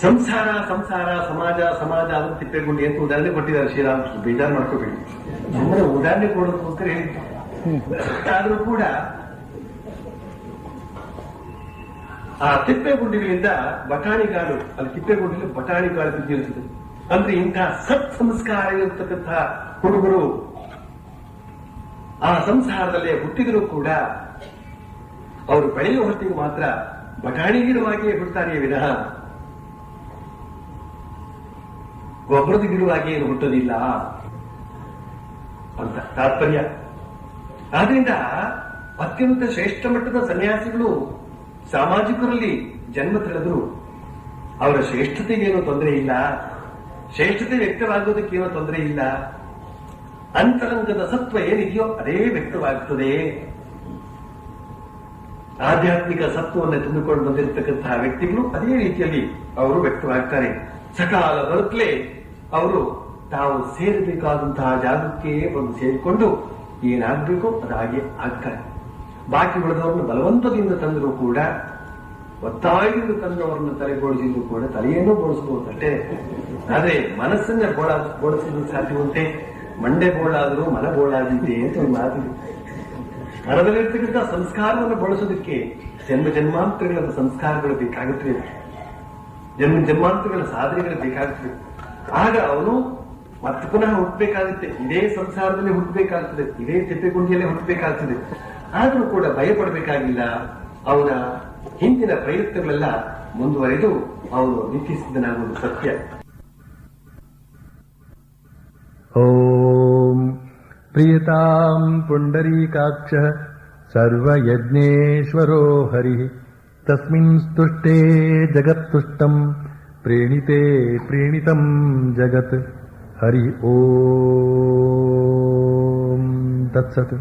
ಸಂಸಾರ ಸಂಸಾರ, ಸಮಾಜ ಸಮಾಜ ಅದು ತಿಪ್ಪೆಗುಂಡಿ ಅಂತ ಉದಾಹರಣೆ ಕೊಟ್ಟಿದ್ದಾರೆ ಶ್ರೀರಾಮಕೃಷ್ಣ. ಬೇಜಾರು ಮಾಡ್ಕೋಬೇಡಿ, ಸುಮ್ಮನೆ ಉದಾಹರಣೆ ಕೊಡೋದಕ್ಕೋಸ್ಕರ ಹೇಳಿದ್ದಾರೆ. ಆದ್ರೂ ಕೂಡ ಆ ತಿಪ್ಪೆಗುಂಡಿಗಳಿಂದ ಬಟಾಣಿಗಾಳು, ಅಲ್ಲಿ ತಿಪ್ಪೆಗುಂಡಿಲಿ ಬಟಾಣಿಗಾಳು ಬಿದ್ದಿರುತ್ತದೆ. ಅಂದ್ರೆ ಇಂತಹ ಸತ್ ಸಂಸ್ಕಾರ ಇರತಕ್ಕಂತಹ ಹುಡುಗರು ಆ ಸಂಸಾರದಲ್ಲೇ ಹುಟ್ಟಿದರೂ ಕೂಡ ಅವರು ಬೆಳೆಯುವ ಹೊತ್ತಿಗೆ ಮಾತ್ರ ಬಟಾಣಿ ಗಿಡವಾಗಿಯೇ ಹುಟ್ಟುತ್ತಾರೆಯೇ ವಿನಃ ಗೊಬ್ಬರದ ಗಿಡವಾಗಿ ಏನು ಹುಟ್ಟೋದಿಲ್ಲ ಅಂತ ತಾತ್ಪರ್ಯ. ಆದ್ರಿಂದ ಅತ್ಯಂತ ಶ್ರೇಷ್ಠ ಮಟ್ಟದ ಸನ್ಯಾಸಿಗಳು ಸಾಮಾಜಿಕರಲ್ಲಿ ಜನ್ಮ ತಳೆದ್ರು ಅವರ ಶ್ರೇಷ್ಠತೆಗೇನೋ ತೊಂದರೆ ಇಲ್ಲ, ಶ್ರೇಷ್ಠತೆ ವ್ಯಕ್ತವಾಗೋದಕ್ಕೇನೋ ತೊಂದರೆ ಇಲ್ಲ. ಅಂತರಂಗದ ಸತ್ವ ಏನಿದೆಯೋ ಅದೇ ವ್ಯಕ್ತವಾಗುತ್ತದೆ. ಆಧ್ಯಾತ್ಮಿಕ ಸತ್ವವನ್ನು ತಂದುಕೊಂಡು ಬಂದಿರತಕ್ಕಂತಹ ವ್ಯಕ್ತಿಗಳು ಅದೇ ರೀತಿಯಲ್ಲಿ ಅವರು ವ್ಯಕ್ತವಾಗ್ತಾರೆ. ಸಕಾಲ ಬರುತ್ತಲೇ ಅವರು ತಾವು ಸೇರಬೇಕಾದಂತಹ ಜಾಗಕ್ಕೆ ಬಂದು ಸೇರಿಕೊಂಡು ಏನಾಗಬೇಕು ಅದಾಗೆ ಆಗ್ತಾರೆ. ಬಾಕಿ ಉಳಿದವರನ್ನು ಬಲವಂತದಿಂದ ತಂದರೂ ಕೂಡ, ಒತ್ತಾಯದಿಂದ ತಂದವರನ್ನು ತಲೆಗೊಳಿಸಿದ್ರು ಕೂಡ ತಲೆಯನ್ನು ಬೋಳಿಸಬಹುದಷ್ಟೇ. ಆದ್ರೆ ಮನಸ್ಸನ್ನ ಬೋಳಿಸಲು ಸಾಧ್ಯವಂತೆ. ಮಂಡೆ ಬೋಳಾದರೂ ಮನ ಬೋಳಾಗಿದೆ ಅಂತ ಒಂದು ಮಾತಿದೆ. ಮನದಲ್ಲಿರ್ತಕ್ಕಂಥ ಸಂಸ್ಕಾರವನ್ನು ಬಳಸೋದಕ್ಕೆ ಜನ್ಮ ಜನ್ಮಾಂತರಗಳ ಸಂಸ್ಕಾರಗಳು ಬೇಕಾಗುತ್ತವೆ, ಜನ್ಮ ಜನ್ಮಾಂತರಗಳ ಸಾಧನೆಗಳು ಬೇಕಾಗುತ್ತವೆ. ಆಗ ಅವನು ಮತ್ತೆ ಪುನಃ ಹುಟ್ಟಬೇಕಾಗುತ್ತೆ, ಇದೇ ಸಂಸಾರದಲ್ಲಿ ಹುಟ್ಟಬೇಕಾಗ್ತದೆ, ಇದೇ ತಿಪ್ಪೆಗುಂಡಿಯಲ್ಲೇ ಹುಟ್ಟಬೇಕಾಗ್ತದೆ. ಆದರೂ ಕೂಡ ಭಯಪಡಬೇಕಾಗಿಲ್ಲ. ಅವನ ಹಿಂದಿನ ಪ್ರಯತ್ನಗಳೆಲ್ಲ ಮುಂದುವರೆದು ಅವನು ನಿತ್ಯಸಿದ್ಧನಾಗುವುದು ಸತ್ಯ. ಓಂ ಪ್ರಿಯತಾಂ ಪುಂಡರೀಕಾಕ್ಷ ಸರ್ವಯಜ್ಞೇಶ್ವರೋ ಹರಿ ತಸ್ಮಿನ್ ಸ್ತುಷ್ಟೇ ಜಗತ್ತುಷ್ಟಂ ಪ್ರೇಣಿತೆ ಪ್ರೇಣಿತಂ ಜಗತ್ ಹರಿ ಓಂ ತತ್ಸತ್.